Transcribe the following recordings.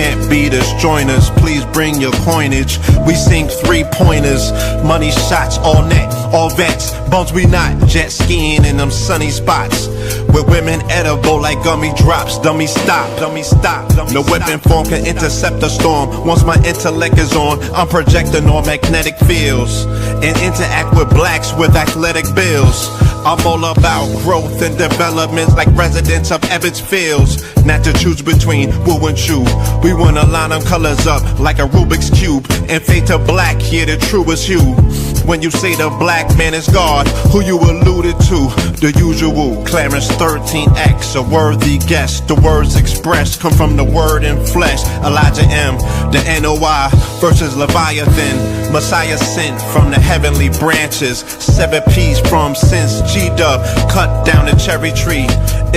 Can't beat us, join us, please bring your coinage. We sink 3-pointers, money shots, all net, all vets. Bums we not, jet skiing in them sunny spots. With women edible like gummy drops. Dummy stop, dummy stop. No weapon form can intercept a storm. Once my intellect is on, I'm projecting all magnetic fields and interact with blacks with athletic bills. I'm all about growth and development like residents of Ebbets Fields. Not to choose between woo and chew. We wanna line them colors up like a Rubik's Cube and fade to black, yeah, the truest hue. When you say the black man is God, who you alluded to? The usual, Clarence 13X, a worthy guess. The words expressed come from the word in flesh. Elijah M, the NOI versus Leviathan. Messiah sent from the heavenly branches. 7 P's from since G-Dub cut down the cherry tree.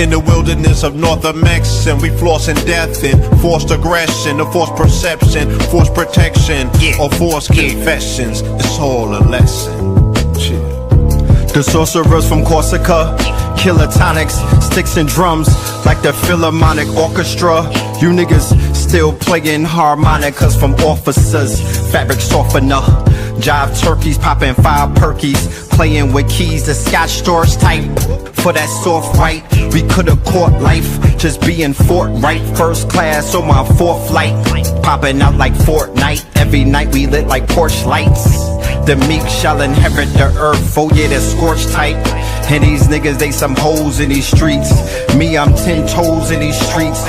In the wilderness of North America, and we flossing death and forced aggression, or forced perception, forced protection, or forced confessions. It's all a lesson. The sorcerers from Corsica, killer tonics, sticks and drums like the Philharmonic Orchestra. You niggas still playing harmonicas from officers. Fabric softener, jive turkeys popping 5 perkies, playing with keys, the Scotch storage type. For that soft right, we could've caught life, just being forthright. First class on my 4th flight, popping out like Fortnite. Every night we lit like porch lights. The meek shall inherit the earth, oh yeah, the scorched type. And these niggas, they some hoes in these streets. Me, I'm 10 toes in these streets.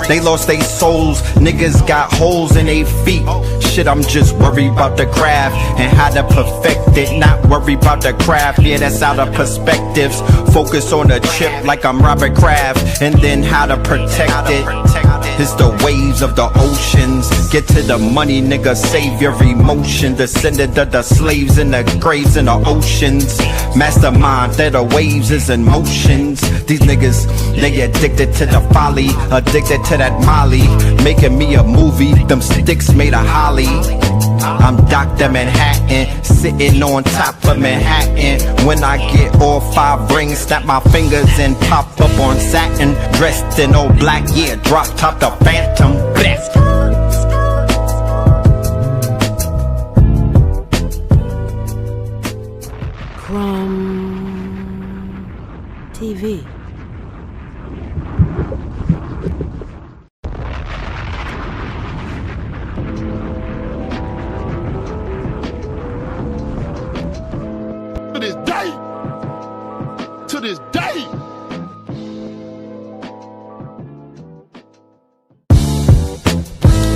They lost their souls, niggas got holes in their feet. Shit, I'm just worried about the craft and how to perfect it. Not worried about the craft, yeah, that's out of perspectives. Focus on the chip like I'm Robert Kraft, and then how to protect it. It's the waves of the oceans. Get to the money, nigga, save your emotion. Descendant of the slaves in the graves in the oceans. Mastermind that the waves is in motions. These niggas, they addicted to the folly, addicted to that molly. Making me a movie, them sticks made of holly. I'm Dr. Manhattan, sitting on top of Manhattan. When I get all 5 rings, snap my fingers and pop up on satin. Dressed in all black, yeah, drop top the Phantom. Blast. TV. To this day.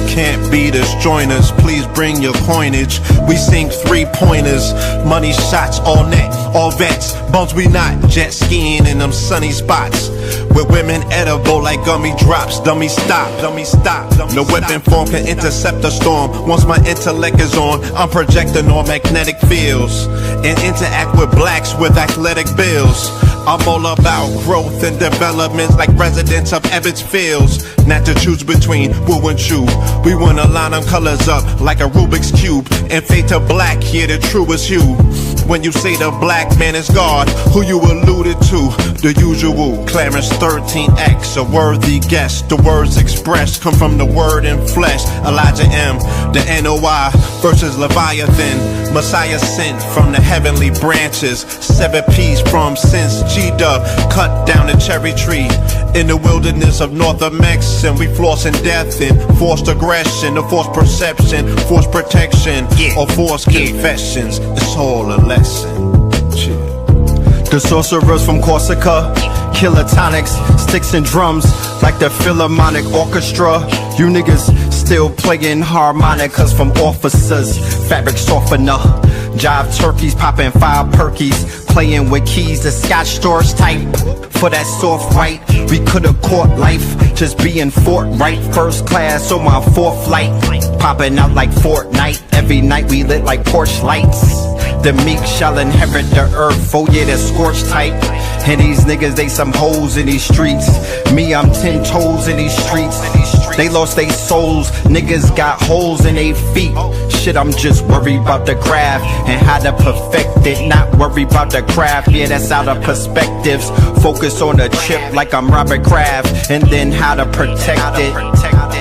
Can't beat us, join us, please bring your coinage. We sink 3-pointers, money shots, all net, all vets. Bums we not, jet skiing in them sunny spots. With women edible like gummy drops. Dummy stop, dummy stop. No weapon form can intercept a storm. Once my intellect is on, I'm projecting all magnetic fields and interact with blacks with athletic bills. I'm all about growth and development like residents of Ebbets Fields. Not to choose between woo and chew. We wanna line them colors up like a Rubik's Cube and fade to black, yeah, the truest hue. When you say the black man is God, who you alluded to? The usual, Clarence 13X, a worthy guess. The words expressed come from the word in flesh. Elijah M, the NOI versus Leviathan. Messiah sent from the heavenly branches. 7 P's from since G-Dub cut down the cherry tree. In the wilderness of North America, and we flossing death and forced aggression, or forced perception, forced protection, or forced confessions. It's all a lesson. The sorcerers from Corsica, killer tonics, sticks and drums like the Philharmonic Orchestra. You niggas still playing harmonicas from officers. Fabric softener, jive turkeys popping 5 perkies, playing with keys, the Scotch storage type. For that soft right, we could've caught life, just being forthright. First class on my 4th flight, popping out like Fortnite. Every night we lit like porch lights. The meek shall inherit the earth, oh yeah, the scorched type. And these niggas, they some hoes in these streets. Me, I'm 10 toes in these streets. They lost their souls, niggas got holes in their feet. Shit, I'm just worried about the craft and how to perfect it. Not worried about the craft, yeah, that's out of perspectives. Focus on the chip like I'm Robert Kraft, and then how to protect it.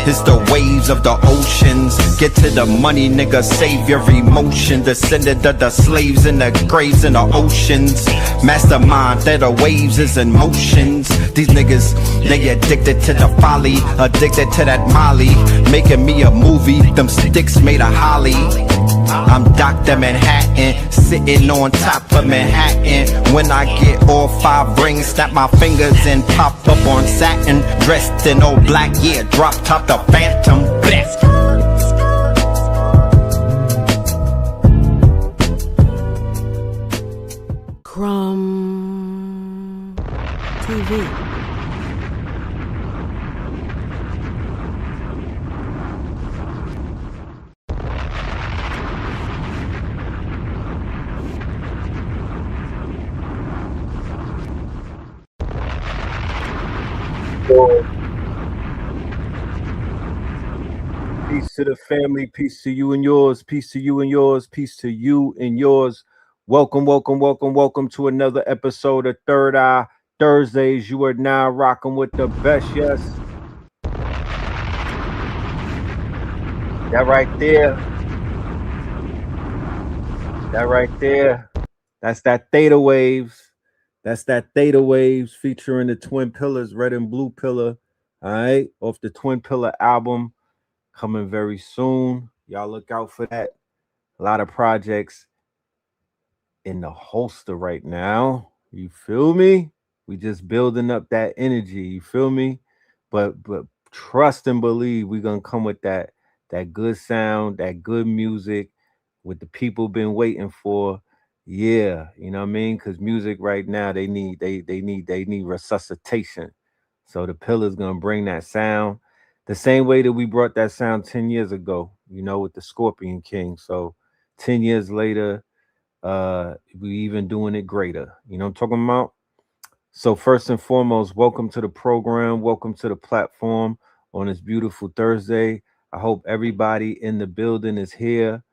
It's the waves of the oceans. Get to the money, nigga, save your emotion. Descendant of the slaves in the graves in the oceans. Mastermind that the waves is in motions. These niggas, they addicted to the folly, addicted to that molly. Making me a movie, them sticks made of holly. I'm Dr. Manhattan, sitting on top of Manhattan. When I get all 5 rings, snap my fingers and pop up on satin. Dressed in all black, yeah, drop top the Phantom. Bless. Crumb TV. Peace to the family, peace to you and yours, peace to you and yours, peace to you and yours. Welcome to another episode of Third Eye Thursdays. You are now rocking with the best, yes. That right there. That's that Theta Waves. That's that Theta Waves featuring the Twin Pillars, Red and Blue Pillar. All right, off the Twin Pillar album. Coming very soon. Y'all look out for that. A lot of projects in the holster right now. You feel me? We just building up that energy. You feel me? But trust and believe we're gonna come with that good sound, that good music, what the people been waiting for. Yeah, you know what I mean? Because music right now they need resuscitation. So the Pillar's gonna bring that sound. The same way that we brought that sound 10 years ago, you know, with the Scorpion King. So 10 years later, we even doing it greater. You know what I'm talking about? So first and foremost, welcome to the program. Welcome to the platform on this beautiful Thursday. I hope everybody in the building is here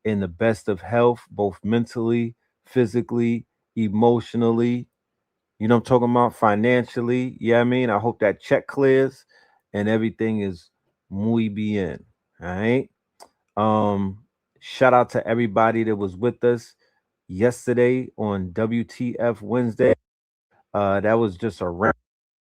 in the best of health, both mentally, physically, emotionally. You know what I'm talking about? Financially. Yeah, I mean, I hope that check clears and everything is muy bien. All right. Shout out to everybody that was with us yesterday on WTF Wednesday. That was just a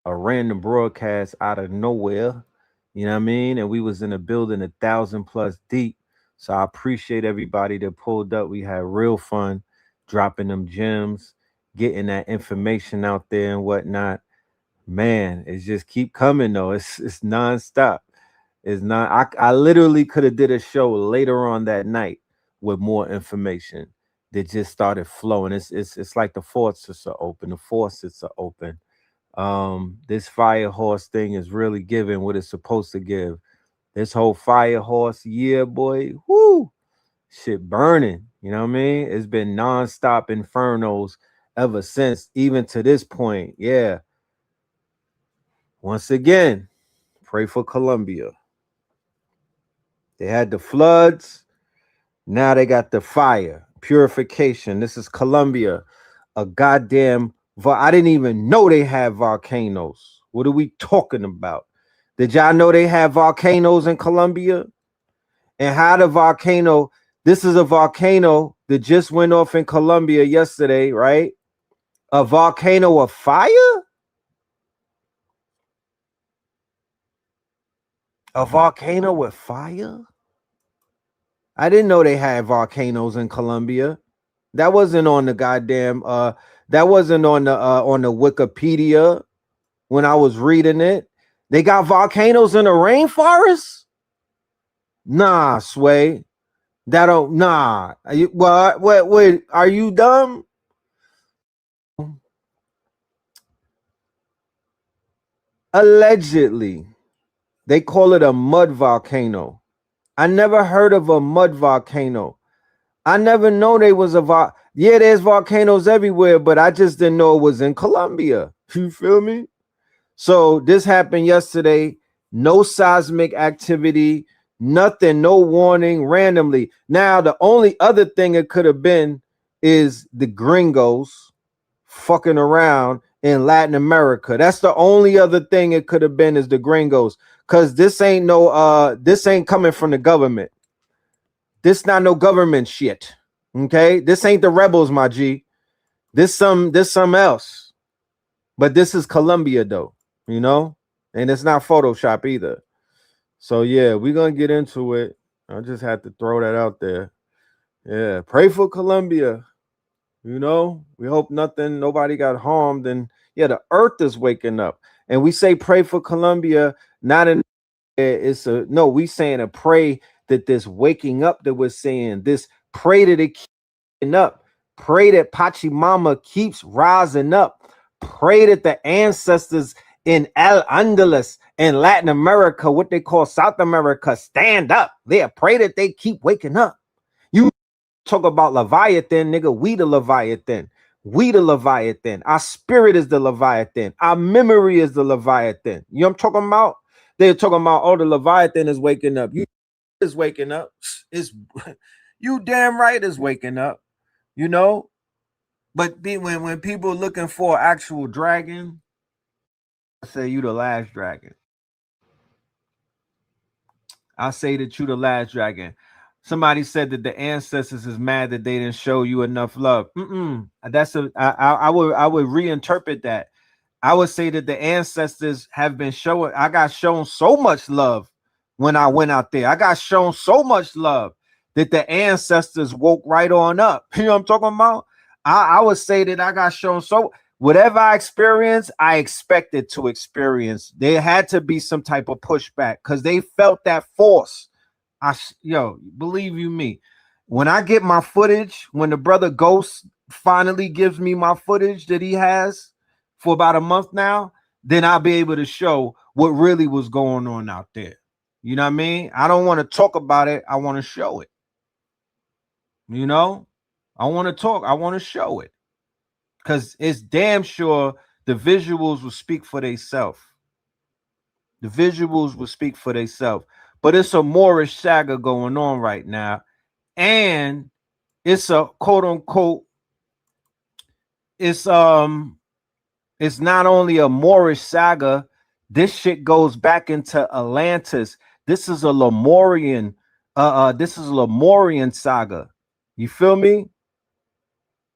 random broadcast out of nowhere. You know what I mean? And we was in a building 1,000+ deep. So I appreciate everybody that pulled up. We had real fun dropping them gems, getting that information out there and whatnot. Man, it's just keep coming though. It's nonstop. It's not. I literally could have did a show later on that night with more information that just started flowing. It's like the faucets are open. The faucets are open. This fire horse thing is really giving what it's supposed to give. This whole fire horse year, boy, whoo, shit burning. You know what I mean? It's been nonstop infernos ever since, even to this point. Yeah. Once again, pray for Colombia. They had the floods. Now they got the fire, purification. This is Colombia. A goddamn, I didn't even know they had volcanoes. What are we talking about? Did y'all know they have volcanoes in Colombia? And how the volcano, this is a volcano that just went off in Colombia yesterday, right? A volcano of fire? A volcano with fire? I didn't know they had volcanoes in Colombia. That wasn't on the goddamn that wasn't on the Wikipedia when I was reading it. They got volcanoes in the rainforest? Nah, Sway. That don't nah. Wait, are you dumb? Allegedly. They call it a mud volcano. I never heard of a mud volcano. I never know there was yeah, there's volcanoes everywhere, but I just didn't know it was in Colombia. You feel me? So this happened yesterday. No seismic activity, nothing, no warning, randomly. Now, the only other thing it could have been is the gringos fucking around in Latin America. That's the only other thing it could have been is the gringos. Because this ain't coming from the government. This not no government shit. Okay, this ain't the rebels, my G. This some else. But this is Colombia though, you know, and it's not Photoshop either. So yeah, we're gonna get into it. I just had to throw that out there. Yeah, pray for Colombia. You know, we hope nobody got harmed. And yeah, the earth is waking up. And we say pray for Colombia, not in we saying a pray that this waking up that we're saying, this pray that it keeps up, pray that Pachamama keeps rising up, pray that the ancestors in El Andalus in Latin America, what they call South America, stand up. They pray that they keep waking up. You talk about Leviathan, nigga. We the Leviathan. We the Leviathan. Our spirit is the Leviathan. Our memory is the Leviathan. You know what I'm talking about? They're talking about, oh, the Leviathan is waking up. You is waking up. It's you damn right is waking up. You know? But when people are looking for actual dragon, I say you the last dragon. I say that you the last dragon. Somebody said that the ancestors is mad that they didn't show you enough love. I would reinterpret that. I would say that the ancestors have been showing. I got shown so much love when I went out there. I got shown so much love that the ancestors woke right on up. You know what I'm talking about? I would say that I got shown so. Whatever I experienced, I expected to experience. There had to be some type of pushback because they felt that force. Believe you me, when I get my footage, when the brother Ghost finally gives me my footage that he has for about a month now, then I'll be able to show what really was going on out there. You know what I mean? I don't want to talk about it. I want to show it. You know, I want to talk. I want to show it. Because it's damn sure the visuals will speak for themselves. The visuals will speak for themselves. But it's a Moorish saga going on right now. And it's a quote unquote, it's not only a Moorish saga, this shit goes back into Atlantis. This is a Lemurian, saga. You feel me?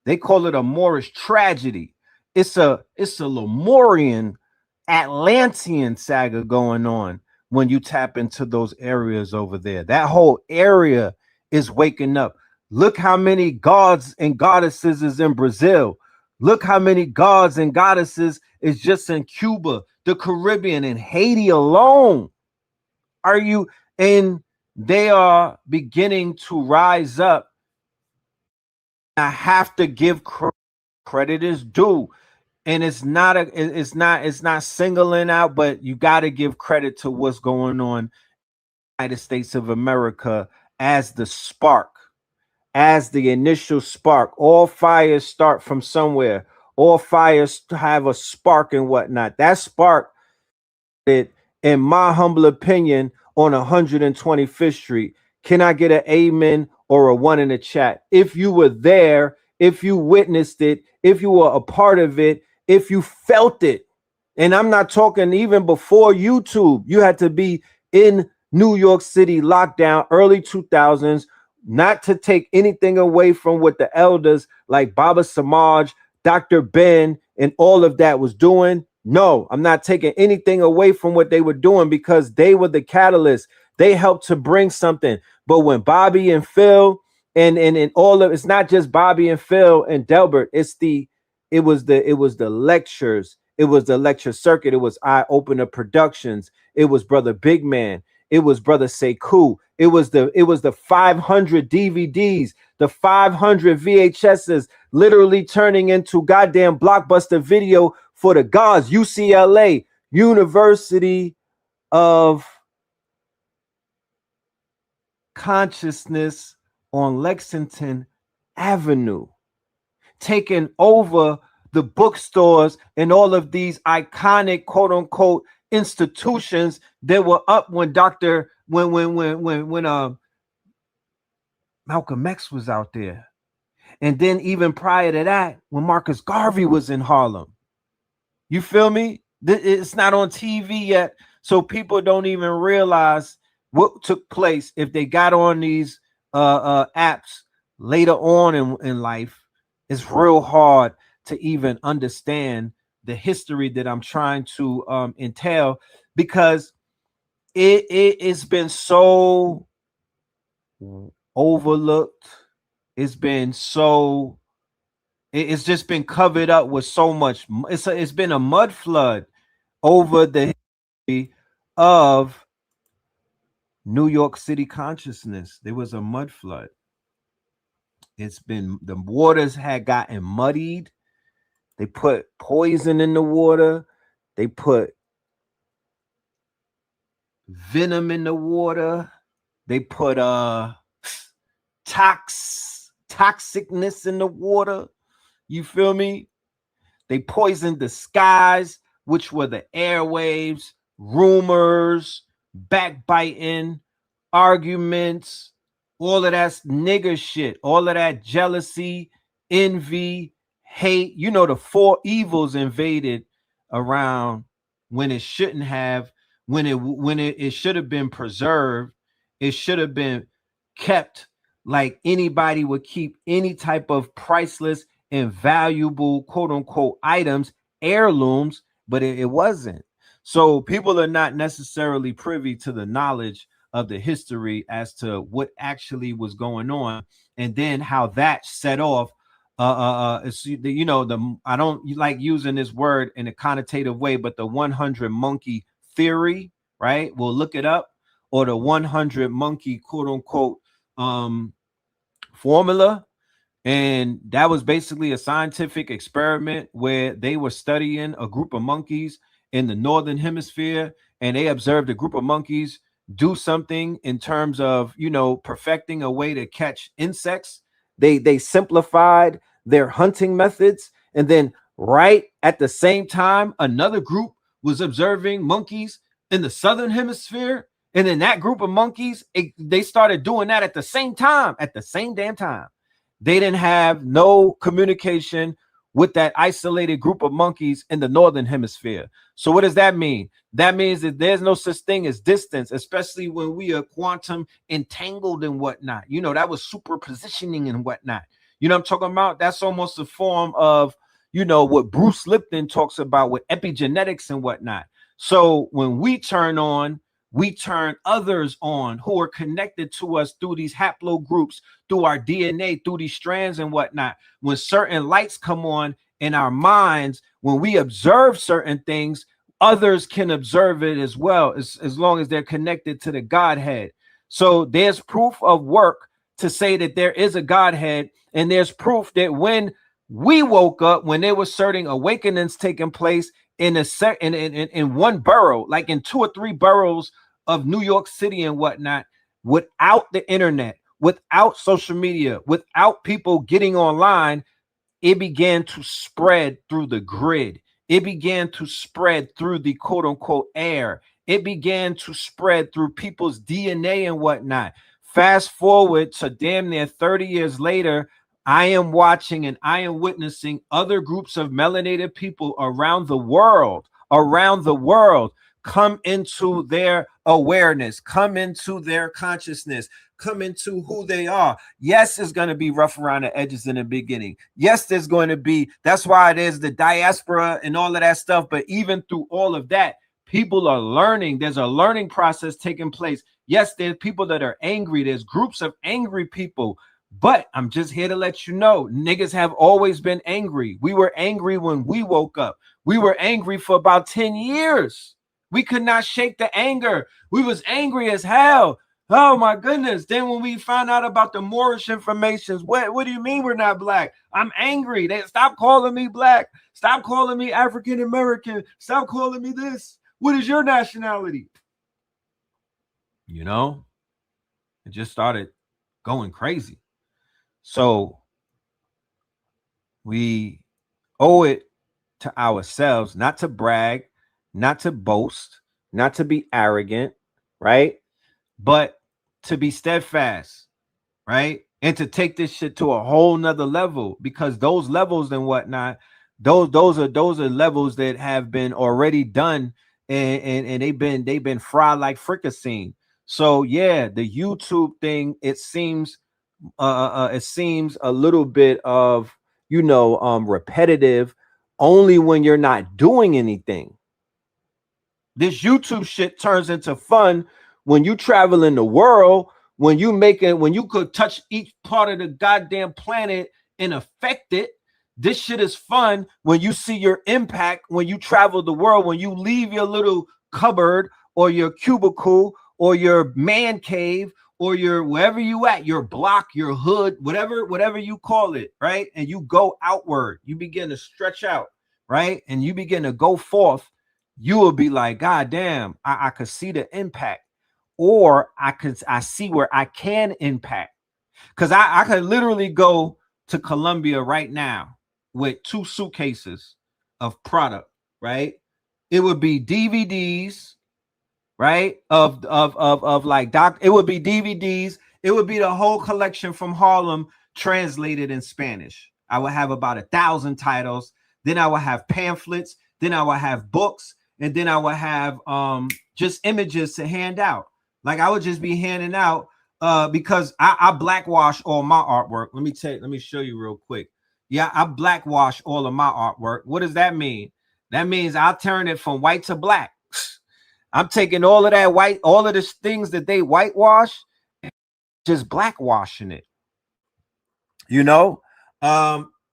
They call it a Moorish tragedy. It's a Lemurian Atlantean saga going on when you tap into those areas over there. That whole area is waking up. Look how many gods and goddesses is in Brazil. Look how many gods and goddesses is just in Cuba, the Caribbean, and Haiti alone. They are beginning to rise up. I have to give credit is due, and it's not singling out, but you got to give credit to what's going on in the United States of America as the spark, as the initial spark. All fires start from somewhere. All fires have a spark and whatnot. That spark, in my humble opinion, on 125th Street. Can I get an amen or a one in the chat? If you were there, if you witnessed it, if you were a part of it, if you felt it. And I'm not talking even before YouTube. You had to be in New York City lockdown, early 2000s, not to take anything away from what the elders like Baba Samaj, Dr. Ben, and all of that was doing. No, I'm not taking anything away from what they were doing because they were the catalyst. They helped to bring something. But when Bobby and Phil and all of it's not just Bobby and Phil and Delbert, it was the lectures, it was the lecture circuit, it was Eye Opener Productions, it was Brother Big Man, it was Brother SKOOL, it was the 500 DVDs, the 500 VHSs literally turning into goddamn blockbuster video for the gods. UCLA, University of Consciousness on Lexington Avenue, taking over the bookstores and all of these iconic quote unquote institutions that were up when Malcolm X was out there. And then even prior to that, when Marcus Garvey was in Harlem. You feel me? It's not on TV yet, So people don't even realize what took place if they got on these apps later on in life. It's real hard to even understand the history that I'm trying to entail, because it's been so overlooked. It's been so it's just been covered up with so much. It's been a mud flood over the history of New York City consciousness. There was a mud flood. It's been, the waters had gotten muddied. They put poison in the water. They put venom in the water. They put toxicness in the water. You feel me? They poisoned the skies, which were the airwaves, rumors, backbiting, arguments, all of that nigger shit, all of that jealousy, envy, hate. You know, the four evils invaded around when it shouldn't have, when it should have been preserved. It should have been kept like anybody would keep any type of priceless and valuable quote unquote items, heirlooms, but it wasn't. So people are not necessarily privy to the knowledge of the history as to what actually was going on, and then how that set off you know, the, I don't like using this word in a connotative way, but the 100 monkey theory, right? We'll look it up. Or the 100 monkey quote unquote formula. And that was basically a scientific experiment where they were studying a group of monkeys in the northern hemisphere, and they observed a group of monkeys do something in terms of, you know, perfecting a way to catch insects. They simplified their hunting methods, and then right at the same time, another group was observing monkeys in the southern hemisphere, and then that group of monkeys, they started doing that at the same time, at the same damn time. They didn't have no communication with that isolated group of monkeys in the northern hemisphere. So what does that mean? That means that there's no such thing as distance, especially when we are quantum entangled and whatnot. You know, that was superpositioning and whatnot. You know what I'm talking about? That's almost a form of, you know, what Bruce Lipton talks about with epigenetics and whatnot. So when we turn on, we turn others on who are connected to us through these haplogroups, through our DNA, through these strands and whatnot. When certain lights come on in our minds, when we observe certain things, others can observe it as well, as long as they're connected to the Godhead. So there's proof of work to say that there is a Godhead, and there's proof that when we woke up, when there were certain awakenings taking place in one borough, like in 2 or 3 boroughs of New York City and whatnot, without the internet, without social media, without people getting online, it began to spread through the grid. It began to spread through the quote unquote air. It began to spread through people's DNA and whatnot. Fast forward to damn near 30 years later, I am watching and I am witnessing other groups of melanated people around the world come into their awareness, come into their consciousness, come into who they are. Yes, it's going to be rough around the edges in the beginning. Yes, there's going to be, that's why it is the diaspora and all of that stuff. But even through all of that, people are learning. There's a learning process taking place. Yes, there's people that are angry. There's groups of angry people. But I'm just here to let you know, niggas have always been angry. We were angry when we woke up. We were angry for about 10 years. We could not shake the anger. We was angry as hell. Oh my goodness. Then when we found out about the Moorish information, what do you mean we're not black? I'm angry. They stop calling me black. Stop calling me African American. Stop calling me this. What is your nationality? You know, it just started going crazy. So we owe it to ourselves not to brag, not to boast, not to be arrogant, right? But to be steadfast, right? And to take this shit to a whole nother level, because those levels and whatnot, those are levels that have been already done and they've been fried like fricassee. So yeah, the YouTube thing, it seems a little bit of, repetitive only when you're not doing anything. This YouTube shit turns into fun when you travel in the world, when you could touch each part of the goddamn planet and affect it. This shit is fun when you see your impact, when you travel the world, when you leave your little cupboard or your cubicle or your man cave or your wherever you at, your block, your hood, whatever you call it, right? And you go outward, you begin to stretch out, right? And you begin to go forth. You will be like, God damn, I could see the impact, or I see where I can impact. Because I could literally go to Colombia right now with 2 suitcases of product, right? It would be DVDs, right? Of like it would be DVDs. It would be the whole collection from Harlem translated in Spanish. I would have about 1,000 titles. Then I would have pamphlets. Then I would have books. And then I would have just images to hand out. Like I would just be handing out because I blackwash all my artwork. Let me show you real quick. Yeah, I blackwash all of my artwork. What does that mean? That means I'll turn it from white to black. I'm taking all of that white, all of the things that they whitewash, and just blackwashing it.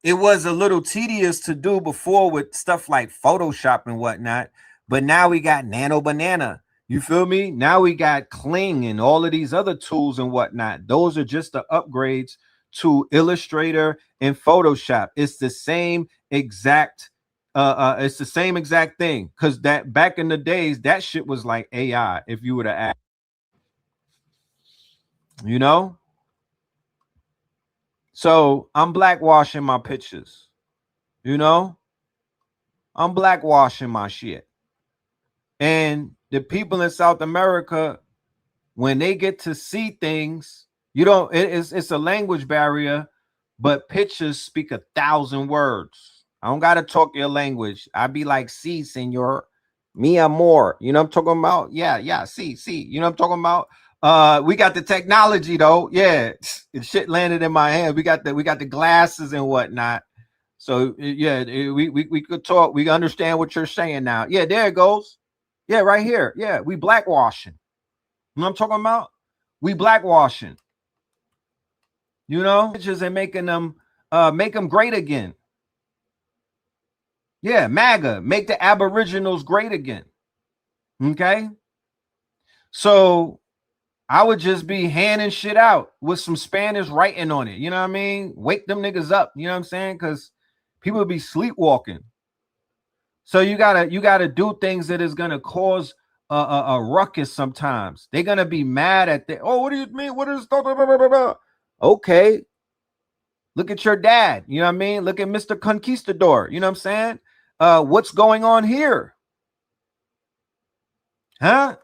It was a little tedious to do before with stuff like Photoshop and whatnot, but now we got Nano Banana. You feel me? Now we got Kling and all of these other tools and whatnot. Those are just the upgrades to Illustrator and Photoshop. It's the same exact thing, because that back in the days, that shit was like AI. If you were to ask, so I'm blackwashing my pictures, I'm blackwashing my shit. And the people in South America, when they get to see things, it's a language barrier, but pictures speak 1,000 words. I don't gotta talk your language. I be like, "Sí, señor, mi amor." You know what I'm talking about? Yeah, sí. You know what I'm talking about? We got the technology though. Yeah, shit landed in my hand. We got the glasses and whatnot. So yeah, we could talk. We understand what you're saying now. Yeah, there it goes. Yeah, right here. Yeah, we blackwashing. You know what I'm talking about? We blackwashing. Pictures and making them great again. Yeah, MAGA, make the Aboriginals great again. Okay. So I would just be handing shit out with some Spanish writing on it. You know what I mean? Wake them niggas up. You know what I'm saying? Because people be sleepwalking. So you gotta do things that is gonna cause a ruckus. Sometimes they're gonna be mad at the. Oh, what do you mean? What is? Okay. Look at your dad. You know what I mean? Look at Mr. Conquistador. You know what I'm saying? What's going on here? Huh?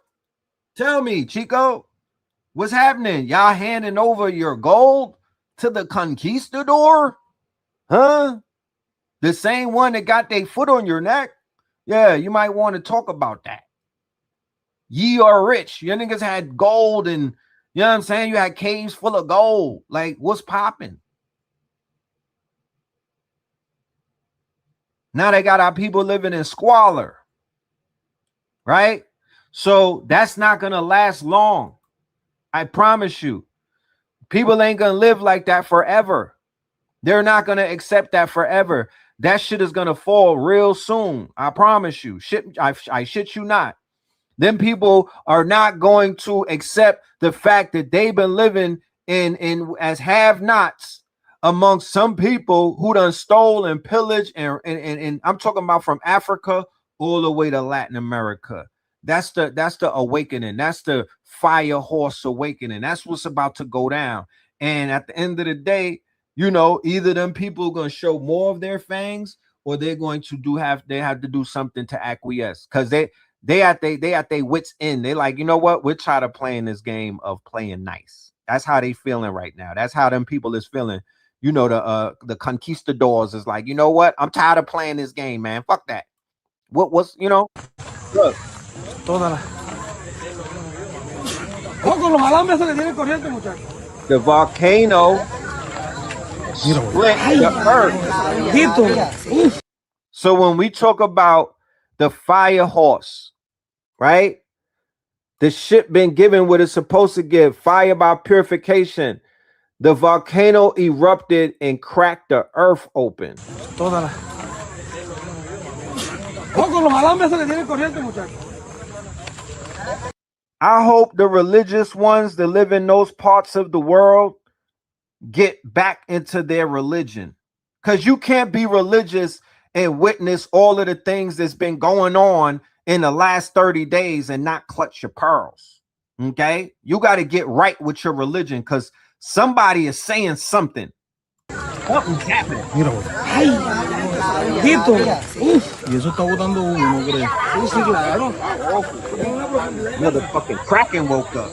Tell me, Chico, what's happening? Y'all handing over your gold to the conquistador? Huh? The same one that got their foot on your neck? Yeah, you might want to talk about that. Ye are rich. Your niggas had gold, and you know what I'm saying? You had caves full of gold. Like, what's popping? Now they got our people living in squalor, right? So that's not going to last long. I promise you. People ain't going to live like that forever. They're not going to accept that forever. That shit is going to fall real soon. I promise you. I shit you not. Them people are not going to accept the fact that they've been living in as have-nots amongst some people who done stole and pillaged, and I'm talking about from Africa all the way to Latin America. That's the awakening. That's the fire horse awakening. That's what's about to go down. And at the end of the day, either them people are going to show more of their fangs, or they're going to have to do something to acquiesce, because they at their wits end. They like, you know what? We're tired of playing this game of playing nice. That's how they feeling right now. That's how them people is feeling. The conquistadors is like, you know what? I'm tired of playing this game, man. Fuck that. Look, The volcano split the earth. So when we talk about the fire horse, right? The ship been given what it's supposed to give, fire by purification. The volcano erupted and cracked the earth open. I hope the religious ones that live in those parts of the world get back into their religion, because you can't be religious and witness all of the things that's been going on in the last 30 days and not clutch your pearls. Okay, you got to get right with your religion, because somebody is saying something. Something's happening. Y eso está botando humo, ¿no crees? Sí, claro. Motherfucking Kraken woke up.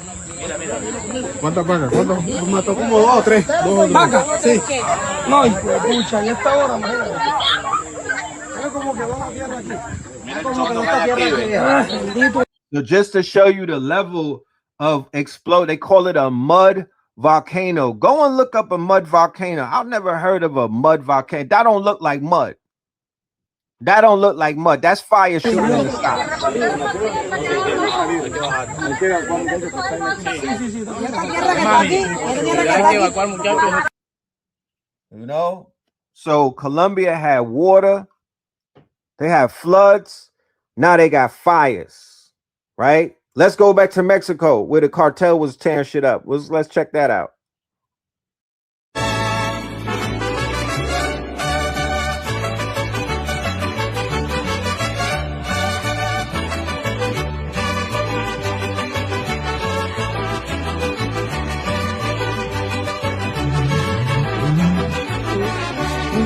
¿Cuántas vacas? ¿Cuántas? Mató como dos o tres. ¿Vacas? Sí. No, hijo de pucha, en esta hora, imagínate. Es como que va la tierra aquí. Es como que no está tierra aquí. So just to show you the level of explode, they call it a mud volcano. Go and look up a mud volcano. I've never heard of a mud volcano. That don't look like mud. That don't look like mud. That's fire shooting in the sky. You know, so Colombia had water, they had floods, now they got fires, right? Let's go back to Mexico where the cartel was tearing shit up. Let's check that out.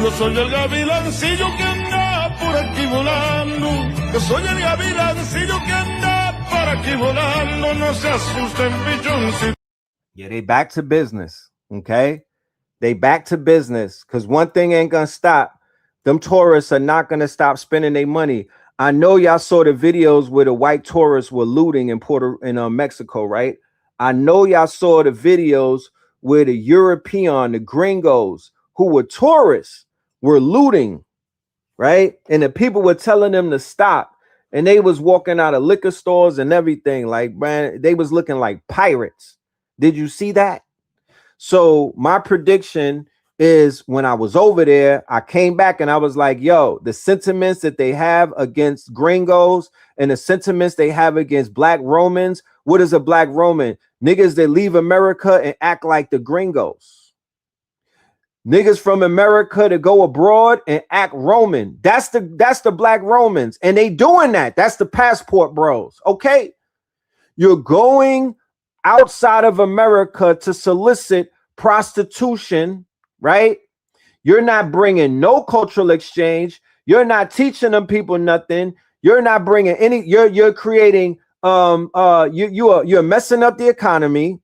Yo soy el gavilancillo que anda por aquí volando. Yo soy el gavilancillo que anda por aquí volando. No se asusten, pichoncito. Yeah, they back to business, okay? They back to business, because one thing ain't gonna stop. Them tourists are not gonna stop spending their money. I know y'all saw the videos where the white tourists were looting in Mexico, right? I know y'all saw the videos where the the gringos, who were tourists, were looting, right? And the people were telling them to stop, and they was walking out of liquor stores and everything. Like, man, they was looking like pirates. Did you see that? So my prediction is, when I was over there, I came back and I was like, yo, the sentiments that they have against gringos and the sentiments they have against black Romans. What is a black Roman? Niggas that leave America and act like the gringos. Niggas from America to go abroad and act Roman. That's the black Romans. And they doing that. That's the passport bros. Okay. You're going outside of America to solicit prostitution, right? You're not bringing no cultural exchange. You're not teaching them people nothing. You're not bringing any, you're creating, you're messing up the economy.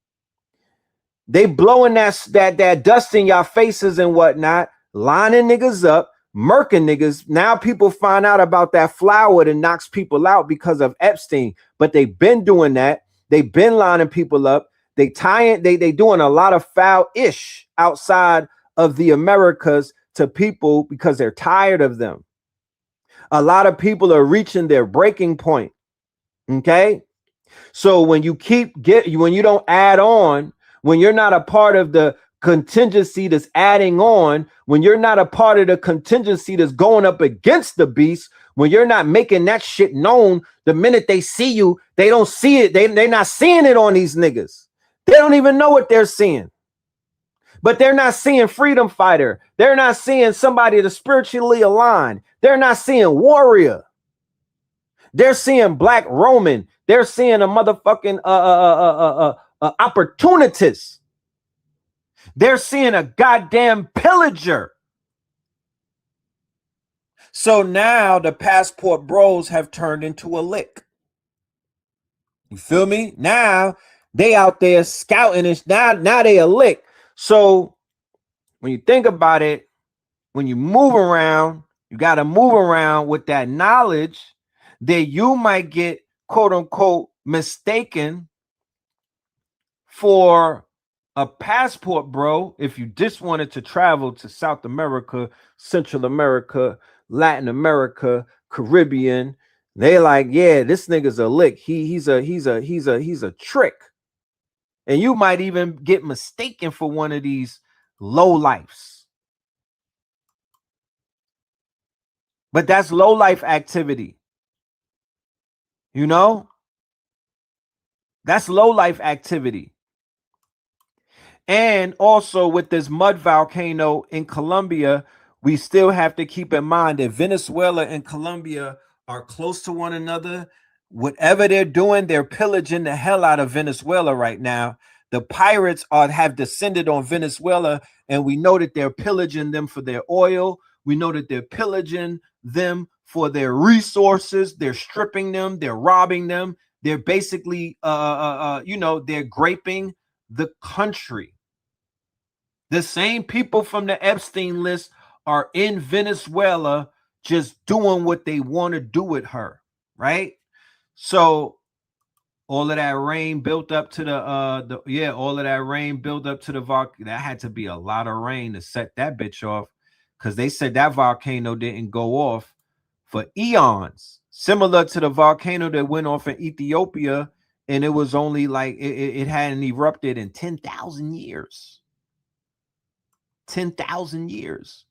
They blowing that dust in your faces and whatnot, lining niggas up, murking niggas. Now people find out about that flower that knocks people out because of Epstein. But they've been doing that. They've been lining people up. They doing a lot of foul-ish outside of the Americas to people because they're tired of them. A lot of people are reaching their breaking point. Okay? So when you when you don't add on, when you're not a part of the contingency that's adding on, when you're not a part of the contingency that's going up against the beast, when you're not making that shit known, the minute they see you, they don't see it. They're not seeing it on these niggas. They don't even know what they're seeing. But they're not seeing freedom fighter. They're not seeing somebody that's spiritually aligned. They're not seeing warrior. They're seeing black Roman. They're seeing a motherfucking opportunist. They're seeing a goddamn pillager. So now the passport bros have turned into a lick. You feel me? Now they out there scouting and now they a lick. So when you think about it, when you move around, you got to move around with that knowledge that you might get quote unquote mistaken for a passport, bro, if you just wanted to travel to South America, Central America, Latin America, Caribbean, they like, yeah, this nigga's a lick. He's a trick. And you might even get mistaken for one of these low lifes. But that's low life activity. You know? That's low life activity. And also with this mud volcano in Colombia, we still have to keep in mind that Venezuela and Colombia are close to one another. Whatever they're doing, they're pillaging the hell out of Venezuela right now. The pirates have descended on Venezuela, and we know that they're pillaging them for their oil. We know that they're pillaging them for their resources. They're stripping them. They're robbing them. They're basically, they're graping the country. The same people from the Epstein list are in Venezuela just doing what they want to do with her, right? So all of that rain built up to all of that rain built up to the volcano. That had to be a lot of rain to set that bitch off, because they said that volcano didn't go off for eons, similar to the volcano that went off in Ethiopia, and it was only like it hadn't erupted in 10,000 years. 10,000 years.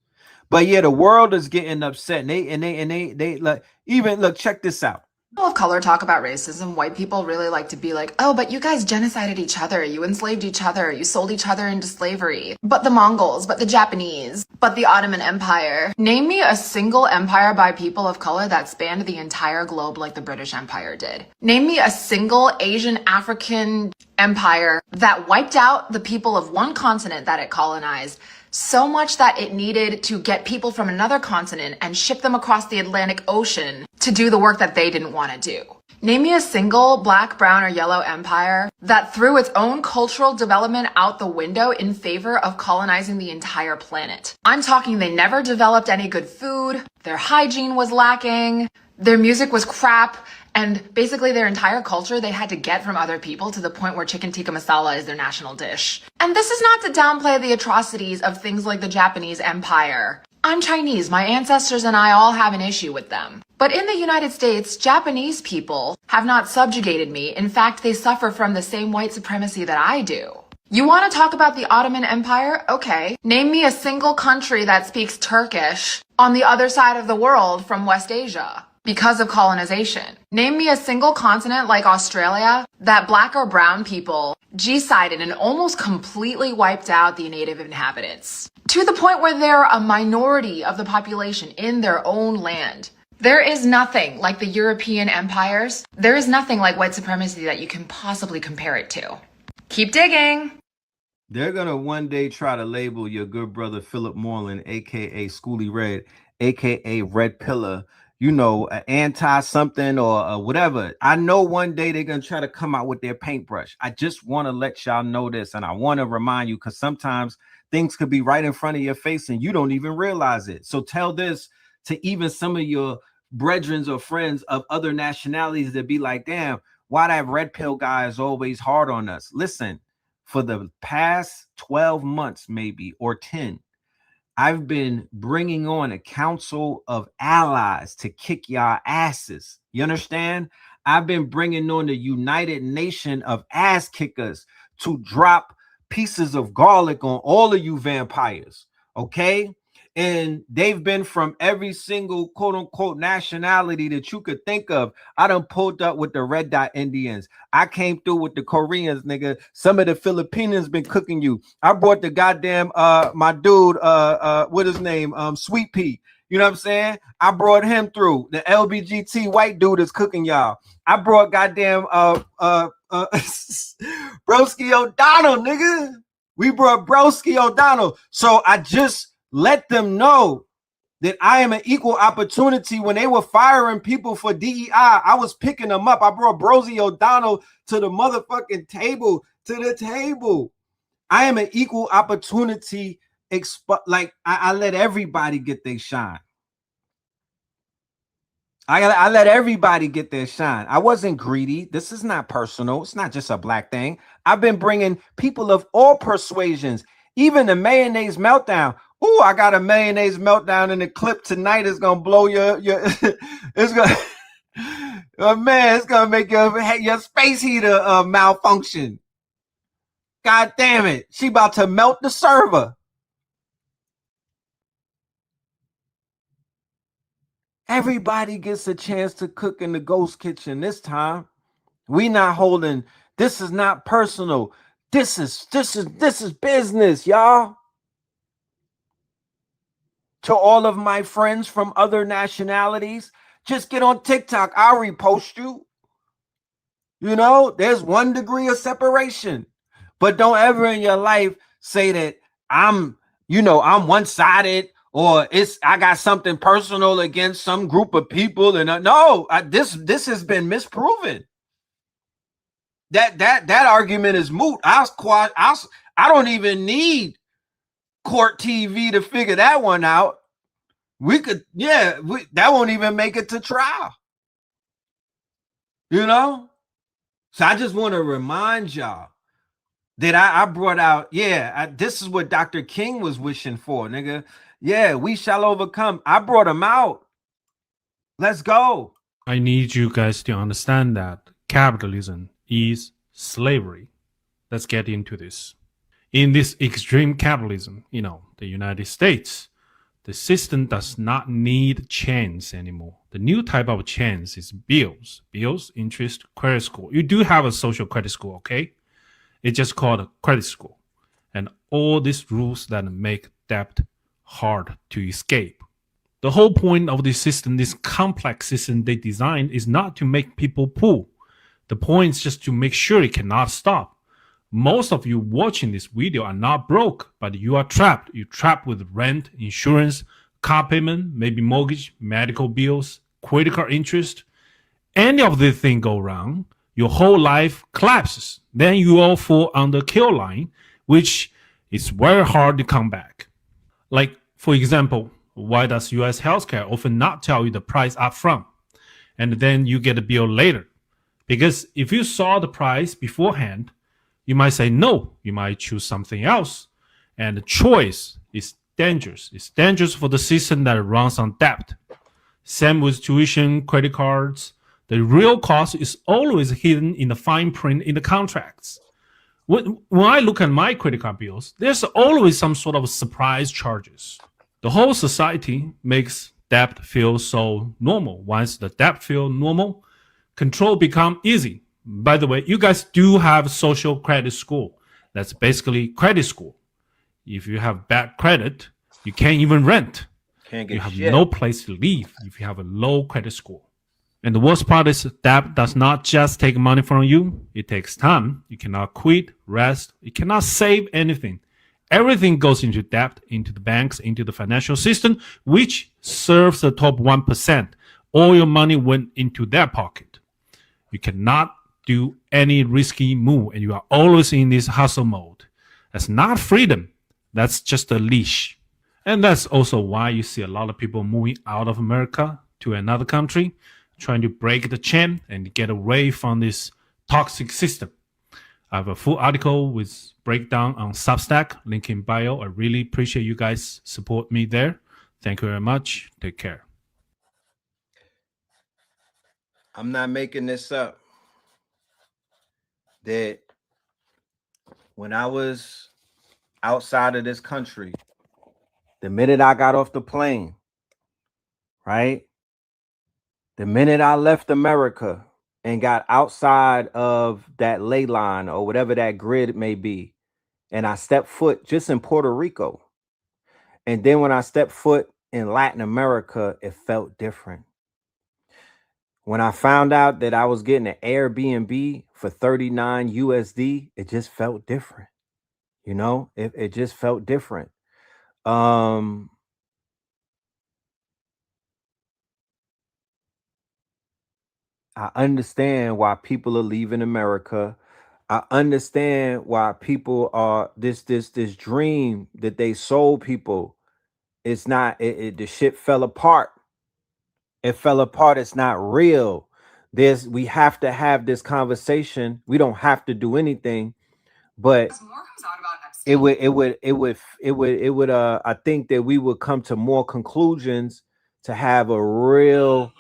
But yeah, the world is getting upset, and they like, even look, check this out. People of color talk about racism. White people really like to be like, oh, but you guys genocided each other, you enslaved each other, you sold each other into slavery. But the Mongols, but the Japanese, but the Ottoman Empire. Name me a single empire by people of color that spanned the entire globe like the British Empire did. Name me a single Asian African empire that wiped out the people of one continent that it colonized so much that it needed to get people from another continent and ship them across the Atlantic Ocean to do the work that they didn't want to do. Name me a single black, brown, or yellow empire that threw its own cultural development out the window in favor of colonizing the entire planet. I'm talking they never developed any good food, their hygiene was lacking, their music was crap, and basically their entire culture they had to get from other people, to the point where chicken tikka masala is their national dish. And this is not to downplay the atrocities of things like the Japanese Empire. I'm Chinese, my ancestors and I all have an issue with them. But in the United States, Japanese people have not subjugated me. In fact, they suffer from the same white supremacy that I do. You want to talk about the Ottoman Empire? Okay. Name me a single country that speaks Turkish on the other side of the world from West Asia because of colonization. Name me a single continent like Australia that black or brown people genocided and almost completely wiped out the native inhabitants, to the point where they're a minority of the population in their own land. There is nothing like the European empires. There is nothing like white supremacy that you can possibly compare it to. Keep digging. They're going to one day try to label your good brother Philip Moreland, a.k.a. Schoolie Red, a.k.a. Red Pillar, anti-something or whatever. I know one day they're going to try to come out with their paintbrush. I just want to let y'all know this, and I want to remind you, because sometimes things could be right in front of your face and you don't even realize it. So tell this to even some of your brethren or friends of other nationalities that be like, damn, why that red pill guy is always hard on us. Listen, for the past 12 months, maybe, or 10, I've been bringing on a council of allies to kick y'all asses. You understand? I've been bringing on the United Nation of ass kickers to drop pieces of garlic on all of you vampires. Okay? And they've been from every single quote unquote nationality that you could think of. I done pulled up with the Red Dot Indians. I came through with the Koreans, nigga. Some of the Filipinos been cooking you. I brought the goddamn my dude, what his name? Sweet Pea. You know what I'm saying? I brought him through. The LBGT white dude is cooking y'all. I brought goddamn Broski O'Donnell, nigga. We brought Broski O'Donnell. So I just let them know that I am an equal opportunity. When they were firing people for DEI, I was picking them up. I brought Broski O'Donnell to the motherfucking table, I am an equal opportunity. Like I let everybody get their shine. I let everybody get their shine. I wasn't greedy. This is not personal. It's not just a black thing. I've been bringing people of all persuasions, even the mayonnaise meltdown. Ooh, I got a mayonnaise meltdown in the clip tonight. It's gonna blow your it's gonna oh man, it's gonna make your space heater malfunction. God damn it. She about to melt the server. Everybody gets a chance to cook in the ghost kitchen this time. We not holding. This is not personal. This is business, y'all. To all of my friends from other nationalities, just get on TikTok. I'll repost you. You know, there's 1 degree of separation. But don't ever in your life say that I'm one-sided or I got something personal against some group of people. And this has been misproven. That argument is moot. I don't even need court TV to figure that one out. We could, that won't even make it to trial. You know? So I just want to remind y'all that I brought out, this is what Dr. King was wishing for, nigga. Yeah, we shall overcome. I brought him out. Let's go. I need you guys to understand that capitalism is slavery. Let's get into this. In this extreme capitalism, the United States, the system does not need chains anymore. The new type of chains is bills, interest, credit score. You do have a social credit score, okay? It's just called a credit score. And all these rules that make debt hard to escape. The whole point of this system, this complex system they designed, is not to make people poor. The point is just to make sure it cannot stop. Most of you watching this video are not broke, but you are trapped. You're trapped with rent, insurance, car payment, maybe mortgage, medical bills, credit card interest. Any of these things go wrong, your whole life collapses. Then you all fall under kill line, which is very hard to come back. Like, for example, why does US healthcare often not tell you the price up front? And then you get a bill later? Because if you saw the price beforehand, you might say no. You might choose something else. And the choice is dangerous. It's dangerous for the system that runs on debt. Same with tuition, credit cards. The real cost is always hidden in the fine print in the contracts. When I look at my credit card bills, there's always some sort of surprise charges. The whole society makes debt feel so normal. Once the debt feels normal, control becomes easy. By the way, you guys do have social credit score. That's basically credit score. If you have bad credit, you can't even rent. You have no place to live if you have a low credit score. And the worst part is debt does not just take money from you. It takes time. You cannot quit, rest. You cannot save anything. Everything goes into debt, into the banks, into the financial system, which serves the top 1%. All your money went into their pocket. You cannot do any risky move, and you are always in this hustle mode. That's not freedom. That's just a leash. And that's also why you see a lot of people moving out of America to another country, trying to break the chain and get away from this toxic system. I have a full article with breakdown on Substack, link in bio. I really appreciate you guys support me there. Thank you very much. Take care. I'm not making this up. That when I was outside of this country, the minute I got off the plane, right? The minute I left America and got outside of that ley line or whatever that grid may be, and I stepped foot just in Puerto Rico, and then when I stepped foot in Latin America, it felt different. When I found out that I was getting an Airbnb for $39 USD, it just felt different. You know, it just felt different. I understand why people are leaving America. I understand why people are this dream that they sold people. It's not, the shit fell apart. It fell apart. It's not real. We have to have this conversation. We don't have to do anything, but I think that we would come to more conclusions to have a real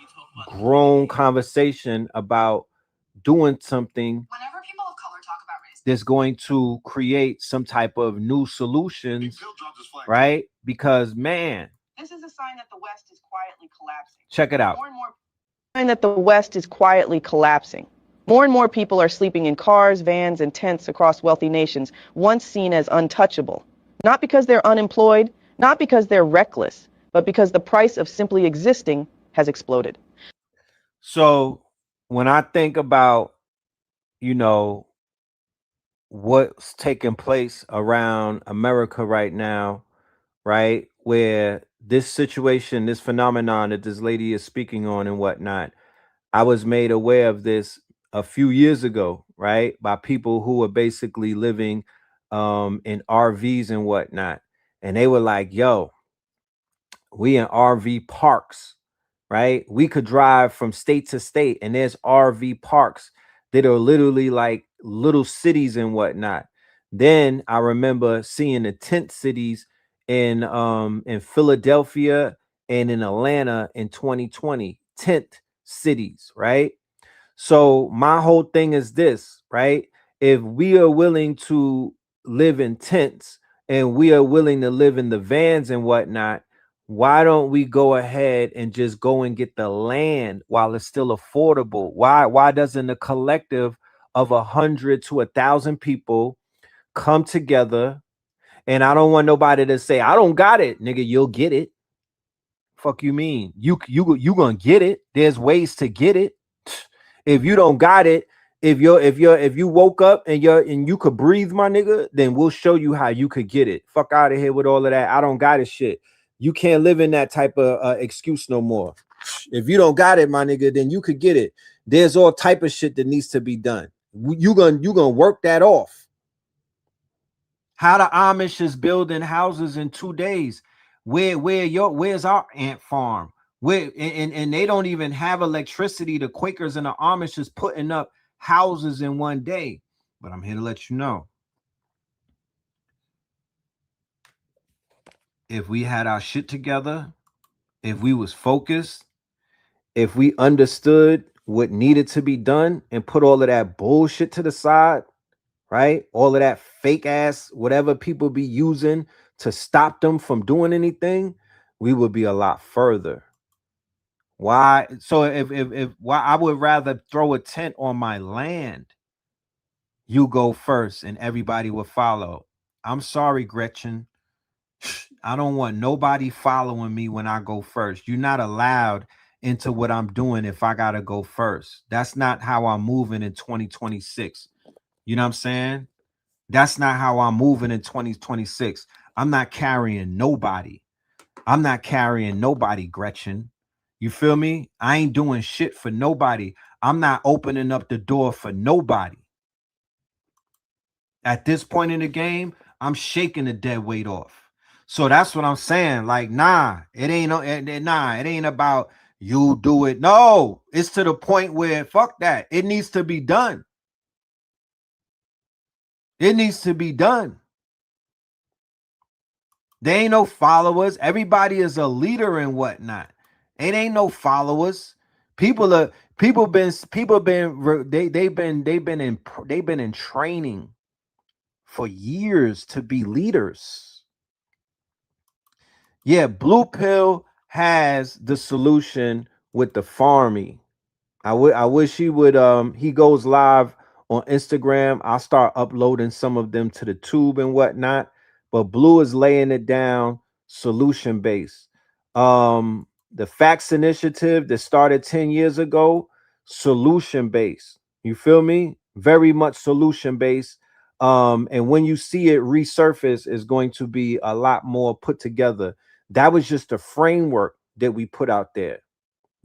grown conversation about doing something that's going to create some type of new solutions, right? Because man, this is a sign that the West is quietly collapsing. Check it out. More and more sign that the West is quietly collapsing. More and more people are sleeping in cars, vans, and tents across wealthy nations, once seen as untouchable. Not because they're unemployed, not because they're reckless, but because the price of simply existing has exploded. So when I think about, what's taking place around America right now, right, where this situation, this phenomenon that this lady is speaking on and whatnot, I was made aware of this a few years ago, right, by people who were basically living in RVs and whatnot. And they were like, yo, we in RV parks, right? We could drive from state to state, and there's RV parks that are literally like little cities and whatnot. Then I remember seeing the tent cities in Philadelphia and in Atlanta in 2020, tent cities, right? So my whole thing is this, right? If we are willing to live in tents and we are willing to live in the vans and whatnot, why don't we go ahead and just go and get the land while it's still affordable? Why doesn't the collective of 100 to 1,000 people come together? And I don't want nobody to say, I don't got it, nigga. You'll get it. Fuck you mean? You gonna get it. There's ways to get it. If you don't got it, if you woke up and you could breathe, my nigga, then we'll show you how you could get it. Fuck out of here with all of that. I don't got it shit. You can't live in that type of excuse no more. If you don't got it, my nigga, then you could get it. There's all type of shit that needs to be done. You gonna work that off. How the Amish is building houses in 2 days. Where's our ant farm? And they don't even have electricity. The Quakers and the Amish is putting up houses in 1 day. But I'm here to let you know, if we had our shit together, if we was focused, if we understood what needed to be done and put all of that bullshit to the side, right? All of that fake ass, whatever people be using to stop them from doing anything, we would be a lot further. Why? So if why I would rather throw a tent on my land. You go first and everybody will follow. I'm sorry, Gretchen. I don't want nobody following me when I go first. You're not allowed into what I'm doing if I gotta go first. That's not how I'm moving in 2026. You know what I'm saying? That's not how I'm moving in 2026. I'm not carrying nobody. I'm not carrying nobody, Gretchen. You feel me? I ain't doing shit for nobody. I'm not opening up the door for nobody. At this point in the game, I'm shaking the dead weight off. So that's what I'm saying. Like, it ain't about you do it. No, it's to the point where fuck that. It needs to be done. It needs to be done. There ain't no followers. Everybody is a leader and whatnot. It ain't no followers. They've been in training for years to be leaders. Yeah, Blue Pill has the solution with the farming. I wish he would he goes live on Instagram. I'll start uploading some of them to the tube and whatnot. But Blue is laying it down solution based. The Facts Initiative that started 10 years ago, solution based. You feel me? Very much solution based. And when you see it resurface, is going to be a lot more put together. That was just a framework that we put out there.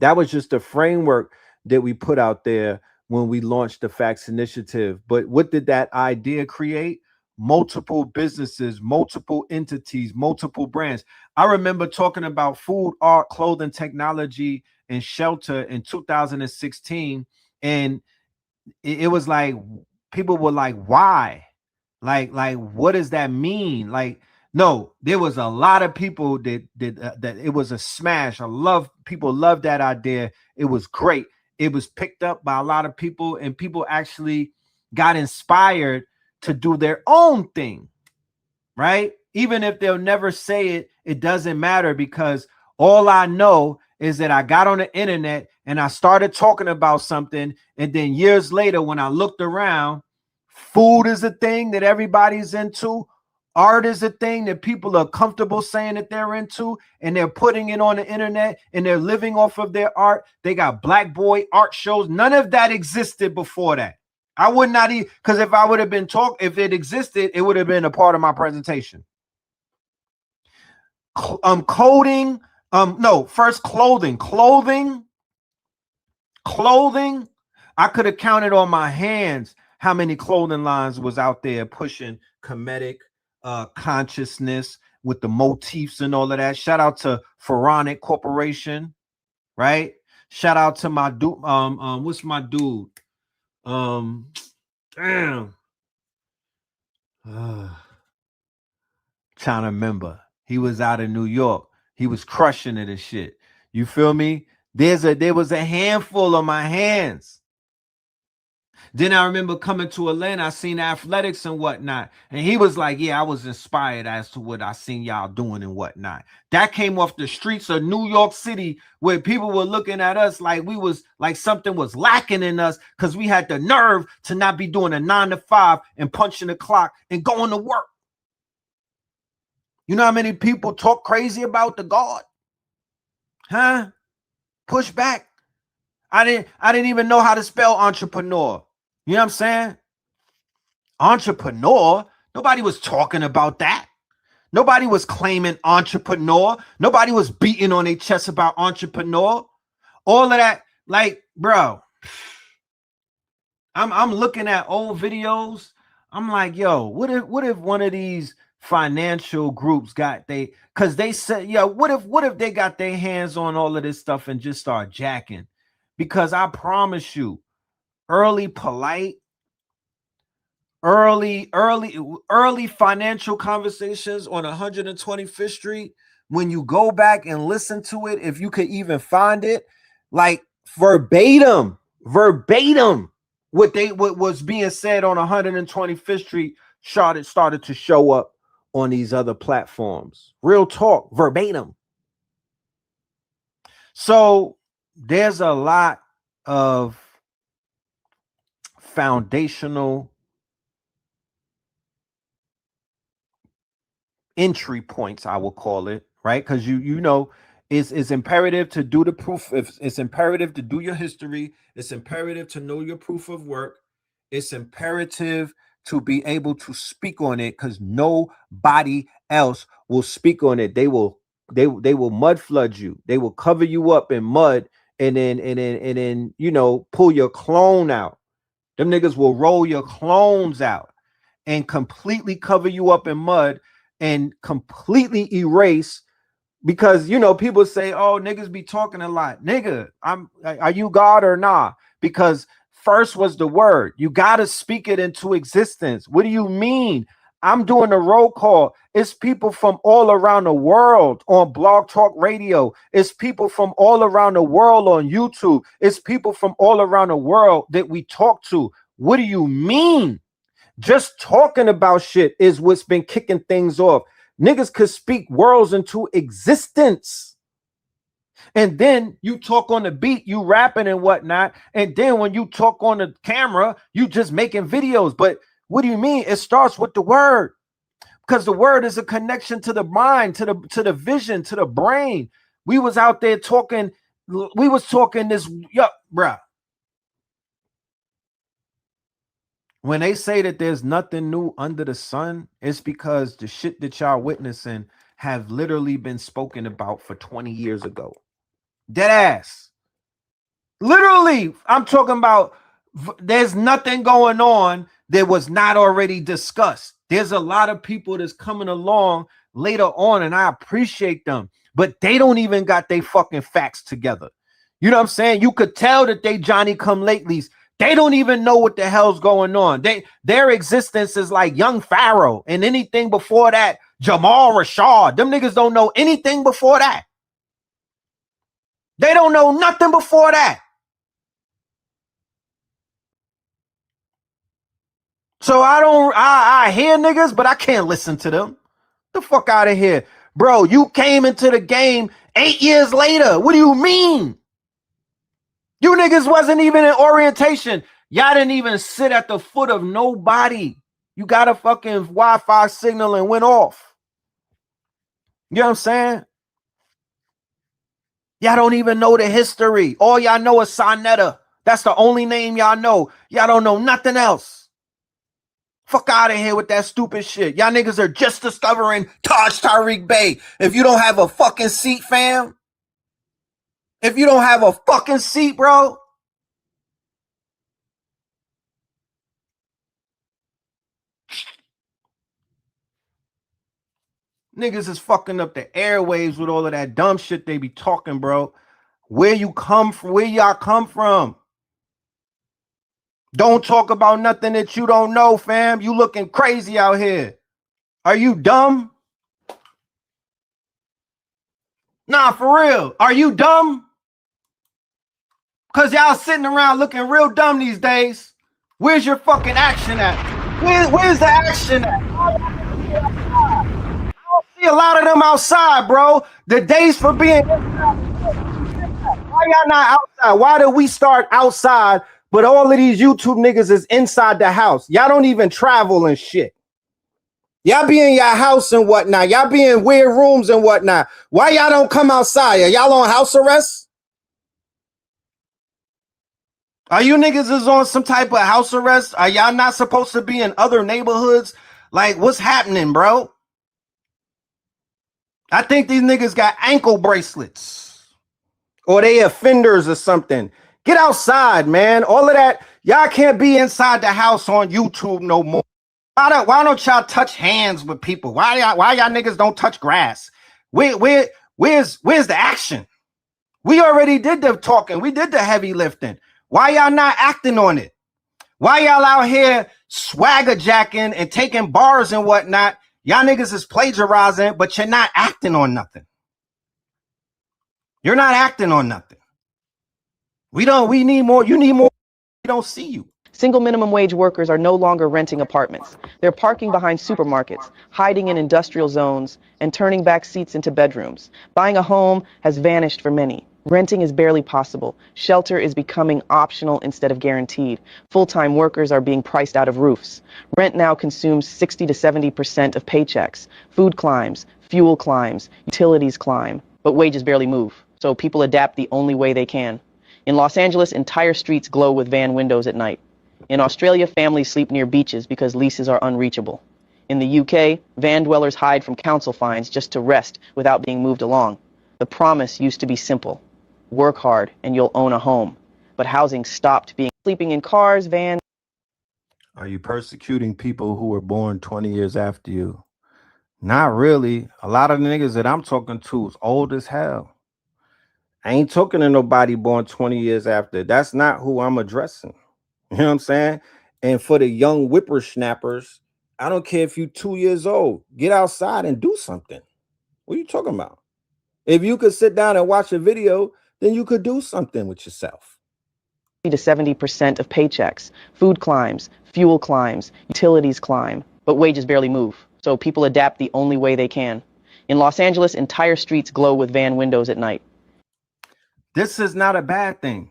That was just a framework that we put out there when we launched the Facts Initiative. But what did that idea create? multiple businesses, multiple entities, multiple brands. I remember talking about food, art, clothing, technology, and shelter in 2016. And it was like, people were like, why? Like, what does that mean? Like, no, there was a lot of people that it was a smash. People loved that idea. It was great. It was picked up by a lot of people, and people actually got inspired to do their own thing, right? Even if they'll never say it, it doesn't matter, because all I know is that I got on the internet and I started talking about something, and then years later, when I looked around, food is a thing that everybody's into. Art is a thing that people are comfortable saying that they're into, and they're putting it on the internet, and they're living off of their art. They got black boy art shows. None of that existed before that. I would not even, because if I would have been if it existed, it would have been a part of my presentation. Coding, first clothing. I could have counted on my hands how many clothing lines was out there pushing comedic consciousness with the motifs and all of that. Shout out to Pharaonic Corporation, right? Shout out to my dude. What's my dude? Damn. Trying to remember. He was out in New York. He was crushing it and shit. You feel me? There was a handful on my hands. Then I remember coming to Atlanta, I seen athletics and whatnot. And he was like, yeah, I was inspired as to what I seen y'all doing and whatnot. That came off the streets of New York City, where people were looking at us like we was like something was lacking in us, because we had the nerve to not be doing a 9 to 5 and punching the clock and going to work. You know how many people talk crazy about the God? Huh? Push back. I didn't even know how to spell entrepreneur. You know what I'm saying? Entrepreneur. Nobody was talking about that. Nobody was claiming entrepreneur. Nobody was beating on their chest about entrepreneur. All of that, like, bro. I'm looking at old videos. I'm like, yo, what if one of these financial groups because they said, yeah, what if they got their hands on all of this stuff and just start jacking? Because I promise you, early financial conversations on 125th Street, when you go back and listen to it, if you could even find it, like verbatim what was being said on 125th Street started to show up on these other platforms. Real talk, verbatim. So there's a lot of foundational entry points, I will call it, right? Because you know, it's imperative to do the proof. It's imperative to do your history. It's imperative to know your proof of work. It's imperative to be able to speak on it, because nobody else will speak on it. They will mud flood you. They will cover you up in mud, and then you know, pull your clone out. Them niggas will roll your clones out and completely cover you up in mud and completely erase. Because, you know, people say, oh, niggas be talking a lot. Nigga, are you God or nah? Because first was the word. You got to speak it into existence. What do you mean? I'm doing a roll call. It's people from all around the world on Blog Talk Radio. It's people from all around the world on YouTube. It's people from all around the world that we talk to. What do you mean? Just talking about shit is what's been kicking things off. Niggas could speak worlds into existence. And then you talk on the beat, you rapping and whatnot. And then when you talk on the camera, you just making videos. But what do you mean? It starts with the word. Because the word is a connection to the mind, to the vision, to the brain. We was out there talking. We was talking this, bruh. When they say that there's nothing new under the sun, it's because the shit that y'all witnessing have literally been spoken about for 20 years ago. Dead ass. Literally, I'm talking about there's nothing going on that was not already discussed. There's a lot of people that's coming along later on, and I appreciate them, but they don't even got their fucking facts together. You know what I'm saying? You could tell that they Johnny come latelys. They don't even know what the hell's going on. Their existence is like Young Pharaoh, and anything before that, Jamal Rashad. Them niggas don't know anything before that. They don't know nothing before that. So I hear niggas, but I can't listen to them. The fuck out of here. Bro, you came into the game 8 years later. What do you mean? You niggas wasn't even in orientation. Y'all didn't even sit at the foot of nobody. You got a fucking Wi-Fi signal and went off. You know what I'm saying? Y'all don't even know the history. All y'all know is Sonetta. That's the only name y'all know. Y'all don't know nothing else. Fuck out of here with that stupid shit. Y'all niggas are just discovering TH3RD Bay. If you don't have a fucking seat, fam. If you don't have a fucking seat, bro. Niggas is fucking up the airwaves with all of that dumb shit they be talking, bro. Where you come from, where y'all come from. Don't talk about nothing that you don't know, fam. You looking crazy out here. Are you dumb? Nah, for real. Are you dumb? Because y'all sitting around looking real dumb these days. Where's your fucking action at? Where's the action at? I don't see a lot of them outside, bro. The days for being inside. Why y'all not outside? Why did we start outside, but all of these YouTube niggas is inside the house? Y'all don't even travel and shit. Y'all be in your house and whatnot. Y'all be in weird rooms and whatnot. Why y'all don't come outside? Are y'all on house arrest? Are you niggas is on some type of house arrest? Are y'all not supposed to be in other neighborhoods? Like, what's happening, bro? I think these niggas got ankle bracelets. Or they offenders or something. Get outside, man. All of that. Y'all can't be inside the house on YouTube no more. Why don't y'all touch hands with people? Why y'all niggas don't touch grass? Where's the action? We already did the talking. We did the heavy lifting. Why y'all not acting on it? Why y'all out here swagger jacking and taking bars and whatnot? Y'all niggas is plagiarizing, but you're not acting on nothing. You're not acting on nothing. We need more. You need more. We don't see you. Single minimum wage workers are no longer renting apartments. They're parking behind supermarkets, hiding in industrial zones, and turning back seats into bedrooms. Buying a home has vanished for many. Renting is barely possible. Shelter is becoming optional instead of guaranteed. Full-time workers are being priced out of roofs. Rent now consumes 60 to 70% of paychecks. Food climbs, fuel climbs, utilities climb, but wages barely move. So people adapt the only way they can. In Los Angeles, entire streets glow with van windows at night. In Australia, families sleep near beaches because leases are unreachable. In the UK, van dwellers hide from council fines just to rest without being moved along. The promise used to be simple. Work hard and you'll own a home. But housing stopped being sleeping in cars, vans. Are you persecuting people who were born 20 years after you? Not really. A lot of the niggas that I'm talking to is old as hell. I ain't talking to nobody born 20 years after. That's not who I'm addressing. You know what I'm saying? And for the young whippersnappers, I don't care if you're 2 years old. Get outside and do something. What are you talking about? If you could sit down and watch a video, then you could do something with yourself. To 70% of paychecks. Food climbs, fuel climbs, utilities climb, but wages barely move. So people adapt the only way they can. In Los Angeles, entire streets glow with van windows at night. This is not a bad thing.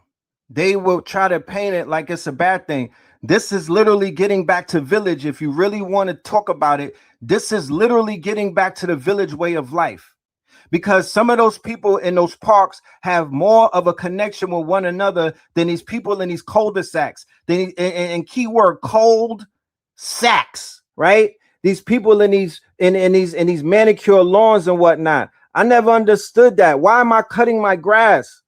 They will try to paint it like it's a bad thing. This is literally getting back to village. If you really want to talk about it, this is literally getting back to the village way of life. Because some of those people in those parks have more of a connection with one another than these people in these cul-de-sacs. And keyword cold sacks, right? These people in these manicure lawns and whatnot. I never understood that. Why am I cutting my grass?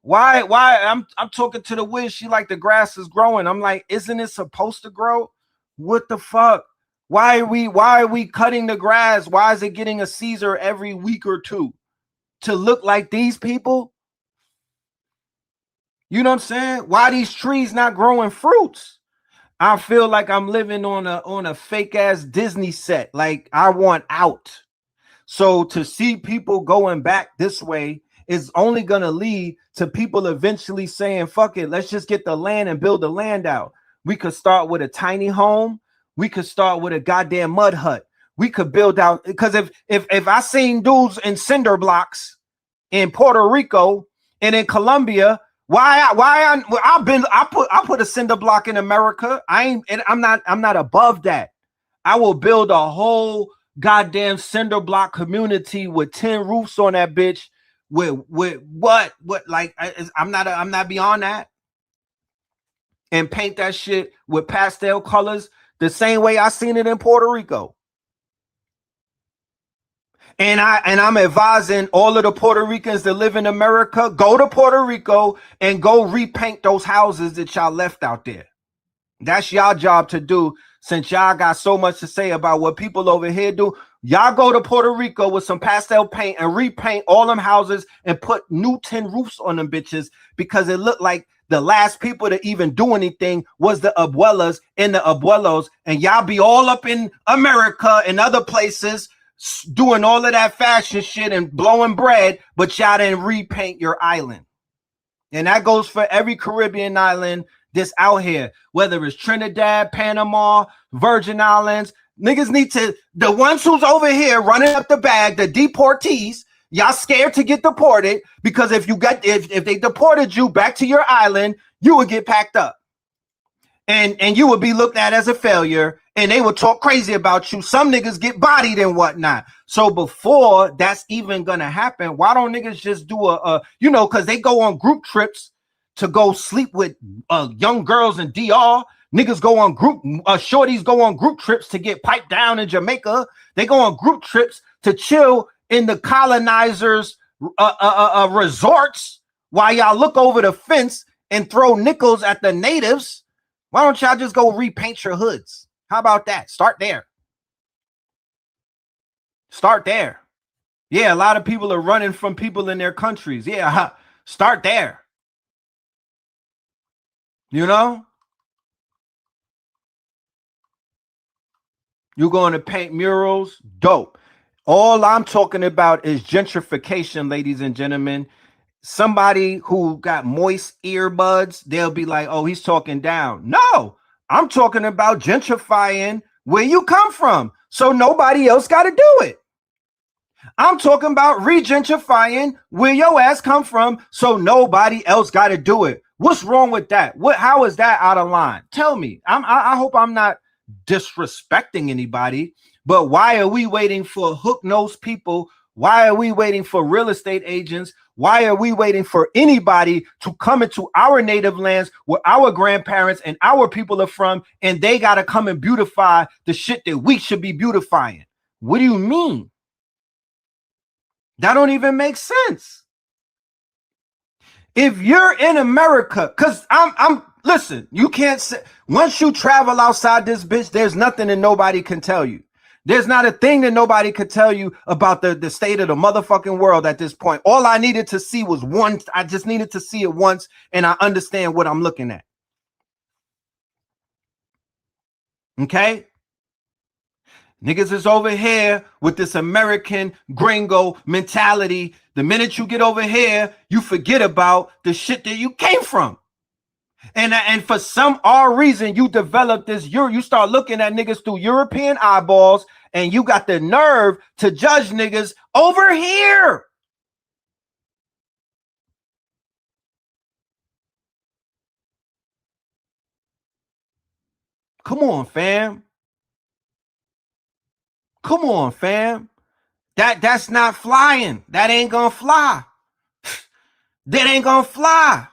Why I'm talking to the wiz. She like the grass is growing. I'm like, isn't it supposed to grow? What the fuck? Why are we cutting the grass? Why is it getting a Caesar every week or two to look like these people? You know what I'm saying? Why these trees not growing fruits? I feel like I'm living on a fake ass Disney set. Like I want out. So to see people going back this way is only going to lead to people eventually saying, fuck it, let's just get the land and build the land out. We could start with a tiny home. We could start with a goddamn mud hut. We could build out, because if I seen dudes in cinder blocks in Puerto Rico and in Colombia, I put a cinder block in America. I'm not above that. I will build a whole goddamn cinder block community with 10 roofs on that bitch. With what like I'm not beyond that. And paint that shit with pastel colors the same way I seen it in Puerto Rico. And I'm advising all of the Puerto Ricans that live in America, go to Puerto Rico and go repaint those houses that y'all left out there. That's y'all job to do, since y'all got so much to say about what people over here do. Y'all go to Puerto Rico with some pastel paint and repaint all them houses and put new tin roofs on them bitches, because it looked like the last people to even do anything was the abuelas and the abuelos, and y'all be all up in America and other places doing all of that fashion shit and blowing bread, but y'all didn't repaint your island. And that goes for every Caribbean island this out here, whether it's Trinidad, Panama, Virgin Islands. Niggas need to, the ones who's over here running up the bag, the deportees, y'all scared to get deported, because if they deported you back to your island, you would get packed up. And you would be looked at as a failure, and they would talk crazy about you. Some niggas get bodied and whatnot. So before that's even gonna happen, why don't niggas just do because they go on group trips to go sleep with young girls in DR. Niggas go on shorties go on group trips to get piped down in Jamaica. They go on group trips to chill in the colonizers' resorts while y'all look over the fence and throw nickels at the natives. Why don't y'all just go repaint your hoods? How about that? Start there. Start there. Yeah, a lot of people are running from people in their countries. Yeah, start there. You know? You're going to paint murals? Dope. All I'm talking about is gentrification, ladies and gentlemen. Somebody who got moist earbuds, they'll be like, oh, he's talking down. No, I'm talking about gentrifying where you come from, so nobody else got to do it. I'm talking about regentrifying where your ass come from, so nobody else got to do it. What's wrong with that? How is that out of line? Tell me. I hope I'm not disrespecting anybody, but why are we waiting for hook-nosed people? Why are we waiting for real estate agents? Why are we waiting for anybody to come into our native lands where our grandparents and our people are from, and they got to come and beautify the shit that we should be beautifying? What do you mean? That don't even make sense. If you're in America, because listen, you can't say, once you travel outside this bitch, there's nothing that nobody can tell you. There's not a thing that nobody could tell you about the state of the motherfucking world at this point. All I needed to see was once. I just needed to see it once, and I understand what I'm looking at. Okay? Niggas is over here with this American gringo mentality. The minute you get over here, you forget about the shit that you came from. And for some odd reason, you develop this, you start looking at niggas through European eyeballs, and you got the nerve to judge niggas over here. Come on, fam. Come on, fam. That's not flying. That ain't gonna fly. That ain't gonna fly.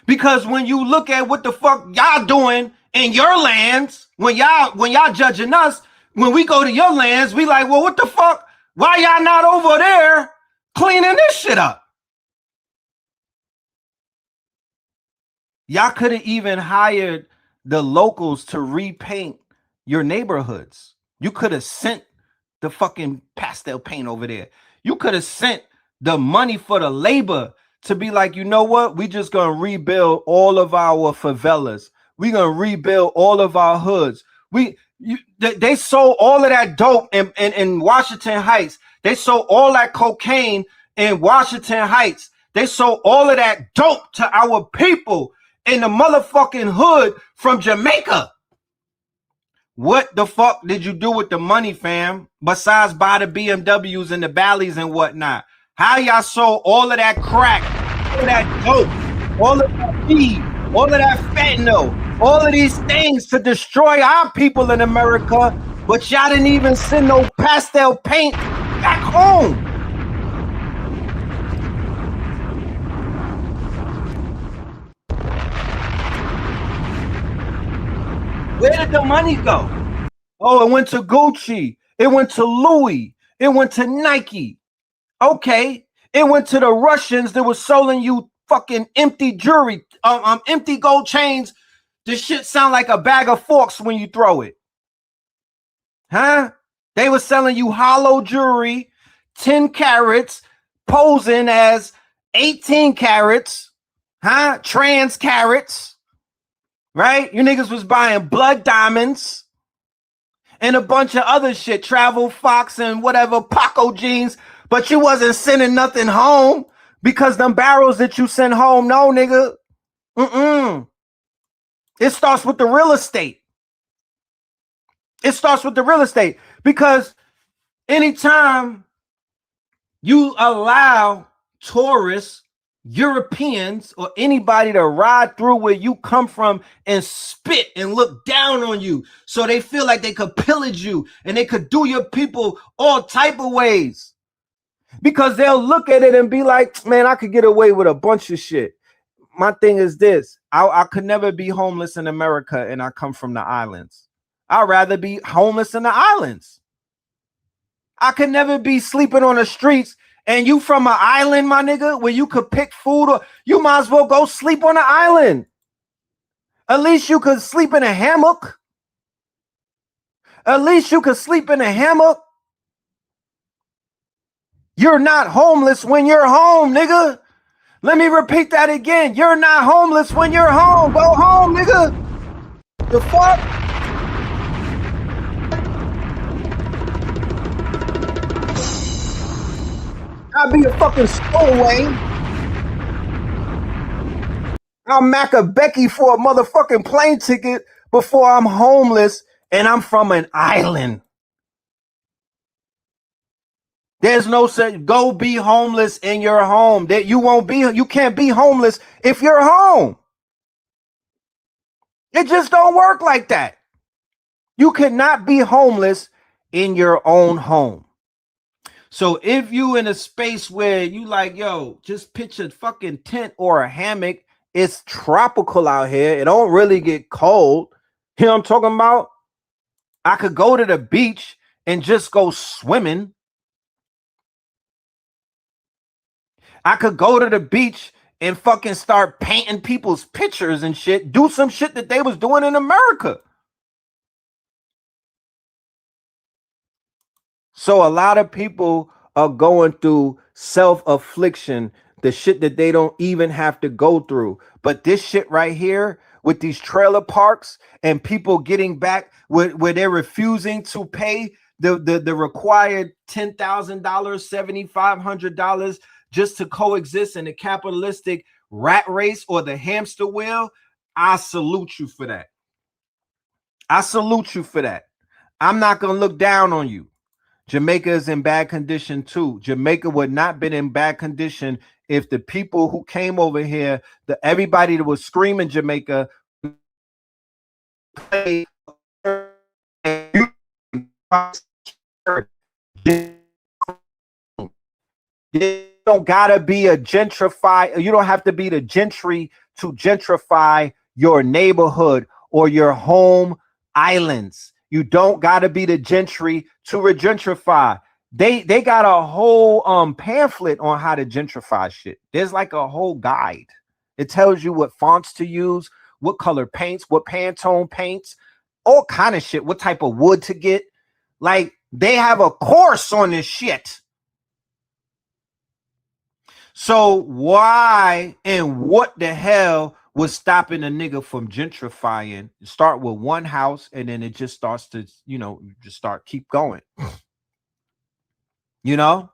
Because when you look at what the fuck y'all doing in your lands, when y'all judging us, when we go to your lands, we like, well, what the fuck? Why y'all not over there cleaning this shit up? Y'all could have even hired the locals to repaint your neighborhoods. You could have sent the fucking pastel paint over there. You could have sent the money for the labor to be like, you know what? We just gonna rebuild all of our favelas. We gonna rebuild all of our hoods. They sold all of that dope in Washington Heights. They sold all that cocaine in Washington Heights. They sold all of that dope to our people in the motherfucking hood from Jamaica. What the fuck did you do with the money, fam? Besides buy the BMWs and the Ballys and whatnot. How y'all sold all of that crack, all of that dope, all of that weed, all of that fentanyl, all of these things to destroy our people in America, but y'all didn't even send no pastel paint back home. Where did the money go? Oh, it went to Gucci. It went to Louis. It went to Nike. Okay. It went to the Russians that were selling you fucking empty jewelry, empty gold chains. This shit sound like a bag of forks when you throw it. Huh? They were selling you hollow jewelry, 10 carats, posing as 18 carats, huh? Trans carats, right? You niggas was buying blood diamonds and a bunch of other shit, Travel Fox and whatever, Paco jeans, but you wasn't sending nothing home because them barrels that you send home, no, nigga. It starts with the real estate. It starts with the real estate because anytime you allow tourists, Europeans, or anybody to ride through where you come from and spit and look down on you so they feel like they could pillage you and they could do your people all type of ways because they'll look at it and be like, man, I could get away with a bunch of shit. My thing is this. I could never be homeless in America and I come from the islands. I'd rather be homeless in the islands. I could never be sleeping on the streets. And you from an island, my nigga, where you could pick food, or you might as well go sleep on the island. At least you could sleep in a hammock. At least you could sleep in a hammock. You're not homeless when you're home, nigga. Let me repeat that again. You're not homeless when you're home. Go home, nigga. The fuck? I'll be a fucking stowaway. I'll Mac a Becky for a motherfucking plane ticket before I'm homeless and I'm from an island. There's no such go be homeless in your home. That you can't be homeless if you're home. It just don't work like that. You cannot be homeless in your own home. So if you in a space where you like, yo, just pitch a fucking tent or a hammock, it's tropical out here. It don't really get cold. You know what I'm talking about? I could go to the beach and just go swimming. I could go to the beach and fucking start painting people's pictures and shit. Do some shit that they was doing in America. So a lot of people are going through self-affliction, the shit that they don't even have to go through. But this shit right here with these trailer parks and people getting back where they're refusing to pay the required $10,000, $7,500 just to coexist in the capitalistic rat race or the hamster wheel. I salute you for that. I salute you for that. I'm not going to look down on you. Jamaica is in bad condition too. Jamaica would not been in bad condition if the people who came over here, everybody that was screaming Jamaica, you don't gotta be a gentrify. You don't have to be the gentry to gentrify your neighborhood or your home islands. You don't gotta be the gentry to regentrify. They got a whole pamphlet on how to gentrify shit. There's like a whole guide. It tells you what fonts to use, what color paints, what Pantone paints. all kind of shit. What type of wood to get? Like, they have a course on this shit. So why and what the hell was stopping a nigga from gentrifying? Start with one house and then it just starts to, you know, just start keep going. You know?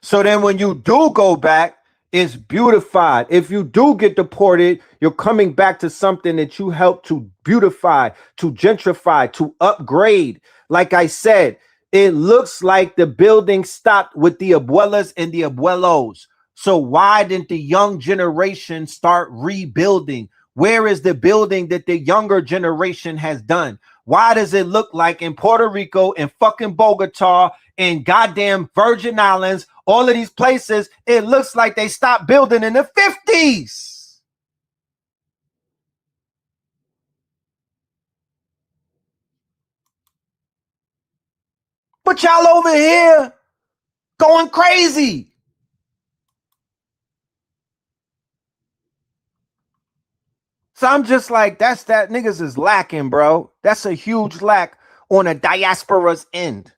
So then when you do go back, it's beautified. If you do get deported, you're coming back to something that you helped to beautify, to gentrify, to upgrade. Like I said, it looks like the building stopped with the abuelas and the abuelos. So why didn't the young generation start rebuilding? Where is the building that the younger generation has done? Why does it look like in Puerto Rico and fucking Bogota and goddamn Virgin Islands, all of these places, it looks like they stopped building in the 50s? But y'all over here going crazy. So I'm just like, that niggas is lacking, bro. That's a huge lack on a diaspora's end.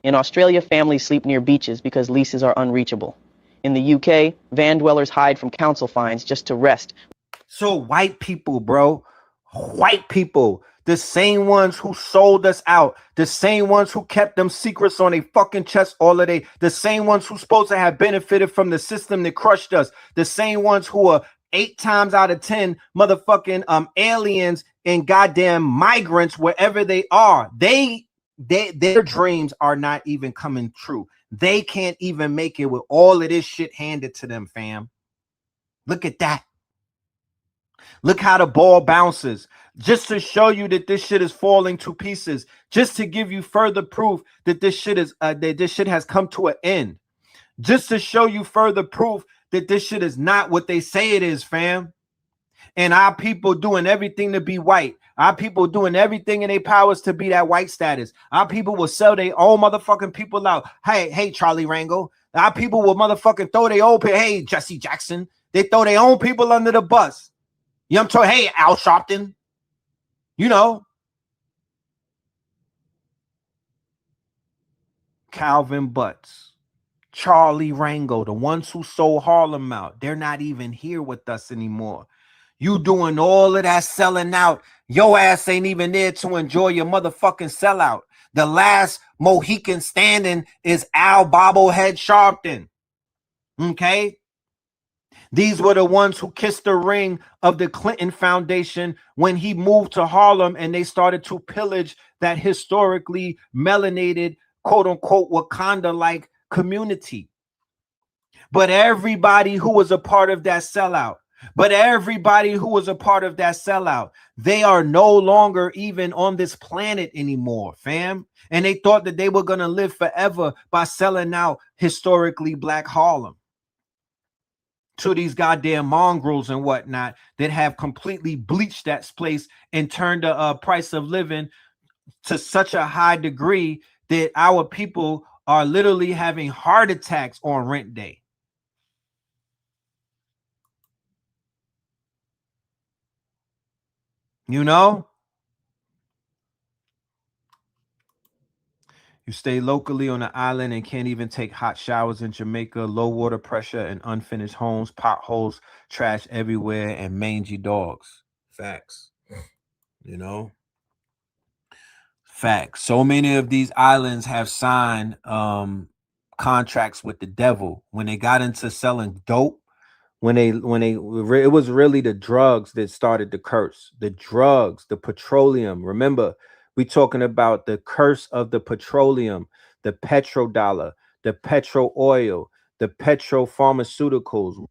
In Australia, families sleep near beaches because leases are unreachable. In the UK, van dwellers hide from council fines just to rest. So white people, bro, white people, the same ones who sold us out, the same ones who kept them secrets on their fucking chest all of day, the same ones who supposed to have benefited from the system that crushed us, the same ones who are 8 times out of 10 motherfucking aliens and goddamn migrants wherever they are. Their dreams are not even coming true. They can't even make it with all of this shit handed to them, fam. Look at that. Look how the ball bounces. Just to show you that this shit is falling to pieces. Just to give you further proof that this shit is that this shit has come to an end. Just to show you further proof that this shit is not what they say it is, fam. And our people doing everything to be white. Our people doing everything in their powers to be that white status. Our people will sell their own motherfucking people out. Hey, Charlie Rango. Our people will motherfucking throw their own people. Hey, Jesse Jackson. They throw their own people under the bus. You know what I'm talking? Hey, Al Sharpton. You know. Calvin Butts. Charlie Rango, the ones who sold Harlem out. They're not even here with us anymore. You doing all of that selling out. Your ass ain't even there to enjoy your motherfucking sellout. The last Mohican standing is Al Bobblehead Sharpton. Okay? These were the ones who kissed the ring of the Clinton Foundation when he moved to Harlem and they started to pillage that historically melanated, quote unquote, Wakanda-like community. But everybody who was a part of that sellout, they are no longer even on this planet anymore, fam. And they thought that they were going to live forever by selling out historically black Harlem to these goddamn mongrels and whatnot that have completely bleached that place and turned the price of living to such a high degree that our people are literally having heart attacks on rent day. You know? You stay locally on the island and can't even take hot showers in Jamaica, low water pressure and unfinished homes, potholes, trash everywhere, and mangy dogs. Facts. You know? Facts. So many of these islands have signed contracts with the devil. When they got into selling dope, it was really the drugs that started the curse. The drugs, the petroleum. Remember, we talking about the curse of the petroleum, the petrodollar, the petro oil, the petro pharmaceuticals.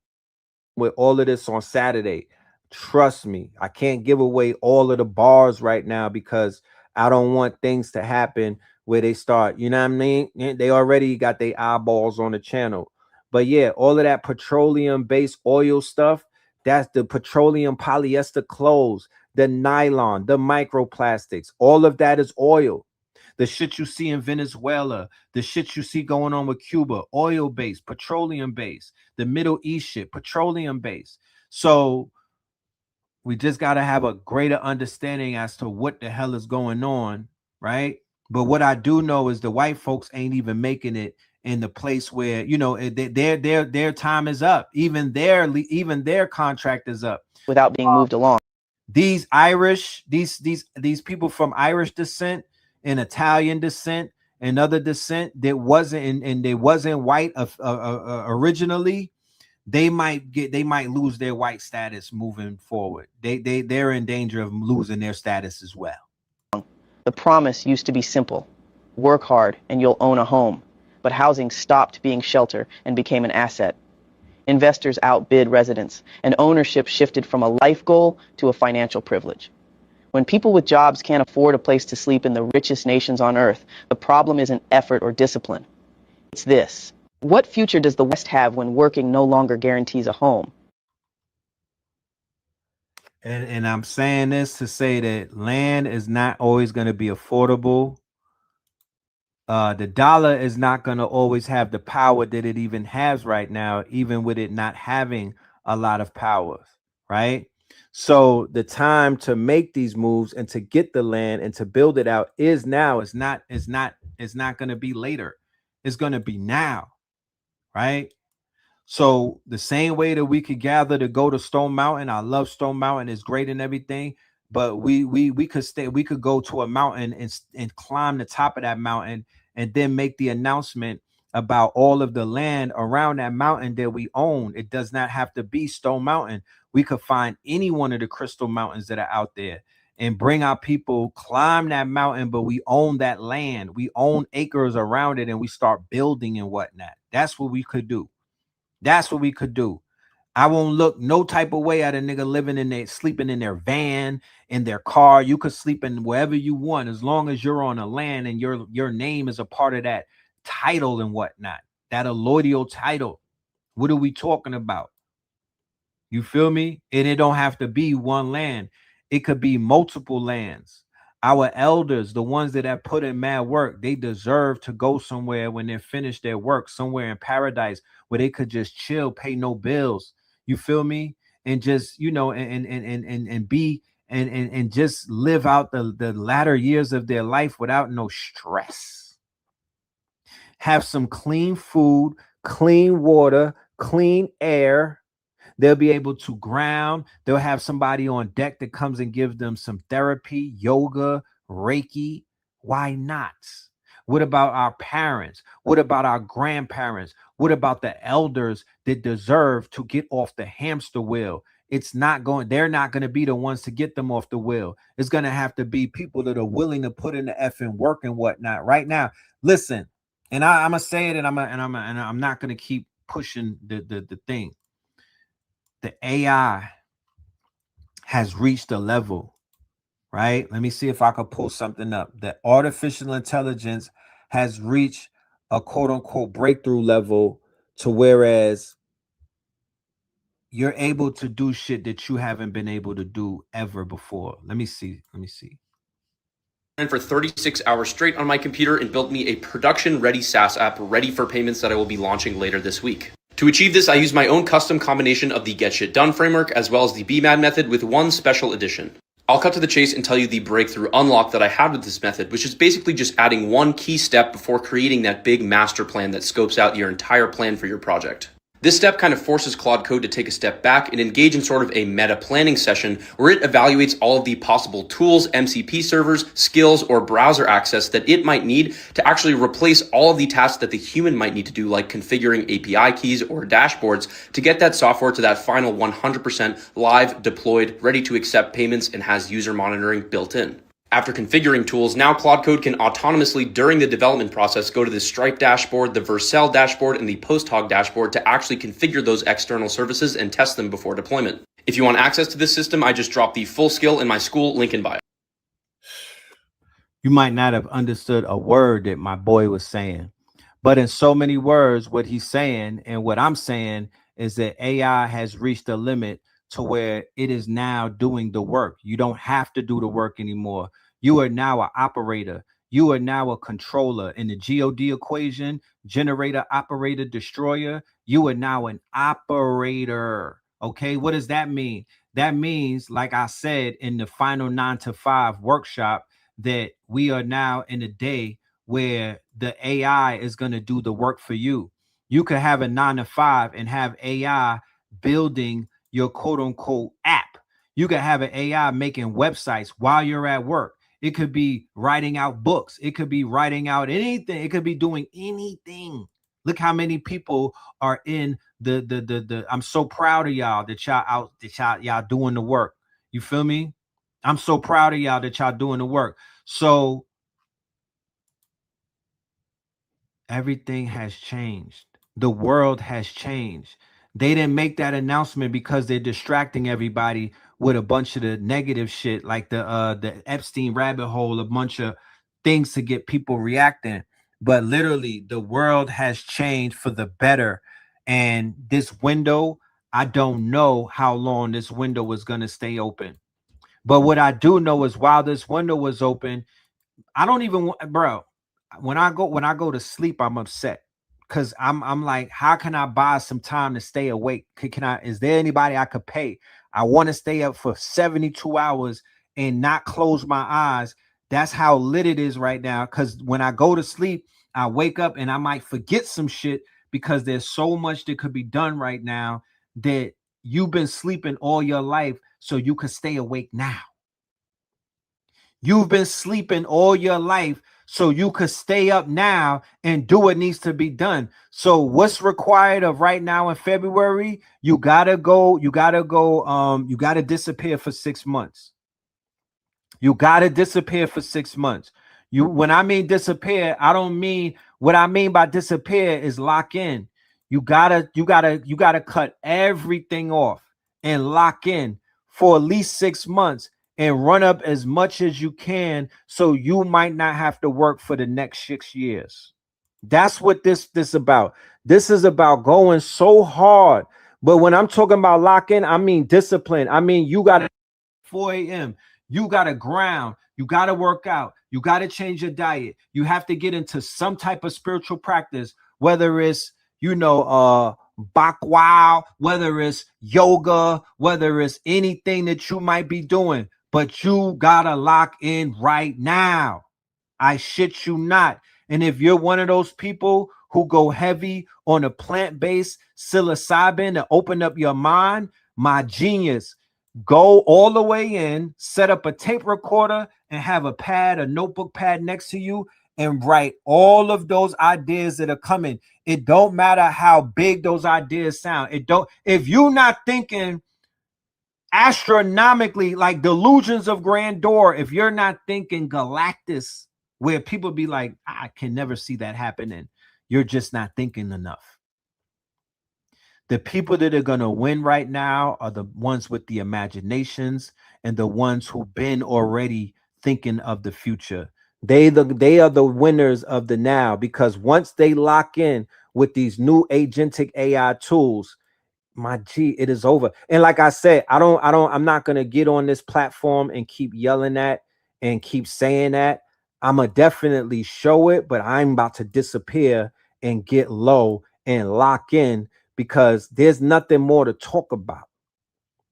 With all of this on Saturday, trust me, I can't give away all of the bars right now because I don't want things to happen where they start, you know what I mean? They already got their eyeballs on the channel. But yeah, all of that petroleum-based oil stuff, that's the petroleum polyester clothes, the nylon, the microplastics, all of that is oil. The shit you see in Venezuela, the shit you see going on with Cuba, oil-based, petroleum-based, the Middle East shit, petroleum-based. So We just got to have a greater understanding as to what the hell is going on, right? But what I do know is the white folks ain't even making it in the place where, you know, their time is up. Even their contract is up without being moved along. These Irish, these people from Irish descent and Italian descent and other descent that wasn't and they wasn't white originally, they might lose their white status moving forward. They're in danger of losing their status as well. The promise used to be simple: work hard and you'll own a home. But housing stopped being shelter and became an asset. Investors outbid residents, and ownership shifted from a life goal to a financial privilege. When people with jobs can't afford a place to sleep in the richest nations on earth, the problem isn't effort or discipline. It's this: what future does the West have when working no longer guarantees a home? And I'm saying this to say that land is not always going to be affordable. The dollar is not going to always have the power that it even has right now, even with it not having a lot of powers, right? So the time to make these moves and to get the land and to build it out is now. It's not going to be later. It's going to be now, right? So the same way that we could gather to go to Stone Mountain, I love Stone Mountain, it's great and everything, but we could go to a mountain and climb the top of that mountain and then make the announcement about all of the land around that mountain that we own. It does not have to be Stone Mountain. We could find any one of the crystal mountains that are out there and bring our people, climb that mountain, but we own that land. We own acres around it and we start building and whatnot. That's what we could do. That's what we could do. I won't look no type of way at a nigga living in their, sleeping in their van, in their car. You could sleep in wherever you want, as long as you're on a land and your name is a part of that title and whatnot, that allodial title. What are we talking about? You feel me? And it don't have to be one land. It could be multiple lands. Our elders, the ones that have put in mad work, they deserve to go somewhere when they're finished their work, somewhere in paradise where they could just chill, pay no bills. You feel me? And just, you know, and be and just live out the latter years of their life without no stress. Have some clean food, clean water, clean air. They'll be able to ground. They'll have somebody on deck that comes and gives them some therapy, yoga, Reiki. Why not? What about our parents? What about our grandparents? What about the elders that deserve to get off the hamster wheel? They're not going to be the ones to get them off the wheel. It's going to have to be people that are willing to put in the effing work and whatnot. Right now, listen, and I'm going to say it, and I'm not going to keep pushing the thing. The AI has reached a level, right? Let me see if I can pull something up. The artificial intelligence has reached a quote unquote breakthrough level to whereas you're able to do shit that you haven't been able to do ever before. Let me see. And for 36 hours straight on my computer and built me a production-ready SaaS app ready for payments that I will be launching later this week. To achieve this, I use my own custom combination of the Get Shit Done framework as well as the BMAD method with one special addition. I'll cut to the chase and tell you the breakthrough unlock that I had with this method, which is basically just adding one key step before creating that big master plan that scopes out your entire plan for your project. This step kind of forces Claude Code to take a step back and engage in sort of a meta planning session where it evaluates all of the possible tools, MCP servers, skills, or browser access that it might need to actually replace all of the tasks that the human might need to do, like configuring API keys or dashboards, to get that software to that final 100% live, deployed, ready to accept payments, and has user monitoring built in. After configuring tools, now Claude Code can autonomously, during the development process, go to the Stripe dashboard, the Vercel dashboard, and the PostHog dashboard to actually configure those external services and test them before deployment. If you want access to this system, I just dropped the full skill in my SKOOL link in bio. You might not have understood a word that my boy was saying, but in so many words, what he's saying and what I'm saying is that AI has reached a limit to where it is now doing the work. You don't have to do the work anymore. You are now an operator. You are now a controller in the God equation, generator, operator, destroyer. You are now an operator. Okay, what does that mean? that means, like I said in the final 9 to 5 workshop, that we are now in a day where the AI is going to do the work for you. You could have a 9 to 5 and have AI building your quote unquote app. You could have an AI making websites while you're at work. It could be writing out books. It could be writing out anything. It could be doing anything. Look how many people are in the I'm so proud of y'all that y'all out, that y'all doing the work. You feel me? I'm so proud of y'all that y'all doing the work. So everything has changed. The world has changed. They didn't make that announcement because they're distracting everybody with a bunch of the negative shit, like the Epstein rabbit hole, a bunch of things to get people reacting. But literally, the world has changed for the better. And this window, I don't know how long this window is going to stay open. But what I do know is while this window was open, I don't even want, bro. When I go to sleep, I'm upset because I'm like, how can I buy some time to stay awake? Can I? Is there anybody I could pay? I want to stay up for 72 hours and not close my eyes. That's how lit it is right now. Because when I go to sleep, I wake up and I might forget some shit because there's so much that could be done right now that you've been sleeping all your life so you could stay awake now. You've been sleeping all your life so you could stay up now and do what needs to be done. So what's required of right now in February? You gotta disappear for 6 months. You gotta disappear for 6 months. When I mean disappear, I don't mean, what I mean by disappear is lock in. You gotta cut everything off and lock in for at least 6 months and run up as much as you can so you might not have to work for the next 6 years. That's what this about. This is about going so hard. But when I'm talking about lock in, I mean discipline. I mean, you got to 4 a.m. You got to ground. You got to work out. You got to change your diet. You have to get into some type of spiritual practice, whether it's, bakwa, whether it's yoga, whether it's anything that you might be doing, but you got to lock in right now. I shit you not. And if you're one of those people who go heavy on a plant-based psilocybin to open up your mind, my genius, go all the way in, set up a tape recorder and have a notebook pad next to you and write all of those ideas that are coming. It don't matter how big those ideas sound. If you're not thinking astronomically, like delusions of grandeur, if you're not thinking Galactus, where people be like, I can never see that happening, you're just not thinking enough. The people that are going to win right now are the ones with the imaginations and the ones who've been already thinking of the future. They are the winners of the now, because once they lock in with these new agentic AI tools, my G, it is over. And like I said, I'm not going to get on this platform and keep yelling at and keep saying that. I'm going to definitely show it, but I'm about to disappear and get low and lock in, because there's nothing more to talk about.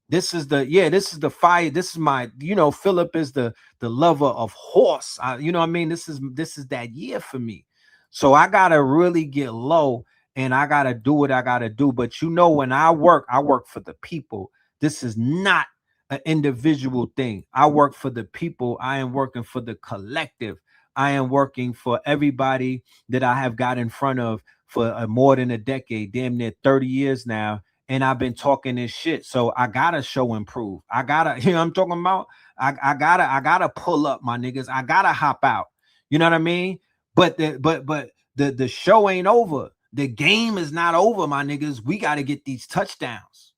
This is the fire. This is my, Philip is the lover of horse. You know what I mean? This is that year for me. So I got to really get low and I got to do what I got to do. But when I work for the people. This is not an individual thing. I work for the people. I am working for the collective. I am working for everybody that I have got in front of for more than a decade, damn near 30 years now. And I've been talking this shit. So I gotta show and prove. I gotta, I'm talking about, I gotta pull up, my niggas. I gotta hop out. You know what I mean? But the show ain't over. The game is not over, my niggas. We gotta get these touchdowns.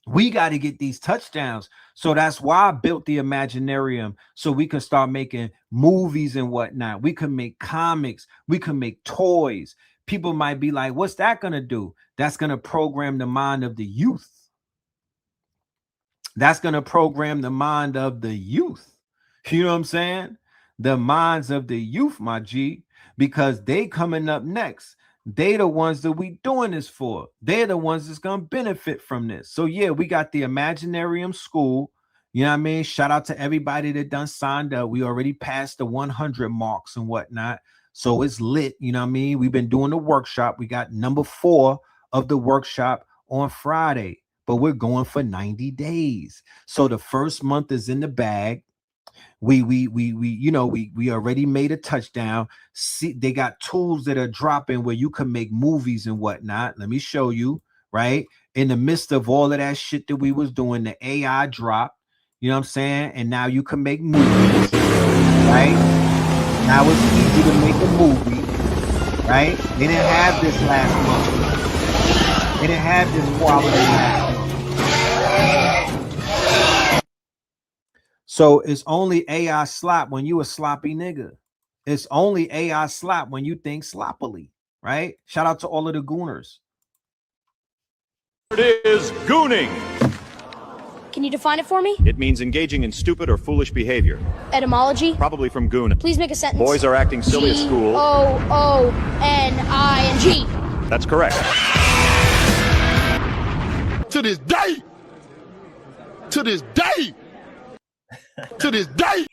We got to get these touchdowns. So that's why I built the Imaginarium, so we can start making movies and whatnot. We can make comics. We can make toys. People might be like, what's that going to do? That's going to program the mind of the youth. That's going to program the mind of the youth. You know what I'm saying? The minds of the youth, my G, because they coming up next. They the ones that we doing this for. They're the ones that's gonna benefit from this. So yeah, we got the Imaginarium School. You know what I mean? Shout out to everybody that done signed up. We already passed the 100 marks and whatnot. So it's lit. You know what I mean? We've been doing the workshop. We got number 4 of the workshop on Friday, but we're going for 90 days. So the first month is in the bag. We already made a touchdown. See, they got tools that are dropping where you can make movies and whatnot. Let me show you. Right in the midst of all of that shit that we was doing, the AI dropped. You know what I'm saying? And now you can make movies. Right now it's easy to make a movie. Right? They didn't have this last month. They didn't have this quality last month. So it's only AI slop when you a sloppy nigga. It's only AI slop when you think sloppily, right? Shout out to all of the gooners. It is gooning. Can you define it for me? It means engaging in stupid or foolish behavior. Etymology? Probably from goon. Please make a sentence. Boys are acting silly at school. G-O-O-N-I-N-G. That's correct. To this day. To this day. To this day.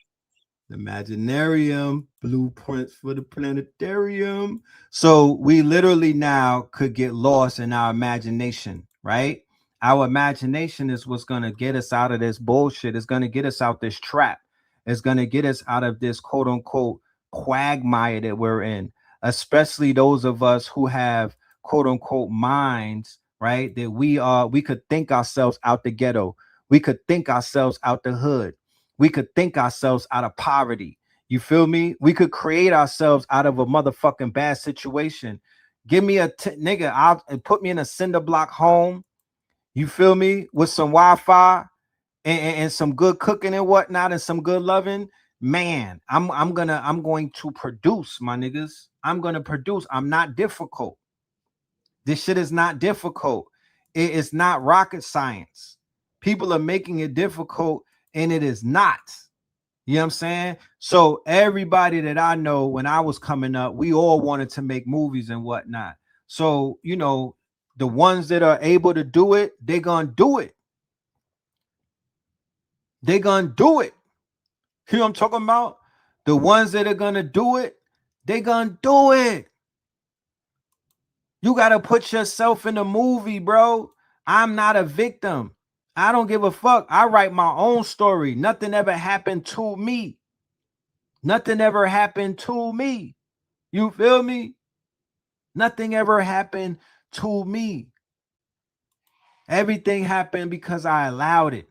Imaginarium, blueprints for the planetarium. So we literally now could get lost in our imagination, right? Our imagination is what's going to get us out of this bullshit. It's going to get us out this trap. It's going to get us out of this quote unquote quagmire that we're in, especially those of us who have quote unquote minds, right? That we could think ourselves out the ghetto. We could think ourselves out the hood. We could think ourselves out of poverty. You feel me? We could create ourselves out of a motherfucking bad situation. Give me nigga, put me in a cinder block home. You feel me? With some Wi-Fi and some good cooking and whatnot and some good loving. Man, I'm going to produce, my niggas. I'm going to produce. I'm not difficult. This shit is not difficult. It is not rocket science. People are making it difficult. And it is not. You know what I'm saying? So everybody that I know when I was coming up, we all wanted to make movies and whatnot. So, you know, the ones that are able to do it, they're going to do it. They're going to do it. You know what I'm talking about? The ones that are going to do it, they're going to do it. You got to put yourself in the movie, bro. I'm not a victim. I don't give a fuck. I write my own story. Nothing ever happened to me. Nothing ever happened to me. You feel me? Nothing ever happened to me. Everything happened because I allowed it.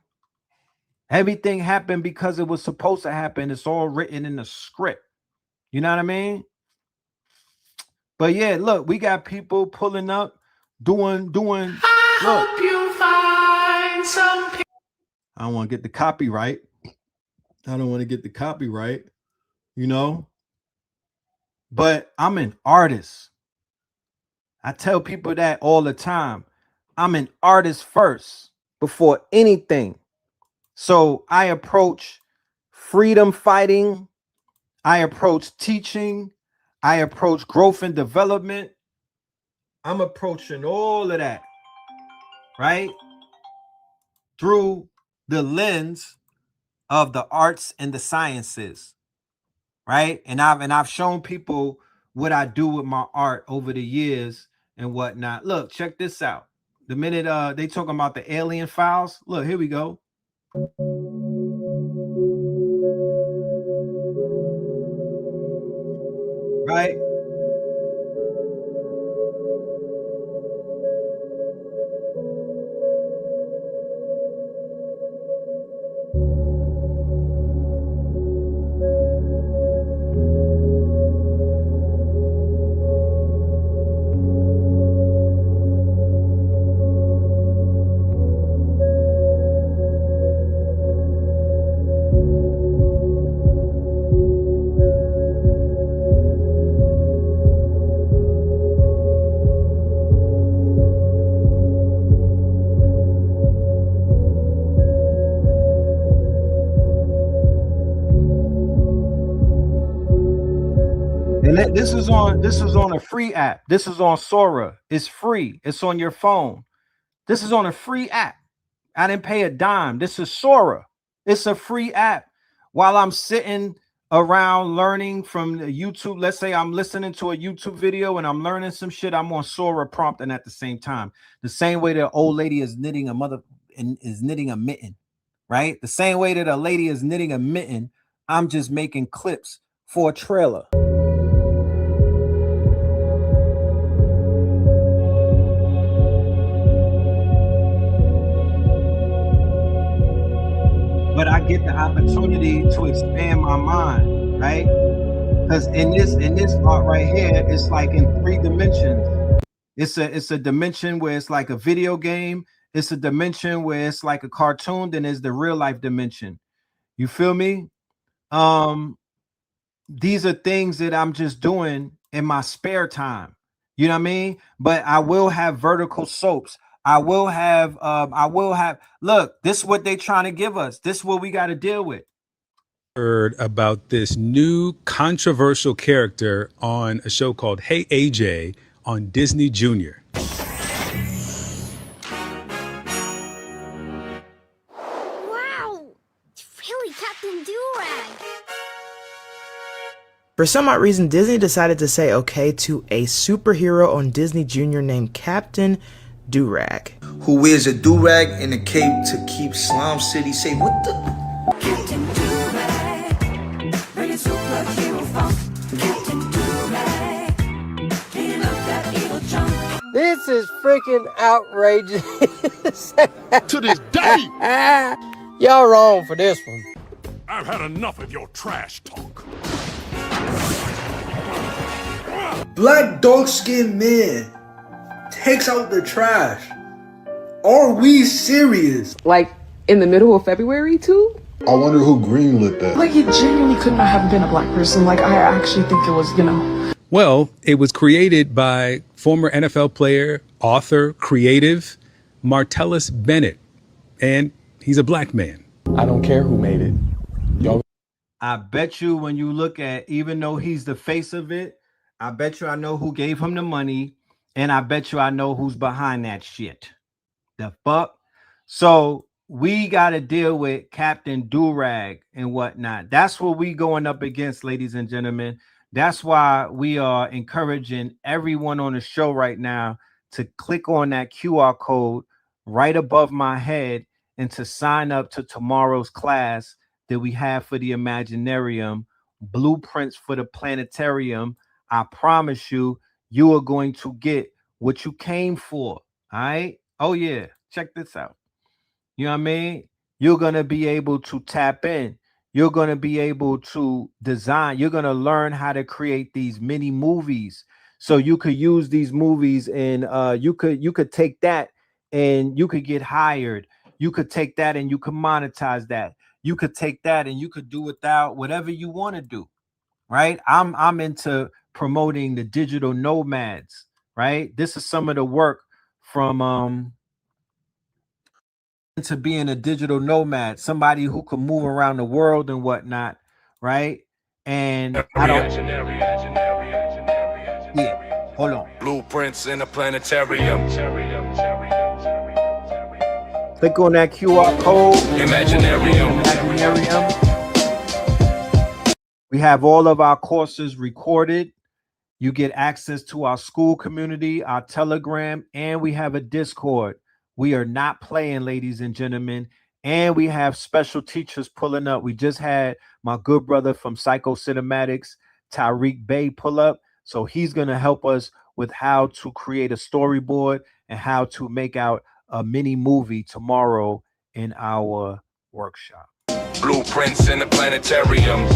Everything happened because it was supposed to happen. It's all written in the script. You know what I mean? But yeah, look, we got people pulling up, doing. Look. I don't want to get the copyright. I don't want to get the copyright, you know. But I'm an artist. I tell people that all the time. I'm an artist first before anything. So I approach freedom fighting. I approach teaching. I approach growth and development. I'm approaching all of that, right? Through the lens of the arts and the sciences, right? And I've shown people what I do with my art over the years and whatnot. Look, check this out. The minute they talking about the alien files, look, here we go. Right? This is on a free app. This is on Sora. It's free. It's on your phone. This is on a free app. I didn't pay a dime. This is Sora. It's a free app. While I'm sitting around learning from the YouTube, let's say I'm listening to a YouTube video and I'm learning some shit, I'm on Sora prompting at the same time. The same way that an old lady is knitting a mitten, right? The same way that a lady is knitting a mitten, I'm just making clips for a trailer. But I get the opportunity to expand my mind, right? Because in this art right here, it's like in 3 dimensions. It's a dimension where it's like a video game. It's a dimension where it's like a cartoon. Then there's the real life dimension. You feel me? These are things that I'm just doing in my spare time. You know what I mean? But I will have vertical soaps. I will have, look, this is what they trying to give us. This is what we got to deal with. Heard about this new controversial character on a show called Hey AJ on Disney Junior. Wow! It's really Captain Durag. For some odd reason, Disney decided to say okay to a superhero on Disney Junior named Captain Durag, who wears a durag and a cape to keep Slime City safe. What the? Captain Durag, bringing superhero funk. Captain Durag, cleaning up that evil junk. This is freaking outrageous. To this day, Y'all wrong for this one. I've had enough of your trash talk. Black dark-skinned man takes out the trash. Are we serious? Like in the middle of February too? I wonder who greenlit that. Like it genuinely could not have been a black person. Like I actually think it was, Well, it was created by former NFL player, author, creative, Martellus Bennett. And he's a black man. I don't care who made it. Y'all. I bet you when you look at, even though he's the face of it, I bet you I know who gave him the money. And I bet you I know who's behind that shit. The fuck? So we got to deal with Captain Durag and whatnot. That's what we going up against, ladies and gentlemen. That's why we are encouraging everyone on the show right now to click on that QR code right above my head and to sign up to tomorrow's class that we have for the Imaginarium, Blueprints for the Planetarium. I promise you, you are going to get what you came for. All right. Oh, yeah. Check this out. You know what I mean? You're going to be able to tap in. You're going to be able to design. You're going to learn how to create these mini movies. So you could use these movies and you could take that and you could get hired. You could take that and you could monetize that. You could take that and you could do without whatever you want to do. Right. I'm into promoting the digital nomads. Right. This is some of the work from into being a digital nomad, somebody who can move around the world and whatnot. Right. And I don't. Yeah. Hold on. Blueprints in the planetarium. Click on that QR code. Imaginarium. We have all of our courses recorded. You get access to our school community, our Telegram, and we have a Discord. We are not playing, ladies and gentlemen. And we have special teachers pulling up. We just had my good brother from Psycho Cinematics, Tyreek Bey, pull up. So he's going to help us with how to create a storyboard and how to make out a mini movie tomorrow in our workshop. Blueprints in the planetarium.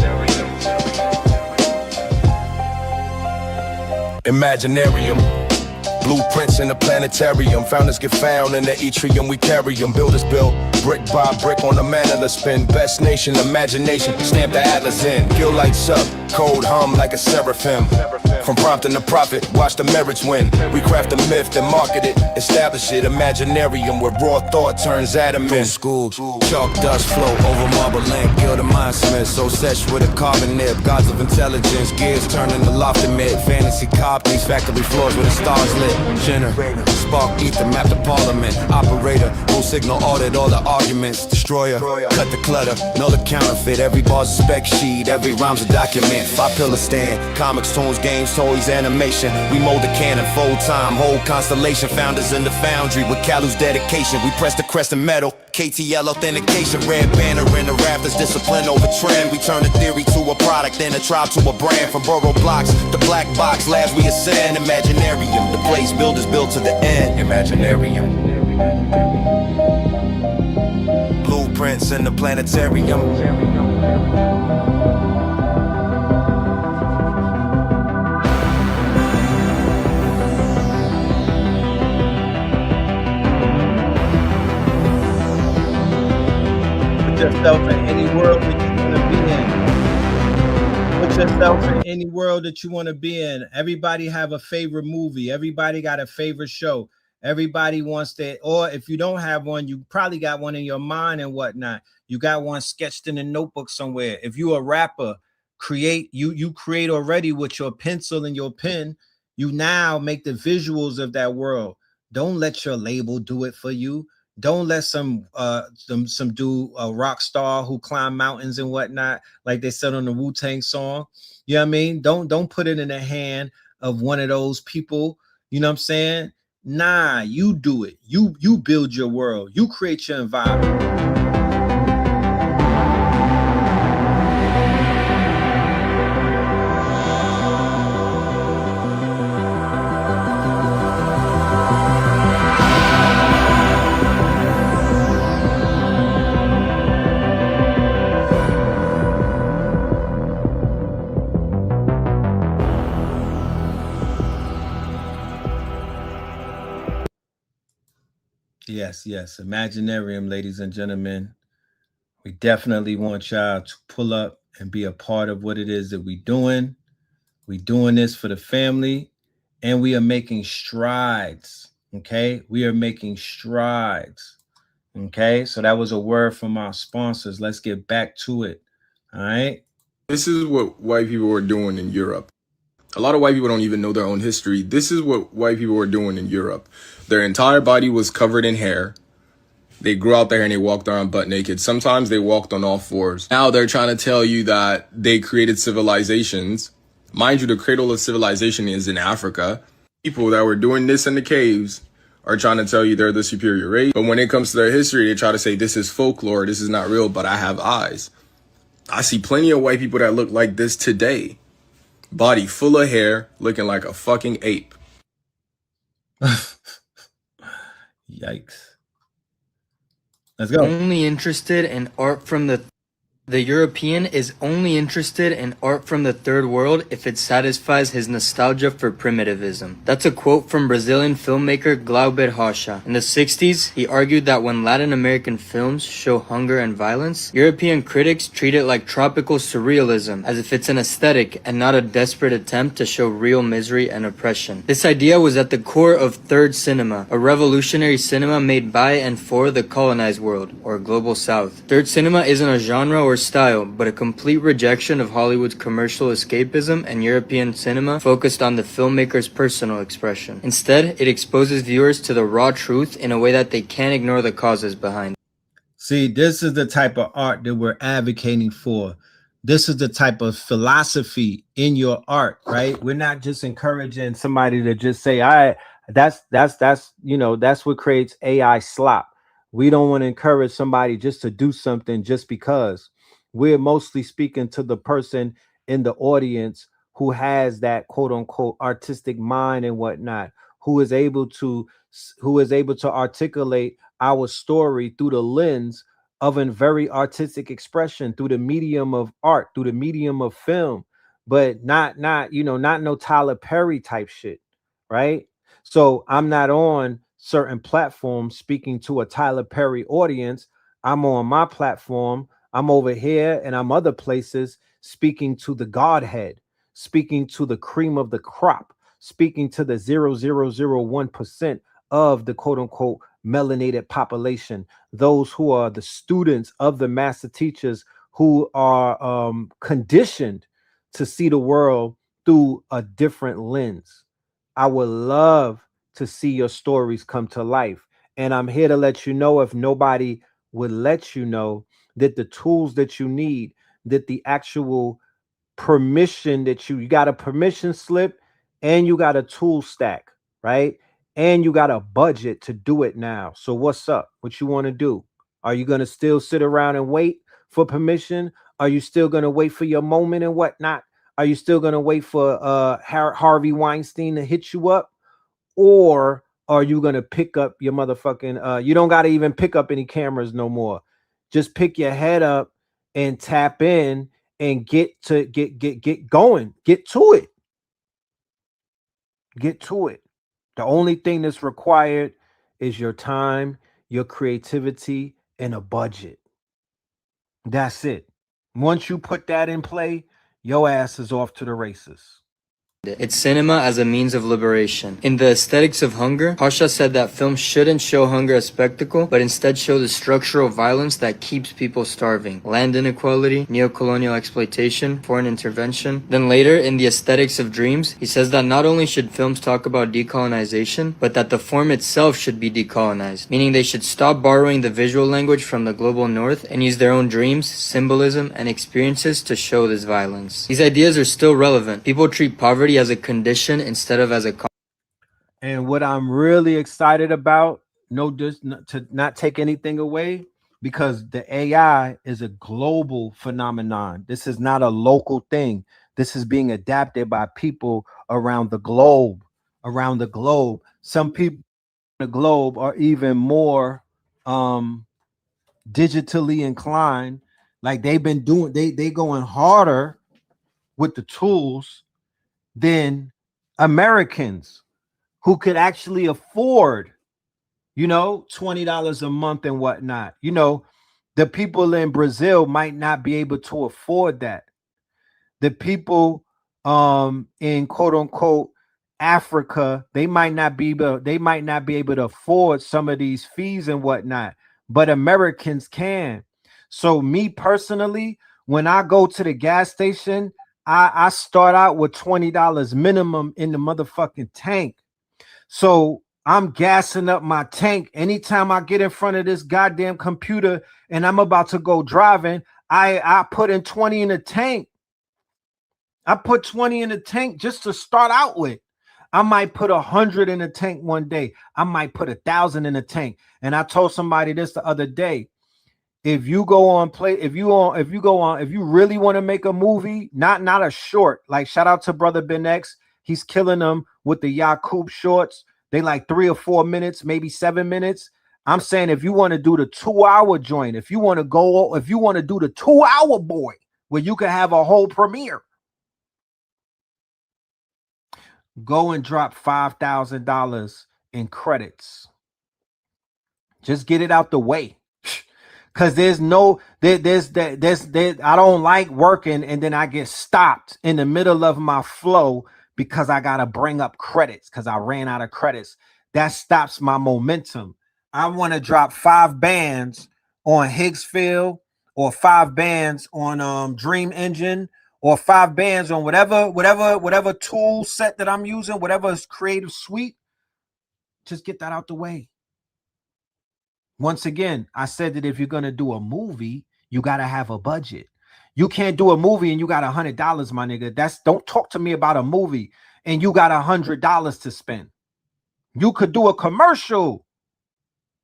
Imaginarium. Blueprints in the planetarium. Founders get found in the atrium. We carry them. Builders build brick by brick on the manila spin. Best nation, imagination. Stamp the atlas in. Gill lights up. Code hum like a seraphim. From prompting to profit, watch the merits win. We craft a myth, then market it, establish it. Imaginarium where raw thought turns atom in. School, chalk dust flow over marble land, kill the mindsmith. So sesh with a carbon nib, gods of intelligence, gears turning to loft mid. Fantasy copies, factory floors with the stars lit. Generator, spark ether, map the parliament. Operator, full signal audit all the arguments. Destroyer, cut the clutter, know the counterfeit. Every bar's a spec sheet, every rhyme's a document. 5-pillar stand, comics, tunes, games, toys, animation. We mold the canon, full time, whole constellation. Founders in the foundry with Kalu's dedication. We press the crescent metal, KTL authentication. Red banner in the rafters, discipline over trend. We turn a theory to a product, then a tribe to a brand. From borough blocks, the black box, labs we ascend. Imaginarium, the place builders built to the end. Imaginarium. Blueprints in the planetarium. Yourself in any world that you want to be in. Put yourself in any world that you want to be in. Everybody have a favorite movie. Everybody got a favorite show. Everybody wants that, or if you don't have one, you probably got one in your mind and whatnot. You got one sketched in a notebook somewhere. If you're a rapper, you create already with your pencil and your pen. You now make the visuals of that world. Don't let your label do it for you. Don't let some dude, a rock star who climb mountains and whatnot, like they said on the Wu-Tang song. You know what I mean? Don't put it in the hand of one of those people. You know what I'm saying? Nah, you do it. You build your world. You create your environment. Yes, Imaginarium, ladies and gentlemen. We definitely want y'all to pull up and be a part of what it is that we're doing. We're doing this for the family, and we are making strides, okay? We are making strides, okay? So that was a word from our sponsors. Let's get back to it, all right? This is what white people were doing in Europe. A lot of white people don't even know their own history. This is what white people were doing in Europe. Their entire body was covered in hair. They grew out there and they walked around butt naked. Sometimes they walked on all fours. Now they're trying to tell you that they created civilizations. Mind you, the cradle of civilization is in Africa. People that were doing this in the caves are trying to tell you they're the superior race. But when it comes to their history, they try to say this is folklore, this is not real, but I have eyes. I see plenty of white people that look like this today. Body full of hair, looking like a fucking ape. Yikes. Let's go. Only interested in art from the European is only interested in art from the third world if it satisfies his nostalgia for primitivism. That's a quote from Brazilian filmmaker Glauber Rocha. In the 60s, he argued that when Latin American films show hunger and violence, European critics treat it like tropical surrealism, as if it's an aesthetic and not a desperate attempt to show real misery and oppression. This idea was at the core of third cinema, a revolutionary cinema made by and for the colonized world, or global south. Third cinema isn't a genre or style, but a complete rejection of Hollywood's commercial escapism and European cinema focused on the filmmaker's personal expression. Instead, it exposes viewers to the raw truth in a way that they can't ignore the causes behind. See, this is the type of art that we're advocating for. This is the type of philosophy in your art, right? We're not just encouraging somebody to just say, all right, that's what creates AI slop. We don't want to encourage somebody just to do something just because. We're mostly speaking to the person in the audience who has that quote unquote artistic mind and whatnot, who is able to articulate our story through the lens of a very artistic expression, through the medium of art, through the medium of film, but not no Tyler Perry type shit, right? So I'm not on certain platforms speaking to a Tyler Perry audience. I'm on my platform. I'm over here and I'm other places speaking to the Godhead, speaking to the cream of the crop, speaking to the 0.0001% of the quote unquote melanated population, those who are the students of the master teachers who are conditioned to see the world through a different lens. I would love to see your stories come to life. And I'm here to let you know, if nobody would let you know, that the tools that you need, that the actual permission that you got a permission slip and you got a tool stack, right? And you got a budget to do it now. So what's up? What you want to do? Are you going to still sit around and wait for permission? Are you still going to wait for your moment and whatnot? Are you still going to wait for Harvey Weinstein to hit you up? Or are you going to pick up your motherfucking you don't got to even pick up any cameras no more. Just pick your head up and tap in and get going. Get to it. Get to it. The only thing that's required is your time, your creativity, and a budget. That's it. Once you put that in play, your ass is off to the races. It's cinema as a means of liberation. In The Aesthetics of Hunger, Pasha said that films shouldn't show hunger as spectacle, but instead show the structural violence that keeps people starving. Land inequality, neo-colonial exploitation, foreign intervention. Then later, in The Aesthetics of Dreams, he says that not only should films talk about decolonization, but that the form itself should be decolonized, meaning they should stop borrowing the visual language from the global north and use their own dreams, symbolism, and experiences to show this violence. These ideas are still relevant. People treat poverty as a condition instead of as a cause. And what I'm really excited about, to not take anything away, because the AI is a global phenomenon. This is not a local thing. This is being adapted by people around the globe. Around the globe. Some people on the globe are even more digitally inclined. Like they've been doing, they going harder with the tools than Americans who could actually afford, $20 a month and whatnot. The people in Brazil might not be able to afford that. The people in quote unquote Africa, they might not be able to afford some of these fees and whatnot, but Americans can. So me personally, when I go to the gas station, I start out with $20 minimum in the motherfucking tank. So I'm gassing up my tank. Anytime I get in front of this goddamn computer and I'm about to go driving, I put in 20 in the tank. I put 20 in the tank just to start out with. I might put 100 in the tank one day. I might put 1,000 in the tank. And I told somebody this the other day. If you really want to make a movie, not a short, like shout out to brother Ben X, he's killing them with the Yakub shorts. They like 3 or 4 minutes, maybe 7 minutes. I'm saying if you want to do the 2-hour joint, if you want to do the 2-hour boy, where you can have a whole premiere, go and drop $5,000 in credits. Just get it out the way. Cause I don't like working and then I get stopped in the middle of my flow because I gotta bring up credits because I ran out of credits. That stops my momentum. I want to drop 5 bands on Higgsfield or 5 bands on Dream Engine or 5 bands on whatever tool set that I'm using, whatever creative suite. Just get that out the way. Once again, I said that if you're going to do a movie, you got to have a budget. You can't do a movie and you got $100, my nigga. Don't talk to me about a movie and you got $100 to spend. You could do a commercial.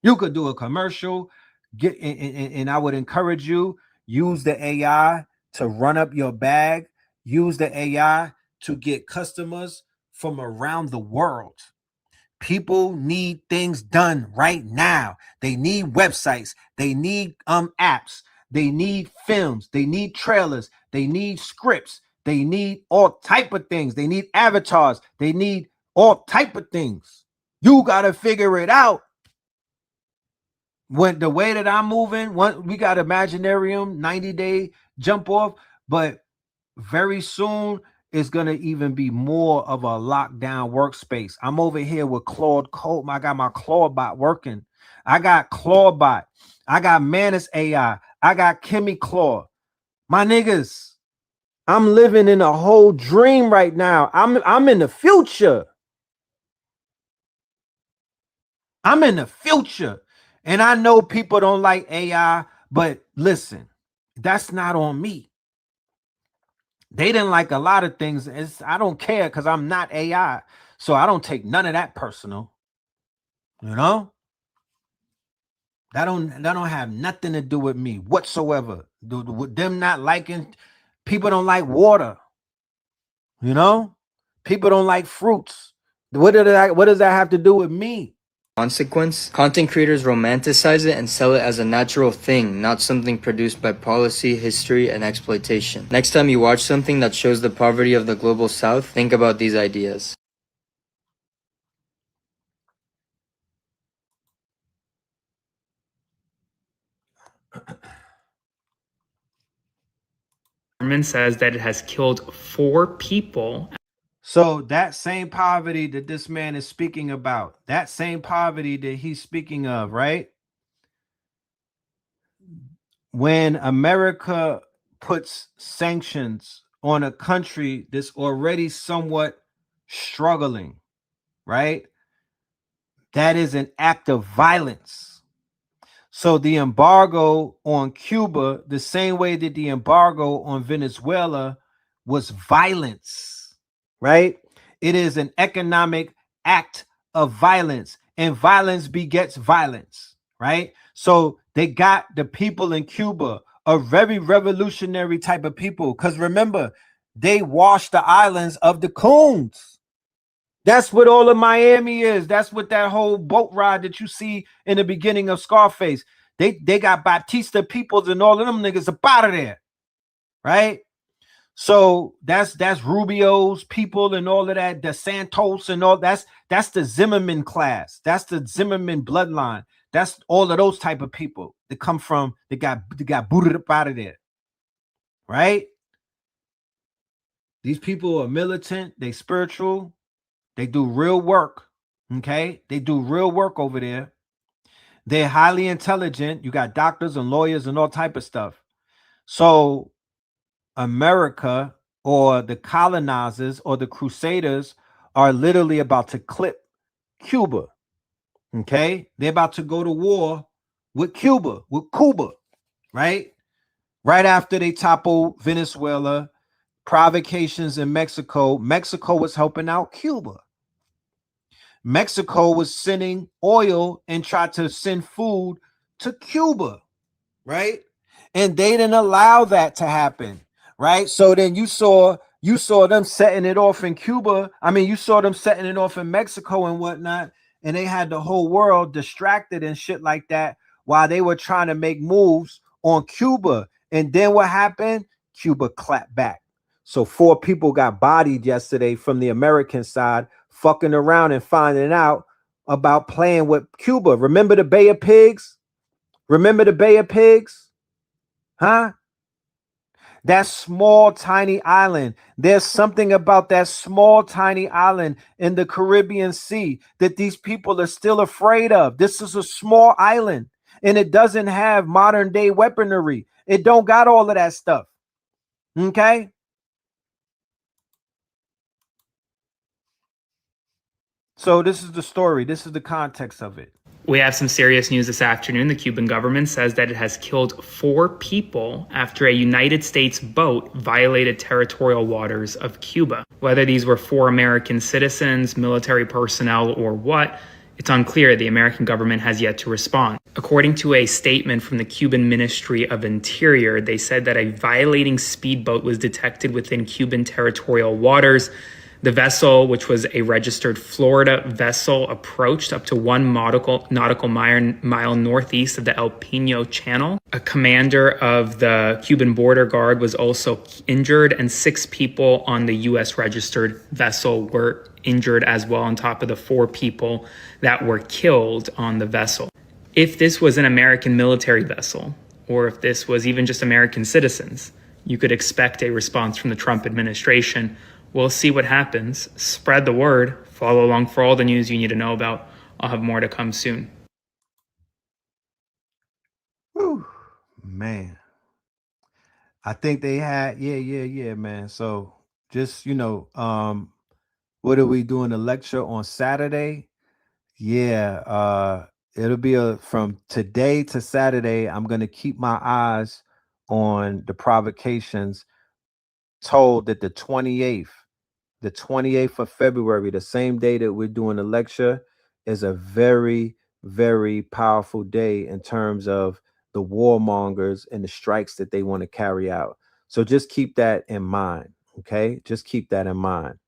And I would encourage you, use the AI to run up your bag. Use the AI to get customers from around the world. People need things done right now. They need websites. They need apps. They need films. They need trailers. They need scripts. They need all type of things. They need avatars. They need all type of things. You got to figure it out. When the way that I'm moving, we got Imaginarium 90-day jump off, but very soon it's going to even be more of a lockdown workspace. I'm over here with Claude Code. I got my Clawbot working. I got Clawbot. I got Manus AI. I got Kimmy Claw. My niggas, I'm living in a whole dream right now. I'm in the future. I'm in the future. And I know people don't like AI, but listen, that's not on me. They didn't like a lot of things. I don't care because I'm not AI. So I don't take none of that personal. You know? That don't have nothing to do with me whatsoever. With them not liking, people don't like water. You know? People don't like fruits. What does that have to do with me? Consequence, content creators romanticize it and sell it as a natural thing, not something produced by policy, history, and exploitation. Next time you watch something that shows the poverty of the global south, think about these ideas. Government says that it has killed 4 people. So that same poverty that this man is speaking about, that same poverty that he's speaking of, right? When America puts sanctions on a country that's already somewhat struggling, right? That is an act of violence. So the embargo on Cuba, the same way that the embargo on Venezuela was violence, right? It is an economic act of violence, and violence begets violence, right? So they got the people in Cuba, a very revolutionary type of people, because remember, they washed the islands of the coons. That's what all of Miami is. That's what that whole boat ride that you see in the beginning of Scarface. They got Batista Peoples and all of them niggas up out of there, right? So that's Rubio's people and all of that, the Santos and all that's the Zimmerman class. That's the Zimmerman bloodline. That's all of those type of people that come from they got booted up out of there, right? These people are militant, they spiritual, they do real work. Okay, they do real work over there. They're highly intelligent. You got doctors and lawyers and all type of stuff. So America or the colonizers or the crusaders are literally about to clip Cuba. Okay, they're about to go to war with Cuba, right? Right after they topple Venezuela, provocations in Mexico. Mexico was helping out Cuba. Mexico was sending oil and tried to send food to Cuba, right? And they didn't allow that to happen, right? So then you saw them setting it off in Cuba. I mean, you saw them setting it off in Mexico and whatnot, and they had the whole world distracted and shit like that while they were trying to make moves on Cuba. And then what happened? Cuba clapped back. So 4 people got bodied yesterday from the American side, fucking around and finding out about playing with Cuba. Remember the Bay of Pigs? Remember the Bay of Pigs? Huh? That small, tiny island. There's something about that small, tiny island in the Caribbean Sea that these people are still afraid of. This is a small island, and it doesn't have modern day weaponry. It don't got all of that stuff. Okay? So this is the story. This is the context of it. We have some serious news this afternoon. The Cuban government says that it has killed 4 people after a United States boat violated territorial waters of Cuba. Whether these were 4 American citizens, military personnel, or what, it's unclear. The American government has yet to respond. According to a statement from the Cuban Ministry of Interior, they said that a violating speedboat was detected within Cuban territorial waters. The vessel, which was a registered Florida vessel, approached up to 1 nautical mile northeast of the El Pino Channel. A commander of the Cuban border guard was also injured, and 6 people on the U.S. registered vessel were injured as well, on top of the 4 people that were killed on the vessel. If this was an American military vessel, or if this was even just American citizens, you could expect a response from the Trump administration We'll see what happens. Spread the word. Follow along for all the news you need to know about. I'll have more to come soon. Whew, man. I think they had, yeah, man. So just, what are we doing? A lecture on Saturday? Yeah, it'll be from today to Saturday. I'm gonna keep my eyes on the provocations. Told that the 28th of February, the same day that we're doing the lecture, is a very, very powerful day in terms of the warmongers and the strikes that they want to carry out. So just keep that in mind. Okay, just keep that in mind.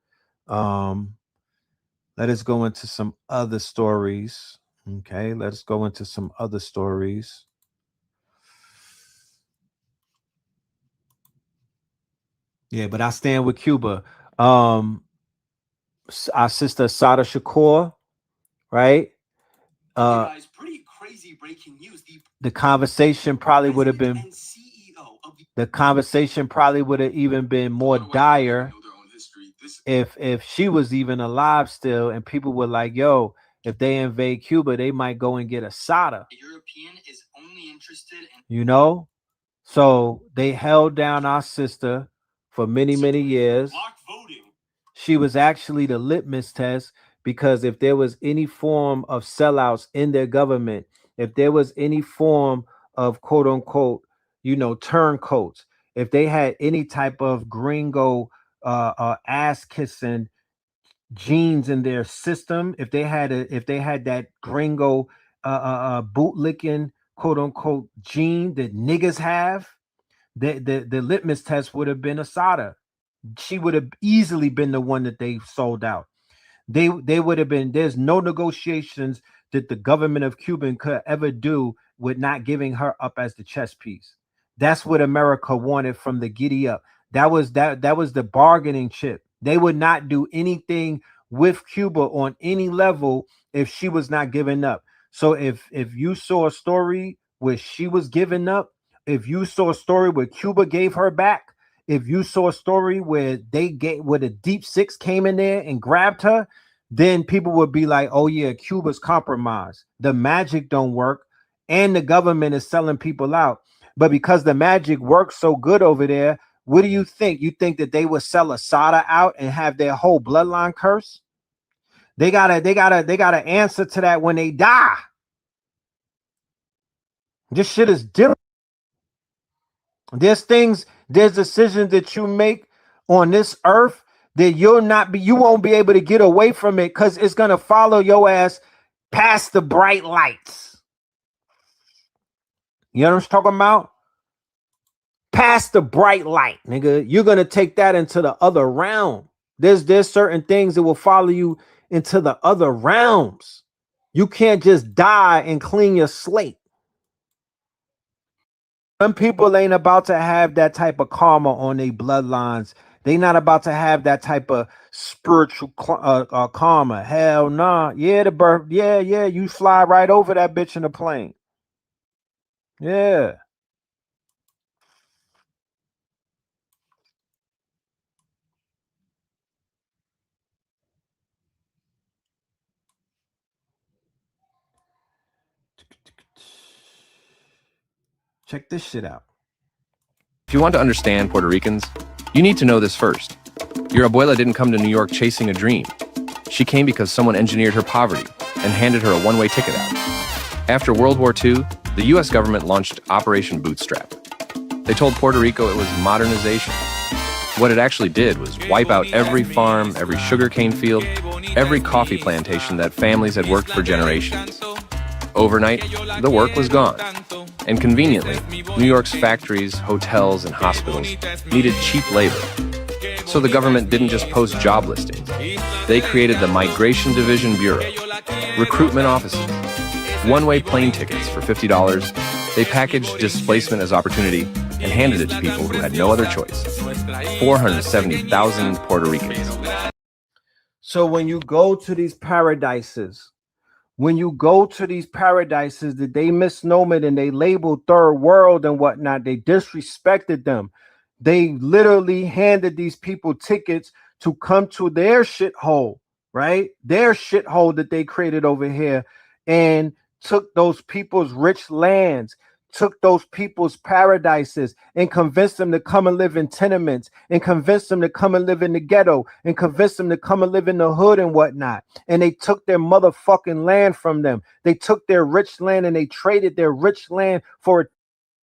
Let us go into some other stories. Okay, let's go into some other stories. Yeah, but I stand with Cuba. Our sister Sada Shakur, right? Pretty crazy breaking news. The conversation probably would have been even been more dire if she was even alive still, and people were like, yo, if they invade Cuba, they might go and get a Sada. The European is only interested in So they held down our sister for many, many years. She was actually the litmus test, because if there was any form of sellouts in their government, if there was any form of quote unquote, turncoats, if they had any type of gringo ass kissing genes in their system, if they had that gringo boot licking quote unquote gene that niggas have, the litmus test would have been Asada. She would have easily been the one that they sold out. They would have been, there's no negotiations that the government of Cuba could ever do with not giving her up as the chess piece. That's what America wanted from the giddy up. That was the bargaining chip. They would not do anything with Cuba on any level if she was not giving up. So if you saw a story where she was giving up, if you saw a story where Cuba gave her back, if you saw a story where the Deep Six came in there and grabbed her, then people would be like, oh yeah, Cuba's compromised. The magic don't work, and the government is selling people out. But because the magic works so good over there, what do you think? You think that they would sell Asada out and have their whole bloodline curse? They gotta answer to that when they die. This shit is different. There's decisions that you make on this earth that you won't be able to get away from it, because it's gonna follow your ass past the bright lights. You know what I'm talking about? Past the bright light, nigga. You're gonna take that into the other realm. There's certain things that will follow you into the other realms. You can't just die and clean your slate. Some people ain't about to have that type of karma on their bloodlines. They not about to have that type of spiritual karma. Hell nah. Yeah, you fly right over that bitch in a plane. Yeah. Check this shit out. If you want to understand Puerto Ricans, you need to know this first. Your abuela didn't come to New York chasing a dream. She came because someone engineered her poverty and handed her a one-way ticket out. After World War II, the US government launched Operation Bootstrap. They told Puerto Rico it was modernization. What it actually did was wipe out every farm, every sugarcane field, every coffee plantation that families had worked for generations. Overnight, the work was gone. And conveniently, New York's factories, hotels, and hospitals needed cheap labor. So the government didn't just post job listings. They created the Migration Division Bureau, recruitment offices, one-way plane tickets for $50. They packaged displacement as opportunity and handed it to people who had no other choice. 470,000 Puerto Ricans. So when you go to these paradises, that they misnomer and they label third world and whatnot, they disrespected them. They literally handed these people tickets to come to their shithole, right? Their shithole that they created over here, and took those people's rich lands, took those people's paradises, and convinced them to come and live in tenements, and convinced them to come and live in the ghetto, and convinced them to come and live in the hood and whatnot. And they took their motherfucking land from them. They took their rich land and they traded their rich land for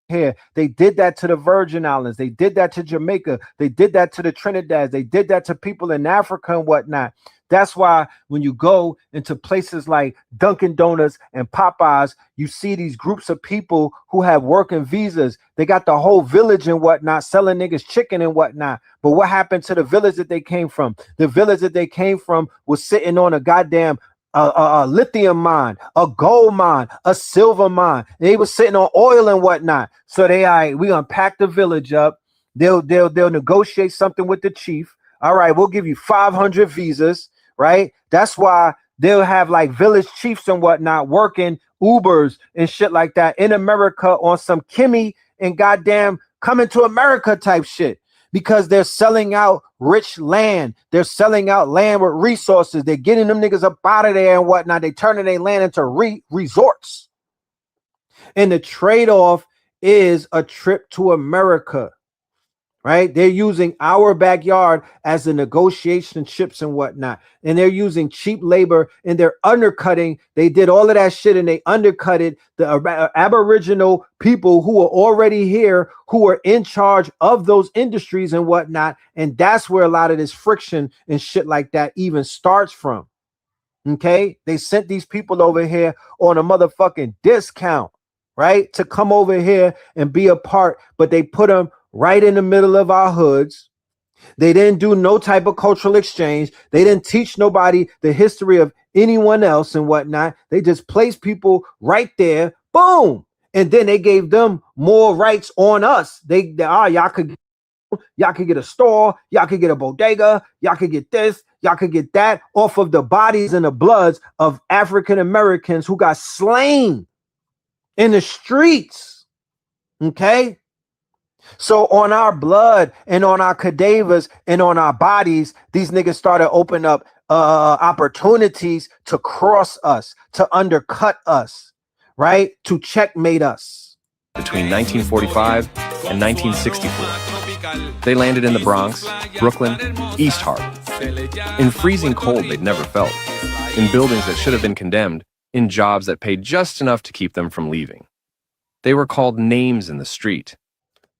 here. They did that to the Virgin Islands. They did that to Jamaica. They did that to the Trinidad. They did that to people in Africa and whatnot. That's why when you go into places like Dunkin' Donuts and Popeyes, you see these groups of people who have working visas. They got the whole village and whatnot selling niggas chicken and whatnot. But what happened to the village that they came from? The village that they came from was sitting on a goddamn a lithium mine, a gold mine, a silver mine. They were sitting on oil and whatnot. So they, all right, we gonna pack the village up. They'll negotiate something with the chief. All right, we'll give you 500 visas, right? That's why they'll have like village chiefs and whatnot working Ubers and shit like that in America on some Kimmy and goddamn coming to America type shit. Because they're selling out rich land. They're selling out land with resources. They're getting them niggas up out of there and whatnot. They turning their land into resorts. And the trade-off is a trip to America, right? They're using our backyard as the negotiation chips and whatnot. And they're using cheap labor and they're undercutting. They did all of that shit and they undercutted the Aboriginal people who are already here, who are in charge of those industries and whatnot. And that's where a lot of this friction and shit like that even starts from. Okay? They sent these people over here on a motherfucking discount, right? To come over here and be a part, but they put them right in the middle of our hoods. They didn't do no type of cultural exchange. They didn't teach nobody the history of anyone else and whatnot. They just placed people right there, boom. And then they gave them more rights on us. Y'all could get a store, y'all could get a bodega, y'all could get this, y'all could get that off of the bodies and the bloods of African Americans who got slain in the streets. Okay? So on our blood and on our cadavers and on our bodies, these niggas started opening up opportunities to cross us, to undercut us, right? To checkmate us. Between 1945 and 1964, they landed in the Bronx, Brooklyn, East Harlem. In freezing cold they'd never felt, in buildings that should have been condemned, in jobs that paid just enough to keep them from leaving. They were called names in the street.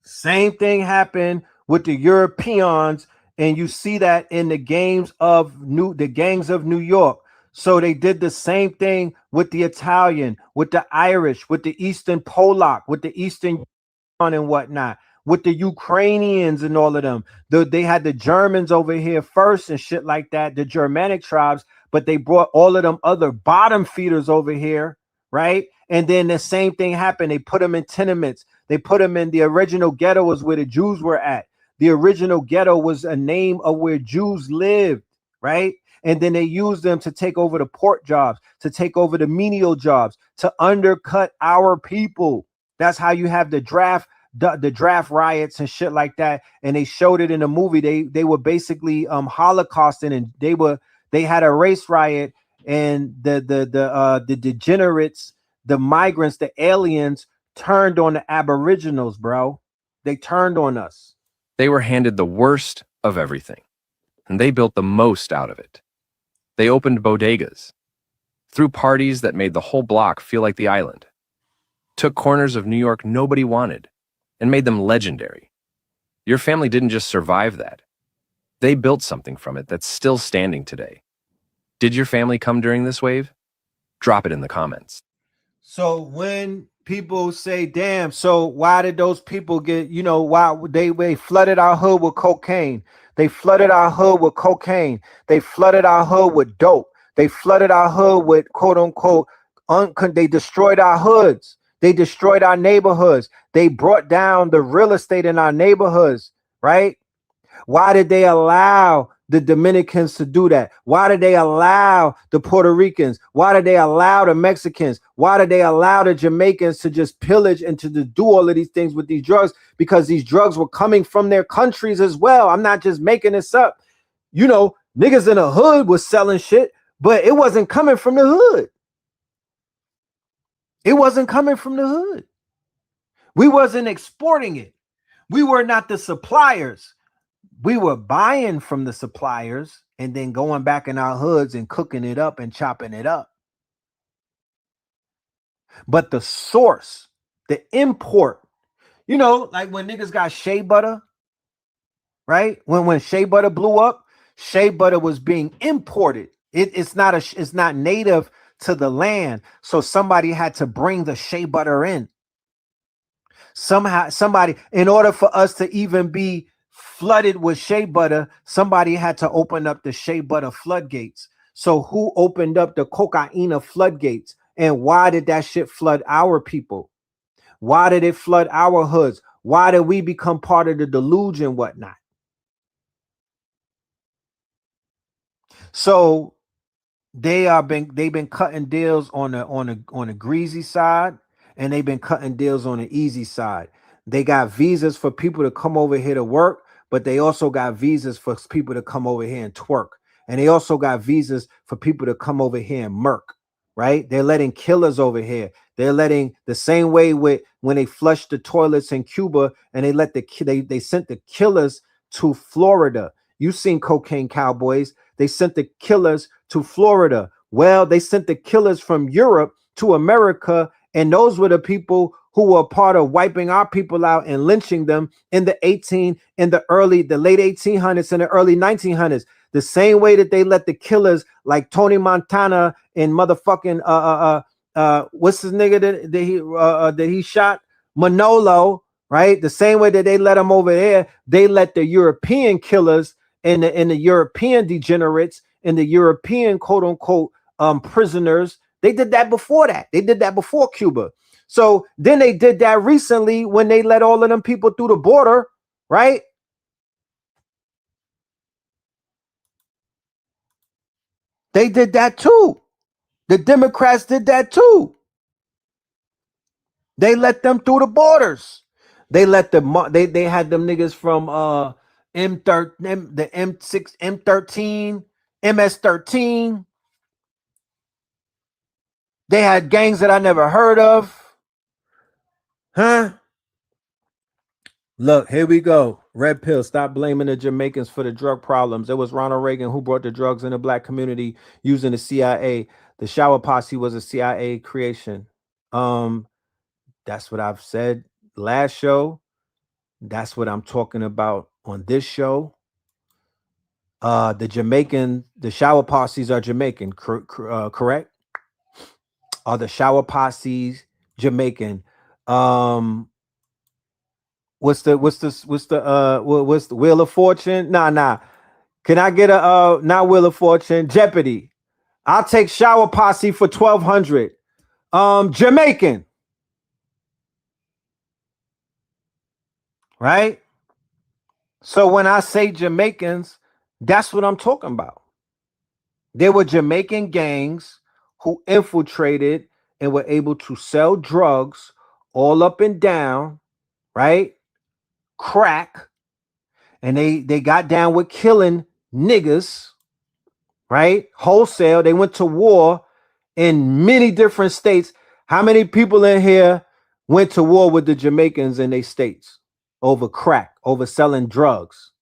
Same thing happened with the Europeans, and you see that in the gangs of New York. So they did the same thing with the Italian, with the Irish, with the Eastern Polak, with the Eastern and whatnot, with the Ukrainians and all of them. They had the Germans over here first and shit like that, the Germanic tribes, but they brought all of them other bottom feeders over here, right? And then the same thing happened. They put them in tenements. They put them in the original ghetto was where the Jews were at. The original ghetto was a name of where Jews lived, right? And then they used them to take over the port jobs, to take over the menial jobs, to undercut our people. That's how you have the draft riots and shit like that. And they showed it in the movie. They were basically Holocausting, and they had a race riot, and the degenerates, the migrants, the aliens turned on the Aboriginals, bro. They turned on us. They were handed the worst of everything, and they built the most out of it. They opened bodegas, threw parties that made the whole block feel like the island, took corners of New York nobody wanted, and made them legendary. Your family didn't just survive that. They built something from it that's still standing today. Did your family come during this wave? Drop it in the comments. So when people say, damn, so why did those people get, why they flooded our hood with cocaine? They flooded our hood with cocaine. They flooded our hood with dope. They flooded our hood with quote unquote, they destroyed our hoods. They destroyed our neighborhoods. They brought down the real estate in our neighborhoods, right? Why did they allow the Dominicans to do that? Why did they allow the Puerto Ricans? Why did they allow the Mexicans? Why did they allow the Jamaicans to just pillage and to do all of these things with these drugs? Because these drugs were coming from their countries as well. I'm not just making this up. You know, niggas in the hood was selling shit, but it wasn't coming from the hood. It wasn't coming from the hood. We wasn't exporting it. We were not the suppliers. We were buying from the suppliers and then going back in our hoods and cooking it up and chopping it up. But the source, the import, you know, like when niggas got shea butter, right? When shea butter blew up, shea butter was being imported. It's not native to the land. So somebody had to bring the shea butter in. Somehow, somebody, in order for us to even be flooded with shea butter, somebody had to open up the shea butter floodgates. So who opened up the cocaine floodgates? And why did that shit flood our people? Why did it flood our hoods? Why did we become part of the deluge and whatnot? So they've been cutting deals on the greasy side, and they've been cutting deals on the easy side. They got visas for people to come over here to work, but they also got visas for people to come over here and twerk. And they also got visas for people to come over here and murk, right? They're letting killers over here. They're letting the same way with when they flushed the toilets in Cuba and they let they sent the killers to Florida. You've seen Cocaine Cowboys. They sent the killers to Florida. Well, they sent the killers from Europe to America, and those were the people who were part of wiping our people out and lynching them in the late 1800s and the early 1900s. The same way that they let the killers like Tony Montana and motherfucking what's his nigga that he shot, Manolo, right? The same way that they let him over there, they let the European killers and the European degenerates and the European quote unquote prisoners. They did that before that. They did that before Cuba. So then they did that recently when they let all of them people through the border, right? They did that too. The Democrats did that too. They let them through the borders. They let they had them niggas from M13, the M6, M13, MS13. They had gangs that I never heard of. Huh? Look, here we go. Red pill. Stop blaming the Jamaicans for the drug problems. It was Ronald Reagan who brought the drugs in the black community using the CIA. The shower posse was a CIA creation. That's what I've said last show. That's what I'm talking about on this show. The shower posses are Jamaican, correct? Are the shower posses Jamaican? What's the Wheel of Fortune? Nah. Can I get a not Wheel of Fortune? Jeopardy. I'll take shower posse for 1,200. Jamaican. Right? So when I say Jamaicans, that's what I'm talking about. There were Jamaican gangs who infiltrated and were able to sell drugs all up and down, right? Crack. And they got down with killing niggas, right? Wholesale. They went to war in many different states. How many people in here went to war with the Jamaicans in their states over crack, over selling drugs?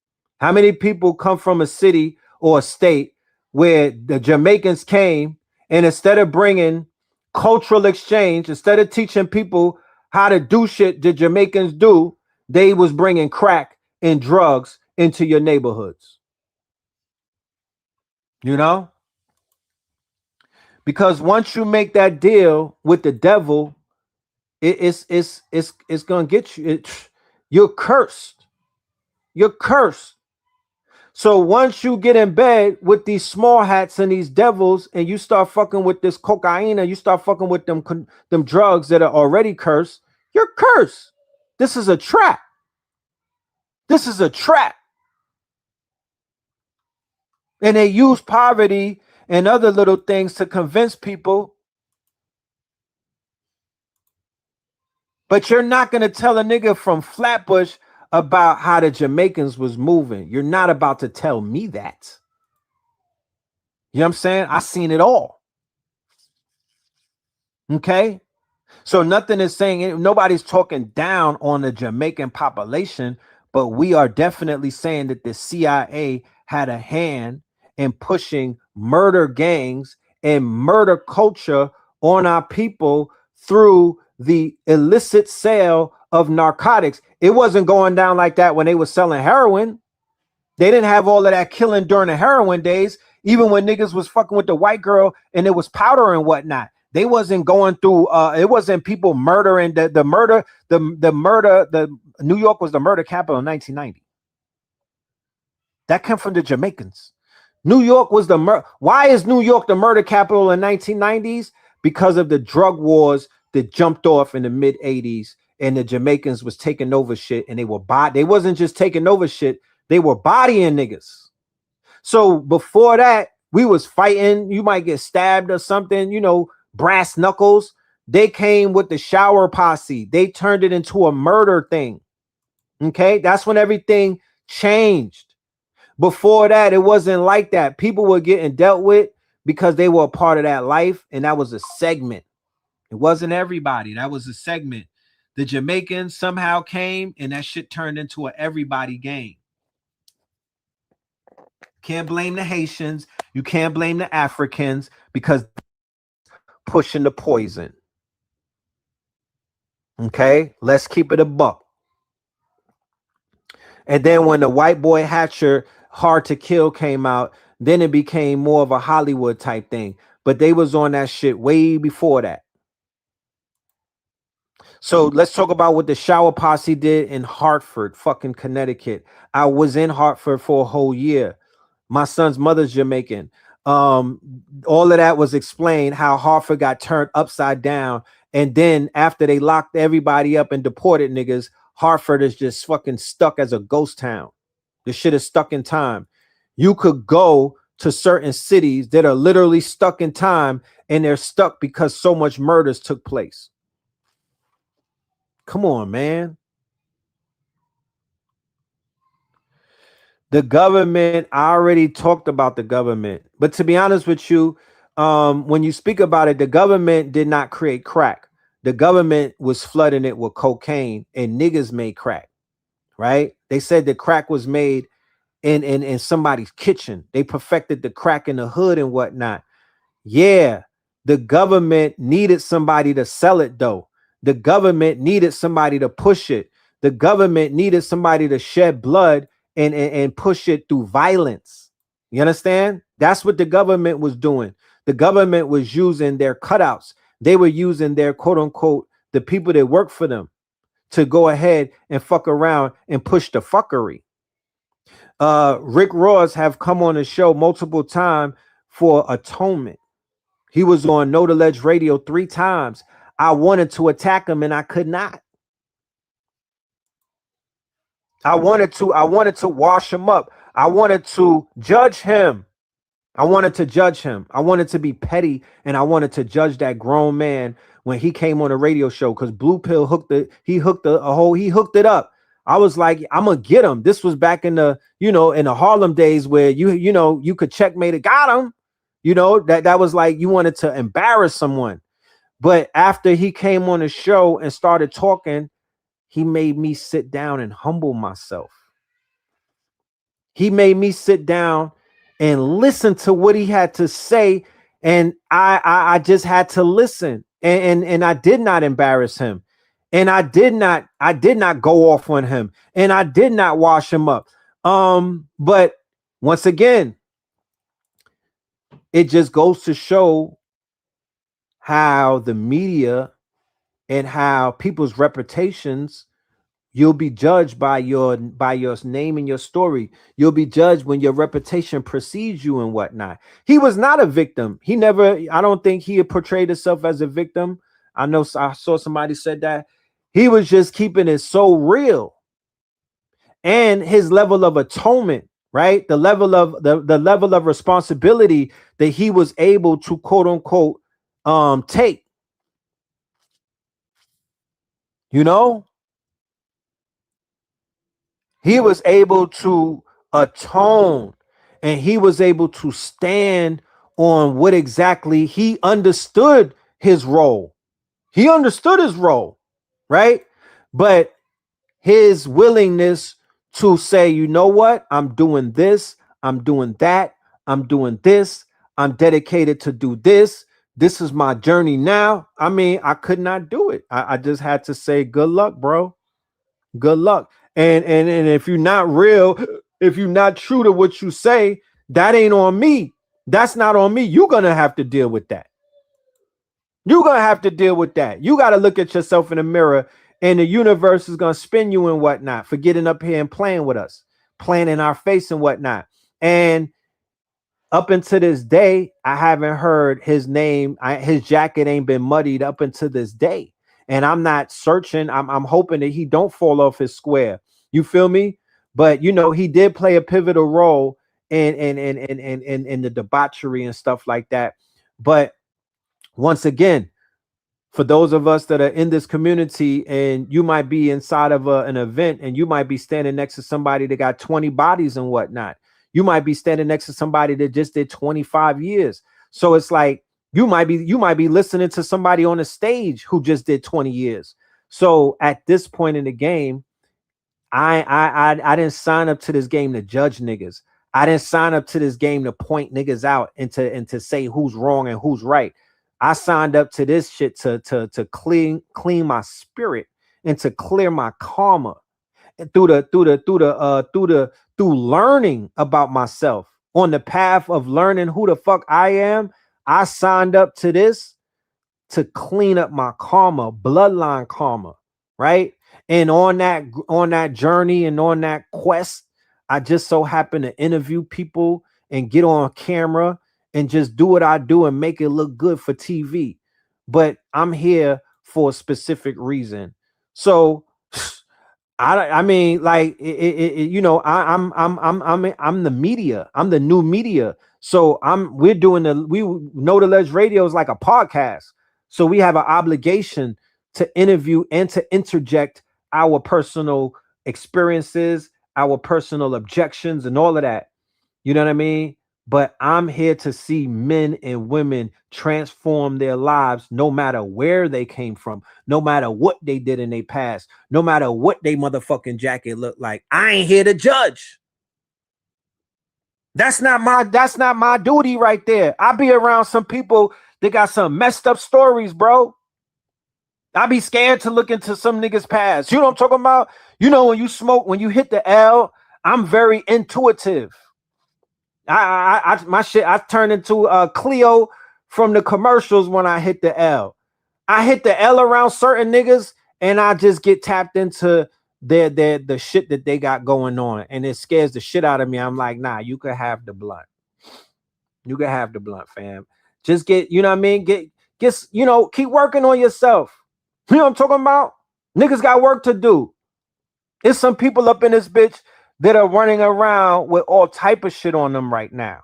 How many people come from a city or a state where the Jamaicans came, and instead of bringing cultural exchange, instead of teaching people how to do shit the Jamaicans do, they was bringing crack and drugs into your neighborhoods? You know? Because once you make that deal with the devil, it's gonna get you. You're cursed. You're cursed. So once you get in bed with these small hats and these devils, and you start fucking with this cocaine, and you start fucking with them drugs that are already cursed, you're cursed. This is a trap. This is a trap. And they use poverty and other little things to convince people. But you're not going to tell a nigga from Flatbush, about how the Jamaicans was moving. You're not about to tell me that. You know what I'm saying? I seen it all. Okay. So nothing is saying, nobody's talking down on the Jamaican population, but we are definitely saying that the CIA had a hand in pushing murder gangs and murder culture on our people through the illicit sale of narcotics. It wasn't going down like that when they were selling heroin. They didn't have all of that killing during the heroin days, even when niggas was fucking with the white girl and it was powder and whatnot. They wasn't going through it wasn't people murdering the New York was the murder capital in 1990. That came from the Jamaicans. New York was why is New York the murder capital in 1990s? Because of the drug wars that jumped off in the mid 80s, and the Jamaicans was taking over shit, and they wasn't just taking over shit, they were bodying niggas. So before that, we was fighting. You might get stabbed or something, you know, brass knuckles. They came with the shower posse. They turned it into a murder thing. Okay, that's when everything changed. Before that, it wasn't like that. People were getting dealt with because they were a part of that life, and that was a segment. It wasn't everybody. That was a segment. The Jamaicans somehow came, and that shit turned into an everybody game. Can't blame the Haitians. You can't blame the Africans because pushing the poison. Okay, let's keep it a buck. And then when the White Boy Hatcher Hard to Kill came out, then it became more of a Hollywood type thing. But they was on that shit way before that. So let's talk about what the Shower Posse did in Hartford, fucking Connecticut. I was in Hartford for a whole year. My son's mother's Jamaican. All of that was explained how Hartford got turned upside down. And then after they locked everybody up and deported niggas, Hartford is just fucking stuck as a ghost town. The shit is stuck in time. You could go to certain cities that are literally stuck in time, and they're stuck because so much murders took place. Come on, man. The government, I already talked about the government, but to be honest with you, when you speak about it, the government did not create crack. The government was flooding it with cocaine, and niggas made crack, right? They said that crack was made in somebody's kitchen. They perfected the crack in the hood and whatnot. Yeah, the government needed somebody to sell it though. The government needed somebody to push it. The government needed somebody to shed blood and push it through violence. You understand? That's what the government was doing. The government was using their cutouts. They were using their quote unquote, the people that work for them to go ahead and fuck around and push the fuckery. Rick Ross have come on the show multiple times for atonement. He was on No to Ledge Radio 3 times. I wanted to attack him and I could not. I wanted to wash him up. I wanted to judge him. I wanted to be petty, and I wanted to judge that grown man when he came on a radio show, because Blue Pill hooked it up. I was like, I'm gonna get him. This was back in the, in the Harlem days where you could checkmate it, got him. That was like you wanted to embarrass someone. But after he came on the show and started talking, he made me sit down and humble myself. He made me sit down and listen to what he had to say. And I just had to listen. And I did not embarrass him. And I did not go off on him. And I did not wash him up. But once again, it just goes to show how the media and how people's reputations, you'll be judged by your name and your story. You'll be judged when your reputation precedes you and whatnot. He was not a victim. I don't think he had portrayed himself as a victim. I know I saw somebody said that. He was just keeping it so real. And his level of atonement, right? The level of responsibility that he was able to quote unquote take. He was able to atone, and he was able to stand on what exactly he understood his role. He understood his role, right? But his willingness to say, you know what, I'm doing this, I'm doing that, I'm doing this, I'm dedicated to do this. This is my journey now. I mean, I could not do it. I just had to say, good luck, bro. Good luck. And if you're not real, if you're not true to what you say, that ain't on me. That's not on me. You're gonna have to deal with that. You're gonna have to deal with that. You got to look at yourself in the mirror, and the universe is gonna spin you and whatnot for getting up here and playing with us, playing in our face and whatnot. And up until this day, I haven't heard his name. His jacket ain't been muddied up until this day. And I'm not searching. I'm hoping that he don't fall off his square. You feel me? But you know, he did play a pivotal role in the debauchery and stuff like that. But once again, for those of us that are in this community, and you might be inside of an event, and you might be standing next to somebody that got 20 bodies and whatnot. You might be standing next to somebody that just did 25 years. So it's like you might be listening to somebody on a stage who just did 20 years. So at this point in the game, I didn't sign up to this game to judge niggas. I didn't sign up to this game to point niggas out and to say who's wrong and who's right. I signed up to this shit to clean my spirit and to clear my karma, and through learning about myself on the path of learning who the fuck I am. I signed up to this to clean up my karma, bloodline karma, right? And on that journey and on that quest, I just so happen to interview people and get on camera and just do what I do and make it look good for TV. But I'm here for a specific reason. So I mean, like you know, I'm the media. I'm the new media. So we know the Ledge Radio is like a podcast. So we have an obligation to interview and to interject our personal experiences, our personal objections, and all of that. You know what I mean? But I'm here to see men and women transform their lives, no matter where they came from, no matter what they did in their past, no matter what they motherfucking jacket looked like. I ain't here to judge. That's not my duty right there. I be around some people that got some messed up stories, bro. I be scared to look into some niggas' past. You know what I'm talking about? You know, when you smoke, when you hit the L, I'm very intuitive. I turned into Cleo from the commercials when I hit the L. I hit the L around certain niggas, and I just get tapped into the shit that they got going on, and it scares the shit out of me. I'm like, nah, you could have the blunt. You can have the blunt, fam. Just get, you know what I mean? Get, you know, keep working on yourself. You know what I'm talking about? Niggas got work to do. There's some people up in this bitch that are running around with all type of shit on them right now.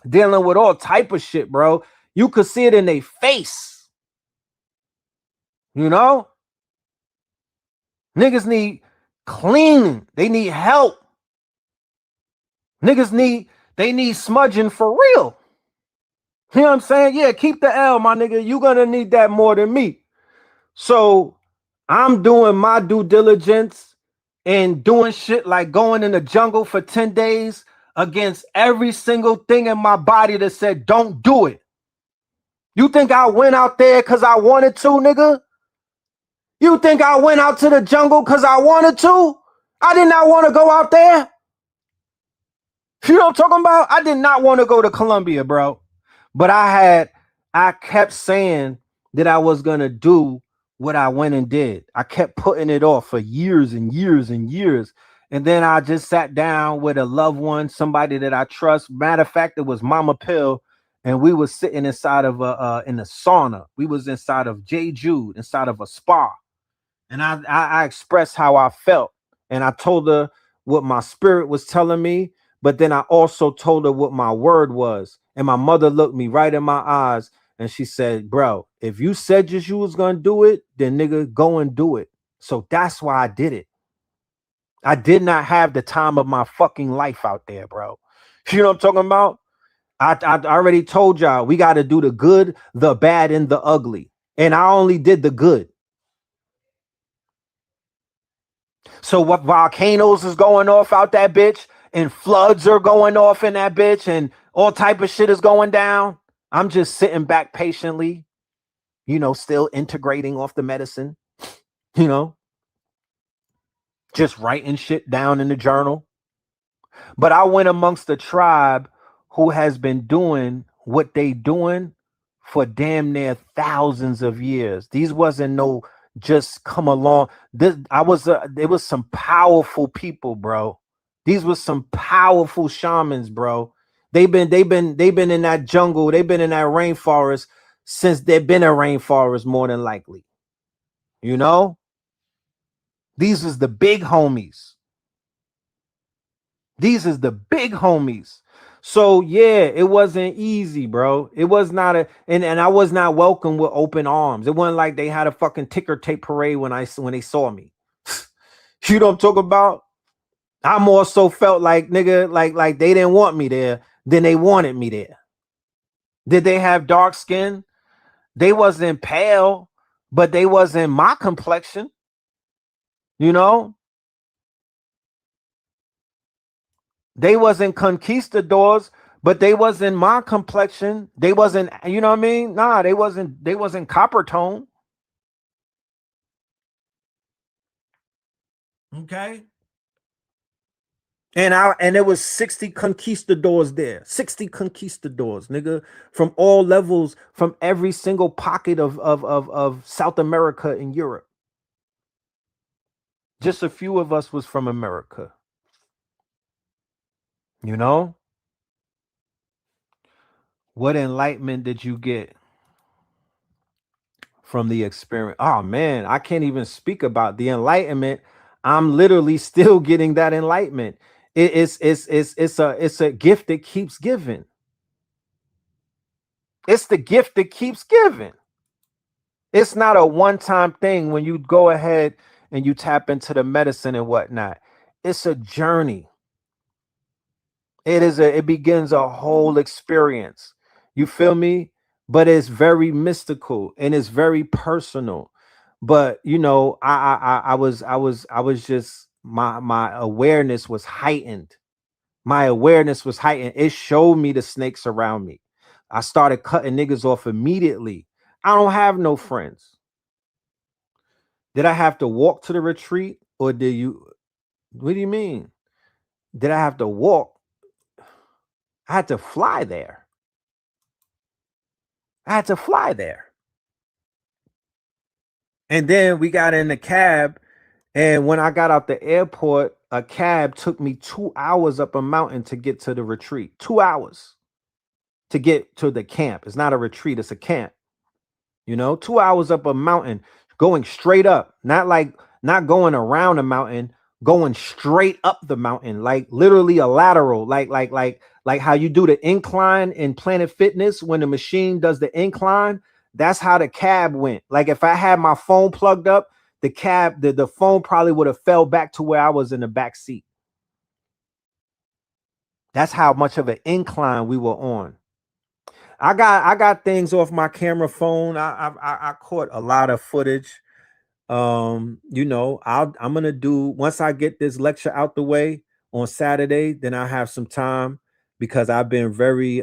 Dealing with all type of shit, bro. You could see it in their face. You know? Niggas need cleaning. They need help. Niggas need smudging for real. You know what I'm saying? Yeah, keep the L, my nigga. You're gonna need that more than me. So I'm doing my due diligence and doing shit like going in the jungle for 10 days against every single thing in my body that said, don't do it. You think I went out there because I wanted to, nigga? You think I went out to the jungle because I wanted to? I did not want to go out there. You know what I'm talking about? I did not want to go to Colombia, bro. But I kept saying that I was going to do what I went and did. I kept putting it off for years and years and years. And then I just sat down with a loved one, somebody that I trust. Matter of fact, it was Mama Pill. And we was sitting inside of in the sauna. We was inside of J. Jude, inside of a spa. And I expressed how I felt. And I told her what my spirit was telling me. But then I also told her what my word was. And my mother looked me right in my eyes. And she said, bro, if you said just you was going to do it, then nigga, go and do it. So that's why I did it. I did not have the time of my fucking life out there, bro. You know what I'm talking about? I already told y'all we got to do the good, the bad, and the ugly. And I only did the good. So what volcanoes is going off out that bitch, and floods are going off in that bitch, and all type of shit is going down. I'm just sitting back patiently, you know, still integrating off the medicine, you know, just writing shit down in the journal. But I went amongst the tribe who has been doing what they doing for damn near thousands of years. These wasn't no just come along. There was some powerful people, bro. These was some powerful shamans, bro. They've been in that jungle, they've been in that rainforest since they've been a rainforest, more than likely. You know? These is the big homies. These is the big homies. So yeah, it wasn't easy, bro. It was not and I was not welcome with open arms. It wasn't like they had a fucking ticker tape parade when they saw me. You know what I'm talking about? I more so felt like, nigga, like they didn't want me there than they wanted me there. Did they have dark skin? They wasn't pale, but they wasn't my complexion. You know? They wasn't conquistadors, but they wasn't my complexion. They wasn't, you know what I mean? Nah, they wasn't copper tone. Okay. And there was 60 conquistadors there. 60 conquistadors, nigga, from all levels, from every single pocket of South America and Europe. Just a few of us was from America. You know? What enlightenment did you get from the experience? Oh man, I can't even speak about the enlightenment. I'm literally still getting that enlightenment. It's a gift that keeps giving. It's the gift that keeps giving. It's not a one-time thing when you go ahead and you tap into the medicine and whatnot. It's a journey. It begins a whole experience. You feel me? But it's very mystical and it's very personal. But you know, I was just my awareness was heightened. My awareness was heightened. It showed me the snakes around me. I started cutting niggas off immediately. I don't have no friends. Did I have to walk to the retreat, or did you? What do you mean? Did I have to walk? I had to fly there. I had to fly there. And then we got in the cab. And when I got out the airport, a cab took me 2 hours up a mountain to get to the retreat. 2 hours to get to the camp. It's not a retreat, it's a camp. You know, 2 hours up a mountain, going straight up, not going around a mountain, going straight up the mountain, like literally a lateral, like how you do the incline in Planet Fitness when the machine does the incline. That's how the cab went. Like if I had my phone plugged up, the phone probably would have fell back to where I was in the back seat. That's how much of an incline we were on. I got things off my camera phone. I caught a lot of footage. You know, I'm gonna do, once I get this lecture out the way on Saturday, then I have some time, because I've been very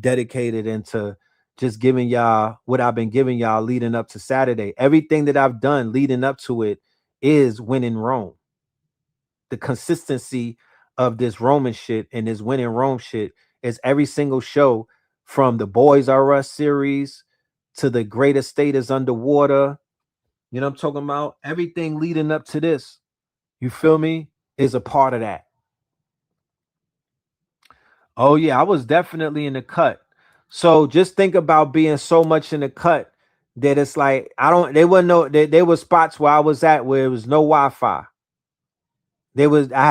dedicated into just giving y'all what I've been giving y'all leading up to Saturday. Everything that I've done leading up to it is winning Rome. The consistency of this Roman shit and this winning Rome shit is every single show, from the Boys R Us series to the Great Estate is Underwater. You know what I'm talking about? Everything leading up to this, you feel me, is a part of that. Oh yeah, I was definitely in the cut. So just think about being so much in the cut that it's like, there were spots where I was at where it was no Wi-Fi. I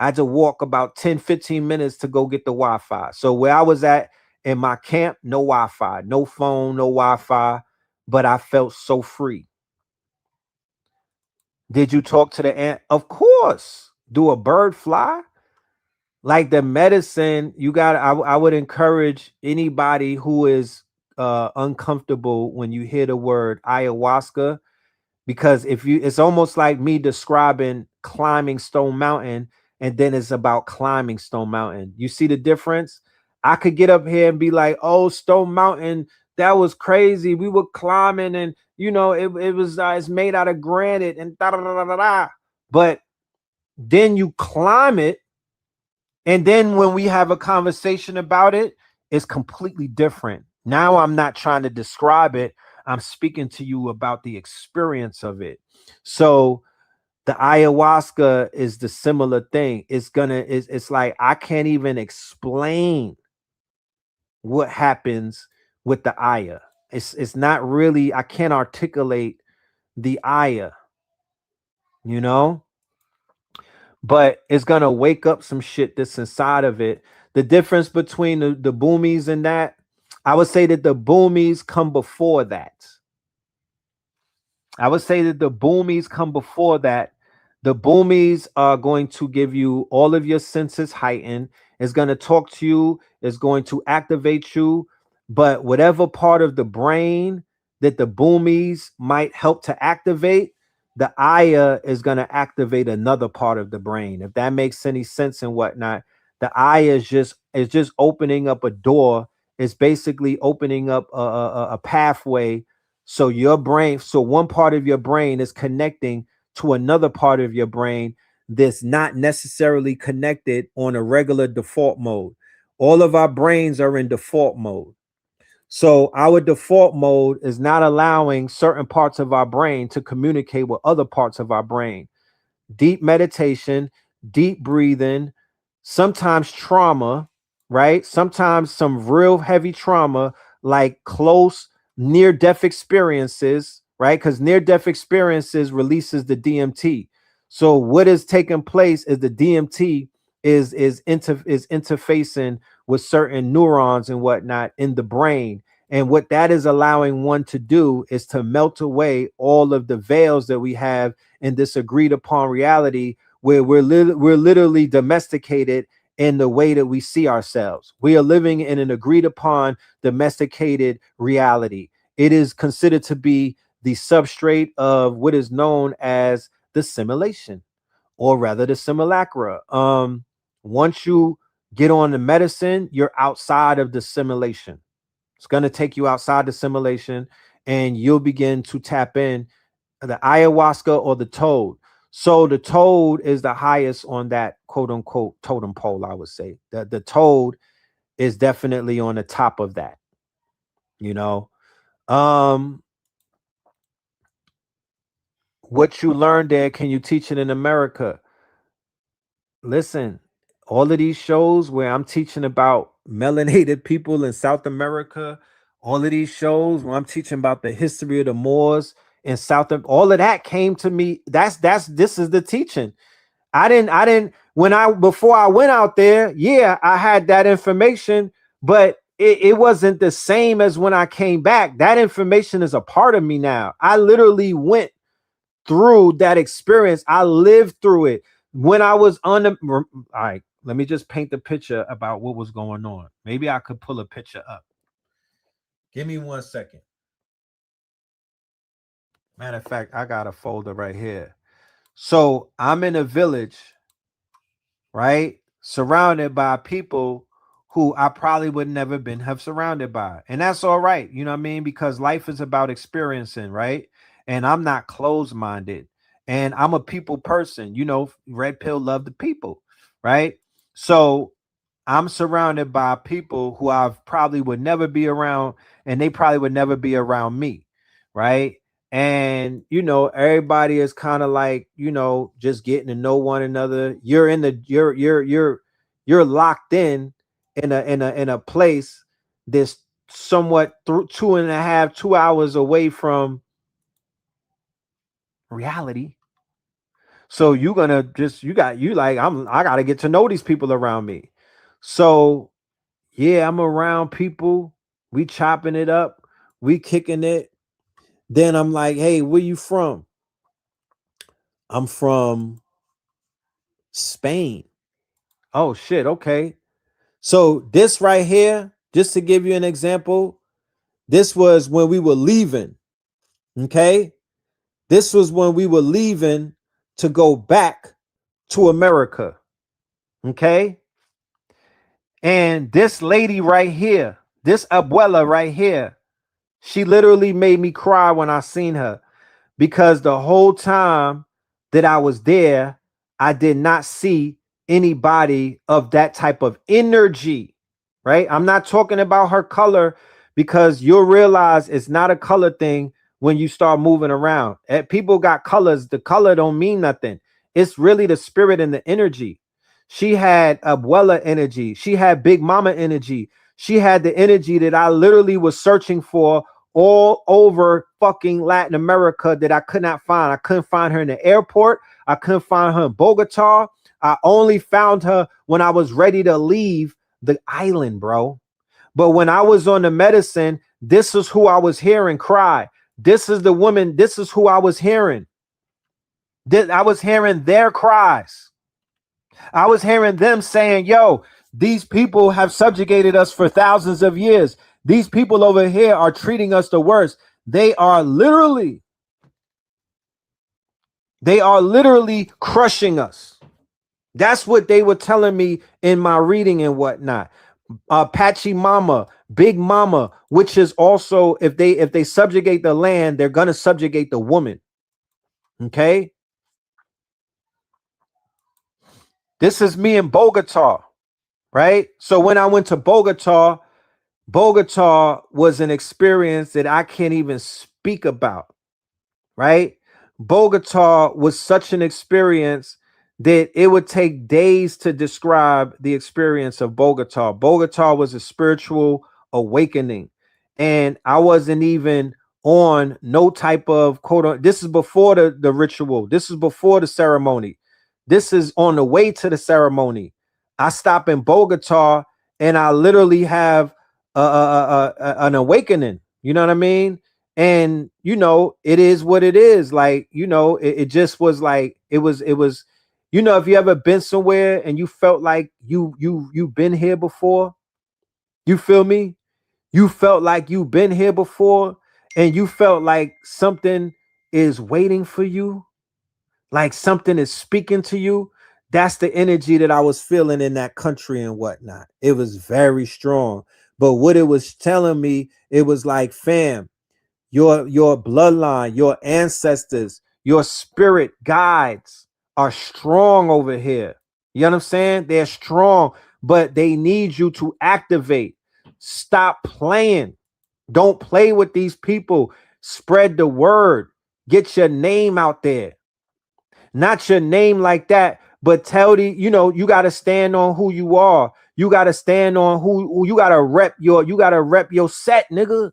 had to walk about 10-15 minutes to go get the Wi-Fi. So where I was at in my camp, no Wi-Fi, no phone, no Wi-Fi, but I felt so free. Did you talk to the ant? Of course. Do a bird fly? Like the medicine, you got. I would encourage anybody who is uncomfortable when you hear the word ayahuasca, because if you, it's almost like me describing climbing Stone Mountain, and then it's about climbing Stone Mountain. You see the difference? I could get up here and be like, "Oh, Stone Mountain, that was crazy. We were climbing, and it was it's made out of granite and da da da da da." But then you climb it, and then when we have a conversation about it, it's completely different. Now I'm not trying to describe it. I'm speaking to you about the experience of it. So the ayahuasca is the similar thing. It's like I can't even explain what happens with the aya. It's not really, I can't articulate the aya, you know? But it's gonna wake up some shit that's inside of it. The difference between the boomies and that, I would say that the boomies come before that. I would say that the boomies come before that. The boomies are going to give you all of your senses heightened. It's going to talk to you. It's going to activate you. But whatever part of the brain that the boomies might help to activate, the Aya is going to activate another part of the brain. If that makes any sense and whatnot, the Aya is just opening up a door. It's basically opening up a pathway, so your brain, so one part of your brain is connecting to another part of your brain that's not necessarily connected on a regular default mode. All of our brains are in default mode. So our default mode is not allowing certain parts of our brain to communicate with other parts of our brain. Deep meditation, deep breathing, sometimes trauma, right? Sometimes some real heavy trauma, like close near-death experiences, right? Because near-death experiences releases the DMT. So what is taking place is the DMT is interfacing with certain neurons and whatnot in the brain. And what that is allowing one to do is to melt away all of the veils that we have in this agreed upon reality, where we're literally domesticated in the way that we see ourselves. We are living in an agreed upon domesticated reality. It is considered to be the substrate of what is known as the simulation, or rather the simulacra. Once you get on the medicine, you're outside of the simulation. It's going to take you outside the simulation, and you'll begin to tap in the ayahuasca or the toad. So the toad is the highest on that quote unquote totem pole, I would say. The toad is definitely on the top of that, you know. What you learned there, can you teach it in America? Listen, all of these shows where I'm teaching about melanated people in South America, all of these shows where I'm teaching about the history of the Moors in South, all of that came to me. This is the teaching. I didn't before I went out there, yeah, I had that information, but it wasn't the same as when I came back. That information is a part of me now. I literally went through that experience. I lived through it. When I was on the, all right, let me just paint the picture about what was going on. Maybe I could pull a picture up. Give me 1 second. Matter of fact, I got a folder right here. So I'm in a village, right? Surrounded by people who I probably would never have surrounded by. And that's all right. You know what I mean? Because life is about experiencing, right? And I'm not closed-minded. And I'm a people person. You know, red pill love the people, right? So I'm surrounded by people who I probably would never be around, and they probably would never be around me, right? And everybody is kind of like, just getting to know one another. You're locked in a place that's somewhat through 2 hours away from reality. So you're gonna I gotta get to know these people around me. So yeah, I'm around people, we chopping it up, we kicking it. Then I'm like, hey, where you from? I'm from Spain. Oh shit, okay. So this right here, just to give you an example, this was when we were leaving. Okay? This was when we were leaving to go back to America. Okay? And this lady right here, this abuela right here, she literally made me cry when I seen her, because the whole time that I was there, I did not see anybody of that type of energy, right? I'm not talking about her color, because you'll realize it's not a color thing when you start moving around. People got colors. The color don't mean nothing. It's really the spirit and the energy. She had abuela energy. She had big mama energy. She had the energy that I literally was searching for all over fucking Latin America that I could not find. I couldn't find her in the airport. I couldn't find her in Bogota. I only found her when I was ready to leave the island, bro. But when I was on the medicine, this is who I was hearing cry. This is the woman. This is who I was hearing. I was hearing their cries. I was hearing them saying, yo, these people have subjugated us for thousands of years. These people over here are treating us the worst. They are literally crushing us. That's what they were telling me in my reading and whatnot. Apache Mama, Big Mama, which is also, if they subjugate the land, they're gonna subjugate the woman. Okay. This is me in Bogota, right? So when I went to Bogota was an experience that I can't even speak about, right? Bogota was such an experience that it would take days to describe the experience of Bogota. Bogota was a spiritual awakening, and I wasn't even on no type of quote. This is before the ritual. This is before the ceremony. This is on the way to the ceremony. I stop in Bogota and I literally have an awakening. You know what I mean? And you know, it is what it is. Like, you know, it just was like it was, you know, if you ever been somewhere and you felt like you've been here before, you feel me? You felt like you've been here before, and you felt like something is waiting for you, like something is speaking to you. That's the energy that I was feeling in that country and whatnot. It was very strong. But what it was telling me, it was like, fam, your bloodline, your ancestors, your spirit guides are strong over here. You know what I'm saying? They're strong, but they need you to activate. Stop playing. Don't play with these people. Spread the word. Get your name out there. Not your name like that, but tell the, you know, you got to stand on who you are. You got to stand on who you got to rep your set, nigga. You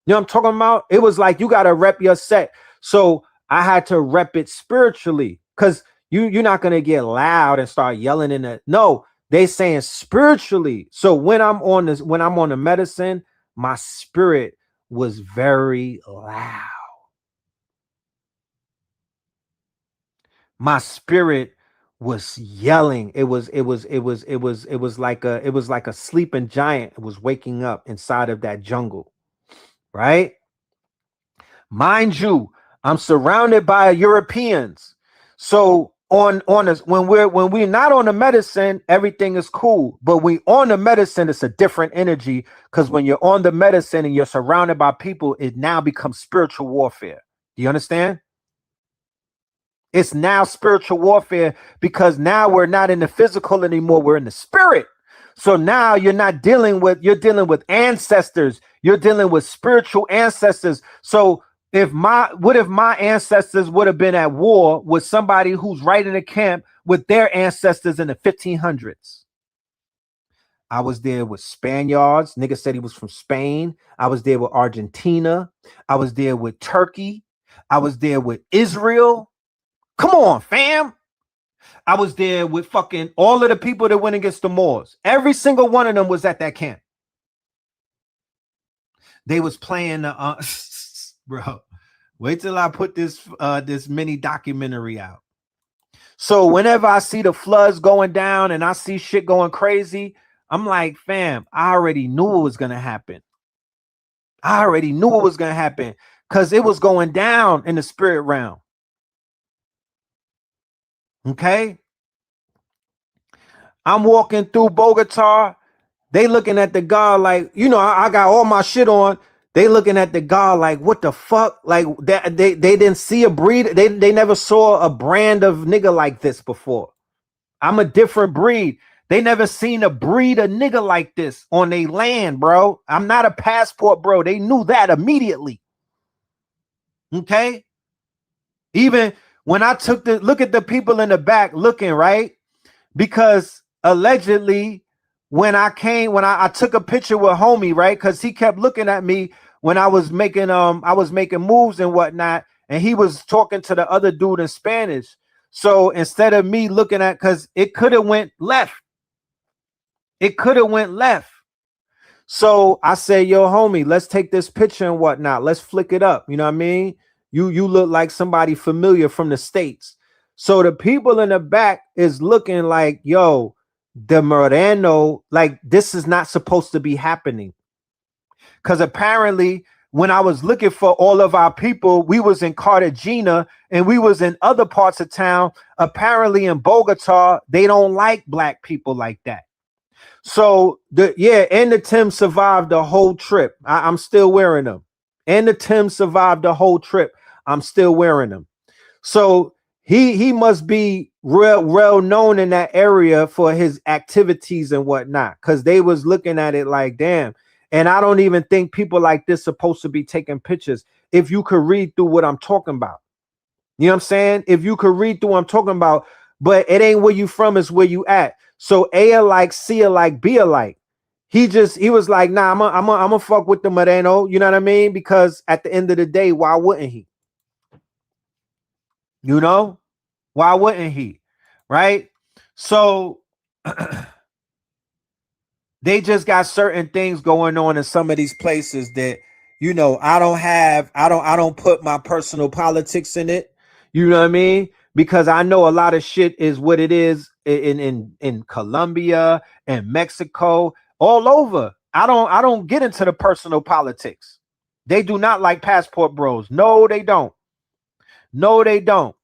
know what I'm talking about? It was like you got to rep your set. So I had to rep it spiritually, because you're not going to get loud and start yelling in it. No, they saying spiritually. So when I'm on the medicine, my spirit was very loud. My spirit was yelling. It was like a sleeping giant. It was waking up inside of that jungle, right? Mind you, I'm surrounded by Europeans. So on us, when we're not on the medicine, everything is cool. But we on the medicine, it's a different energy, because when you're on the medicine and you're surrounded by people, it now becomes spiritual warfare. Do you understand? It's now spiritual warfare, because now we're not in the physical anymore. We're in the spirit. So now you're dealing with ancestors. You're dealing with spiritual ancestors. So what if my ancestors would have been at war with somebody who's right in the camp with their ancestors in the 1500s? I was there with Spaniards. Nigga said he was from Spain. I was there with Argentina. I was there with Turkey. I was there with Israel. Come on, fam. I was there with fucking all of the people that went against the Moors. Every single one of them was at that camp. They was playing the bro. Wait till I put this this mini documentary out. So whenever I see the floods going down and I see shit going crazy, I'm like, fam, I already knew it was gonna happen. I already knew it was gonna happen because it was going down in the spirit realm. Okay. I'm walking through Bogota. They looking at the God like, you know, I got all my shit on. They looking at the God like, what the fuck? Like that they didn't see a breed. They never saw a brand of nigga like this before. I'm a different breed. They never seen a breed of nigga like this on their land, bro. I'm not a passport, bro. They knew that immediately. Okay. Even when I took the look at the people in the back looking, right? Because allegedly, when I took a picture with homie, right? Because he kept looking at me when I was making moves and whatnot, and he was talking to the other dude in Spanish. So instead of me looking at, because it could have went left. It could have went left. So I said, yo, homie, let's take this picture and whatnot. Let's flick it up. You know what I mean? You look like somebody familiar from the States. So the people in the back is looking like, yo, the Moreno, like this is not supposed to be happening. Because apparently when I was looking for all of our people, we was in Cartagena and we was in other parts of town. Apparently in Bogota, they don't like black people like that. So and the Tim survived the whole trip. I'm still wearing them. And the Tim survived the whole trip. I'm still wearing them. So he must be well known in that area for his activities and whatnot, because they was looking at it like, damn. And I don't even think people like this supposed to be taking pictures. If you could read through what I'm talking about, you know what I'm saying? If you could read through what I'm talking about, but it ain't where you from, it's where you at. So A alike, C alike, B alike. He was like, nah, I'm a fuck with the Moreno. You know what I mean? Because at the end of the day, why wouldn't he? You know, why wouldn't he? Right? So they just got certain things going on in some of these places that, you know, I don't put my personal politics in it. You know what I mean? Because I know a lot of shit is what it is in Colombia and Mexico, all over. I don't get into the personal politics. They do not like passport bros. No, they don't. No, they don't.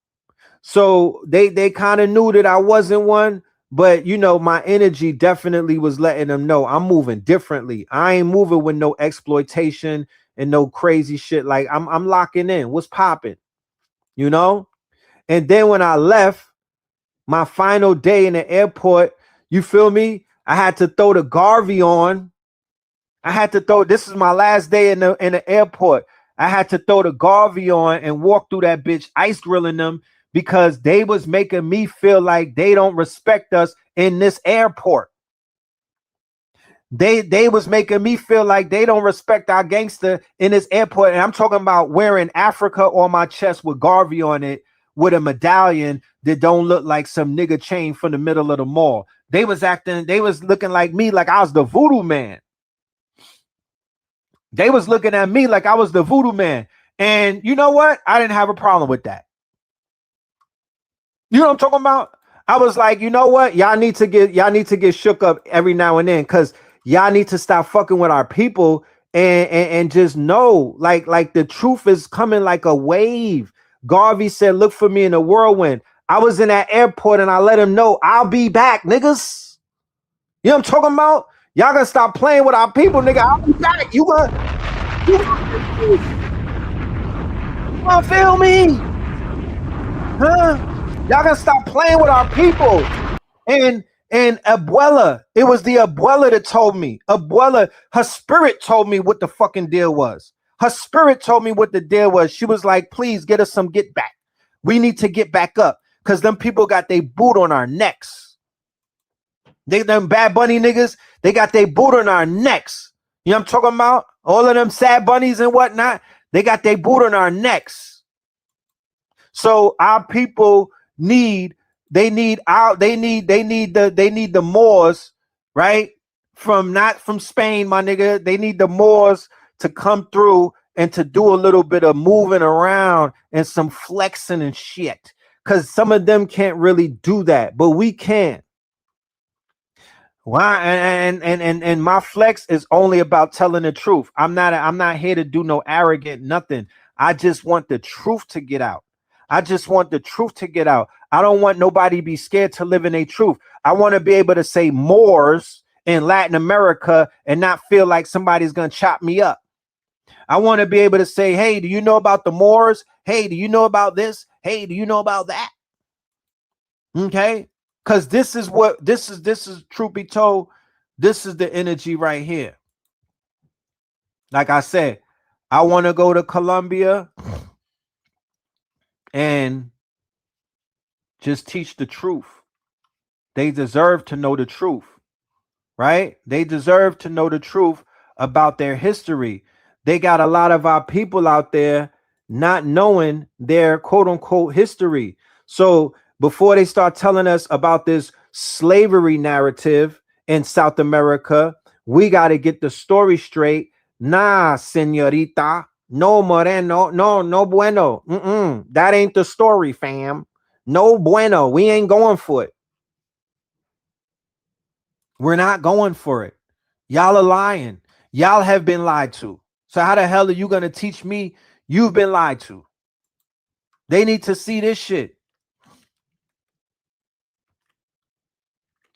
So they kind of knew that I wasn't one, but you know, my energy definitely was letting them know I'm moving differently. I ain't moving with no exploitation and no crazy shit. Like I'm locking in. What's popping? You know? And then when I left my final day in the airport, you feel me? I had to throw the Garvey on. This is my last day in the airport. I had to throw the Garvey on and walk through that bitch ice grilling them because they was making me feel like they don't respect us in this airport. They was making me feel like they don't respect our gangster in this airport. And I'm talking about wearing Africa on my chest with Garvey on it with a medallion that don't look like some nigga chain from the middle of the mall. They was looking like me like I was the voodoo man. They was looking at me like I was the voodoo man. And you know what? I didn't have a problem with that. You know what I'm talking about? I was like, you know what? Y'all need to get shook up every now and then, because y'all need to stop fucking with our people and just know like the truth is coming like a wave. Garvey said, look for me in a whirlwind. I was in that airport and I let him know I'll be back, niggas. You know what I'm talking about? Y'all gonna stop playing with our people, nigga. I'll be back. You gonna feel me? Huh? Y'all gonna stop playing with our people. And Abuela, it was the Abuela that told me. Abuela, her spirit told me what the fucking deal was. Her spirit told me what the deal was. She was like, please get us some get back. We need to get back up because them people got their boot on our necks. Them Bad Bunny niggas, they got their boot on our necks. You know what I'm talking about? All of them Sad Bunnies and whatnot, they got their boot on our necks. So our people need the Moors, right? Not from Spain, my nigga. They need the Moors to come through and to do a little bit of moving around and some flexing and shit. Because some of them can't really do that, but we can. Why? And my flex is only about telling the truth. I'm not here to do no arrogant nothing. I just want the truth to get out. I just want the truth to get out. I don't want nobody to be scared to live in a truth. I want to be able to say Moors in Latin America and not feel like somebody's going to chop me up. I want to be able to say, hey, do you know about the Moors? Hey, do you know about this? Hey, do you know about that? Okay. Because this is truth be told, this is the energy right here. Like I said, I want to go to Colombia and just teach the truth. They deserve to know the truth, right? They deserve to know the truth about their history. They got a lot of our people out there not knowing their quote unquote history. So before they start telling us about this slavery narrative in South America, we got to get the story straight. Nah, señorita, no moreno, no bueno. That ain't the story, fam. No bueno. We ain't going for it. We're not going for it. Y'all are lying. Y'all have been lied to. So how the hell are you going to teach me you've been lied to? They need to see this shit.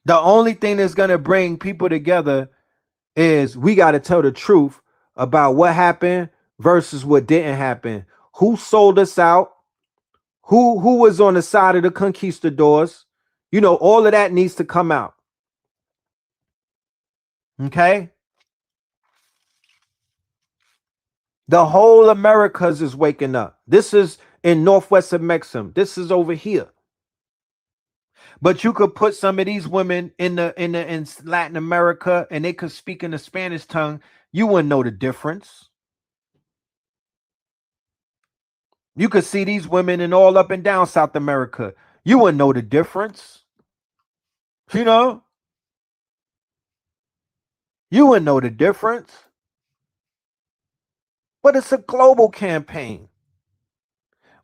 The only thing that's going to bring people together is we got to tell the truth about what happened versus what didn't happen. Who sold us out? Who was on the side of the conquistadors? You know, all of that needs to come out. Okay? The whole Americas is waking up. This is in Northwest Mexico. This is over here. But you could put some of these women in Latin America and they could speak in the Spanish tongue. You wouldn't know the difference. You could see these women in all up and down South America. You wouldn't know the difference. You know? You wouldn't know the difference. But it's a global campaign.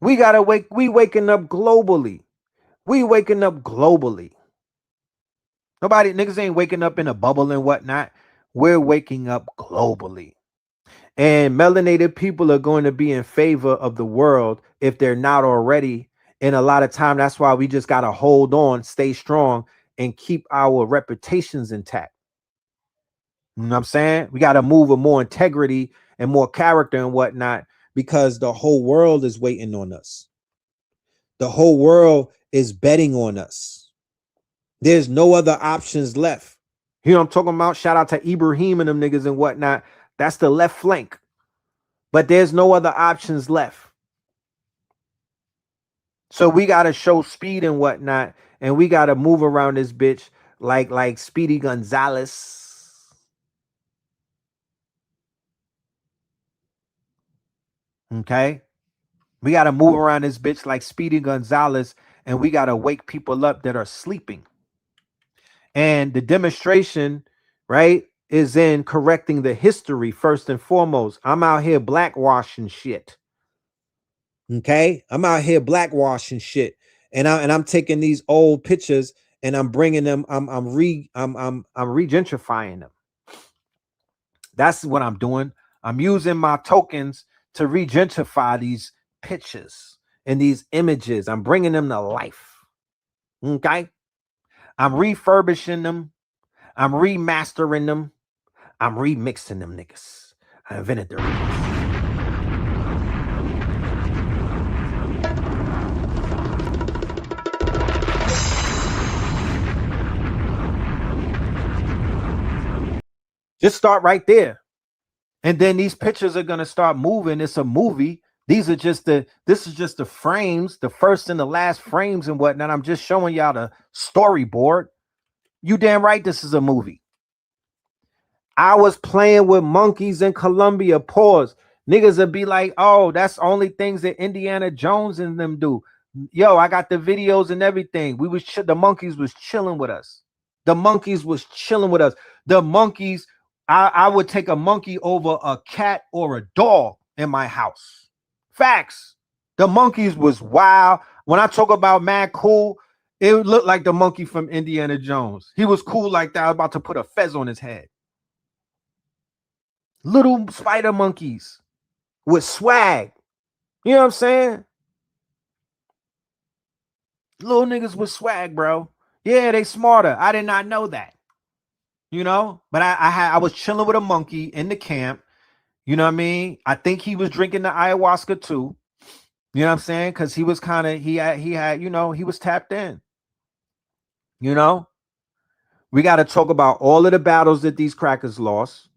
We waking up globally. We waking up globally. Nobody, niggas ain't waking up in a bubble and whatnot. We're waking up globally. And melanated people are going to be in favor of the world if they're not already. And a lot of time, that's why we just got to hold on, stay strong, and keep our reputations intact. You know what I'm saying? We got to move with more integrity and more character and whatnot, because the whole world is waiting on us. The whole world is betting on us. There's no other options left. You know what I'm talking about? Shout out to Ibrahim and them niggas and whatnot. That's the left flank. But there's no other options left. So we got to show speed and whatnot. And we got to move around this bitch like Speedy Gonzalez. Okay? We got to move around this bitch like Speedy Gonzalez. And we got to wake people up that are sleeping. And the demonstration, right, is in correcting the history first and foremost. I'm out here blackwashing shit. Okay? I'm out here blackwashing shit. And I'm taking these old pictures and I'm bringing them, I'm regentrifying them. That's what I'm doing. I'm using my tokens to regentrify these pictures and these images. I'm bringing them to life. Okay? I'm refurbishing them. I'm remastering them. I'm remixing them niggas. I invented the remix. Just start right there. And then these pictures are going to start moving. It's a movie. This is just the frames, the first and the last frames and whatnot. I'm just showing y'all the storyboard. You damn right this is a movie. I was playing with monkeys in Colombia. Pause. Niggas would be like, oh, that's only things that Indiana Jones and them do. Yo, I got the videos and everything. The monkeys was chilling with us. The monkeys was chilling with us. The monkeys, I would take a monkey over a cat or a dog in my house. Facts. The monkeys was wild. When I talk about mad cool, it looked like the monkey from Indiana Jones. He was cool like that. I was about to put a fez on his head. Little spider monkeys with swag. You know what I'm saying? Little niggas with swag, bro. Yeah, they smarter. I did not know that. You know, but I was chilling with a monkey in the camp. You know what I mean? I think he was drinking the ayahuasca too. You know what I'm saying? Because he was kind of he had, you know, he was tapped in. You know, we got to talk about all of the battles that these crackers lost.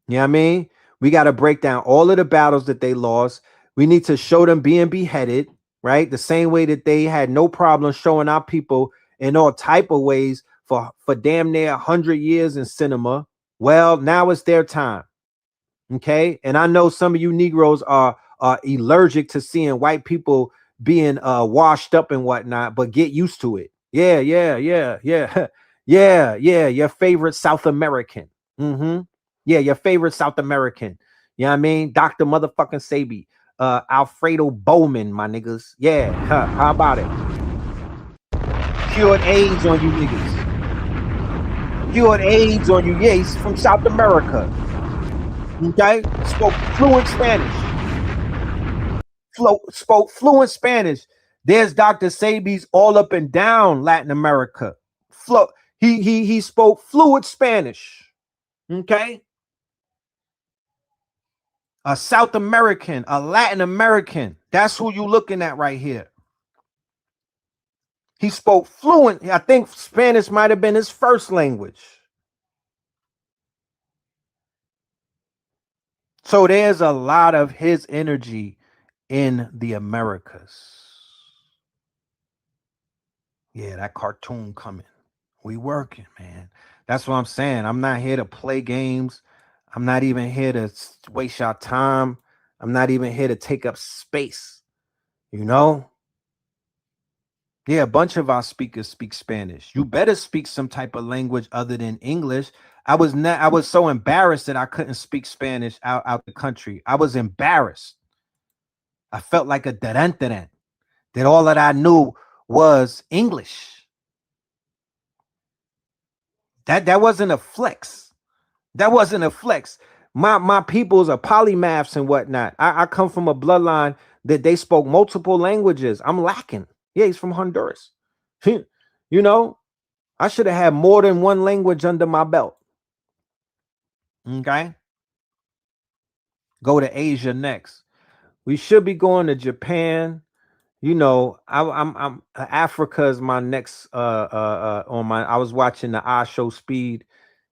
You know what I mean? We got to break down all of the battles that they lost. We need to show them being beheaded, right? The same way that they had no problem showing our people in all type of ways for damn near 100 years in cinema. Well, now it's their time. Okay. And I know some of you Negroes are allergic to seeing white people being washed up and whatnot, but get used to it. Yeah. Your favorite South American. Yeah, your favorite South American. You know what I mean? Dr. motherfucking Sabi. Alfredo Bowman, my niggas. Yeah, how about it? Cured AIDS on you niggas. Cured AIDS on you. Yeah, he's from South America. Okay? Spoke fluent Spanish. Spoke fluent Spanish. There's Dr. Sabi's all up and down Latin America. He spoke fluent Spanish. Okay? A South American, a Latin American. That's who you looking at right here. He spoke fluent. I think Spanish might have been his first language. So there's a lot of his energy in the Americas. Yeah, that cartoon coming. We working, man. That's what I'm saying. I'm not here to play games. I'm not even here to waste your time. I'm not even here to take up space. You know? Yeah, a bunch of our speakers speak Spanish. You better speak some type of language other than English. I was so embarrassed that I couldn't speak Spanish out the country. I was embarrassed. I felt like a that all that I knew was English. That wasn't a flex. That wasn't a flex. My peoples are polymaths and whatnot. I come from a bloodline that they spoke multiple languages. I'm lacking. Yeah, he's from Honduras. You know, I should have had more than one language under my belt. Okay. Go to Asia next. We should be going to Japan. You know, I'm Africa is my next on my. I was watching the I Show Speed.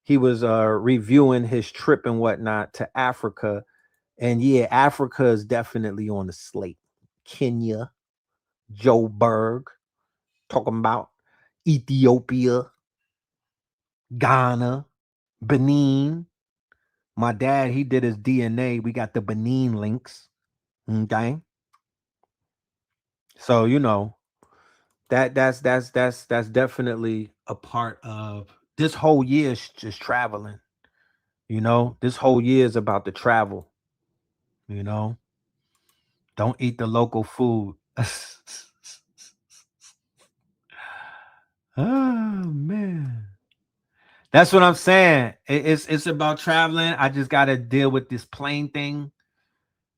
He was reviewing his trip and whatnot to Africa. And yeah, Africa is definitely on the slate. Kenya, Joburg, talking about Ethiopia, Ghana, Benin. My dad, he did his DNA. We got the Benin links. Okay. So, you know, that's definitely a part of this whole year is just traveling. You know, this whole year is about the travel. You know, don't eat the local food. Oh man. That's what I'm saying. It's about traveling. I just got to deal with this plane thing.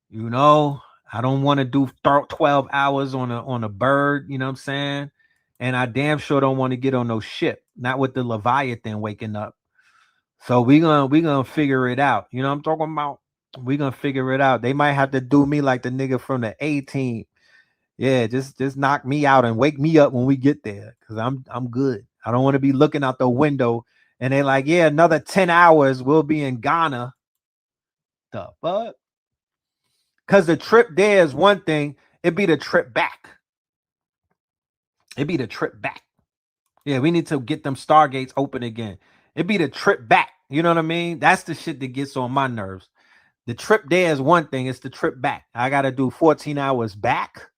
You know, I don't want to do 12 hours on a bird, you know what I'm saying? And I damn sure don't want to get on no ship, not with the Leviathan waking up. So we gonna figure it out. You know what I'm talking about? We gonna figure it out. They might have to do me like the nigga from the A-Team. Yeah, just knock me out and wake me up when we get there, because I'm good. I don't want to be looking out the window and they're like, yeah, another 10 hours we'll be in Ghana. The fuck? Because the trip there is one thing, it'd be the trip back. It'd be the trip back. Yeah, we need to get them stargates open again. It'd be the trip back. You know what I mean? That's the shit that gets on my nerves. The trip there is one thing, it's the trip back. I got to do 14 hours back.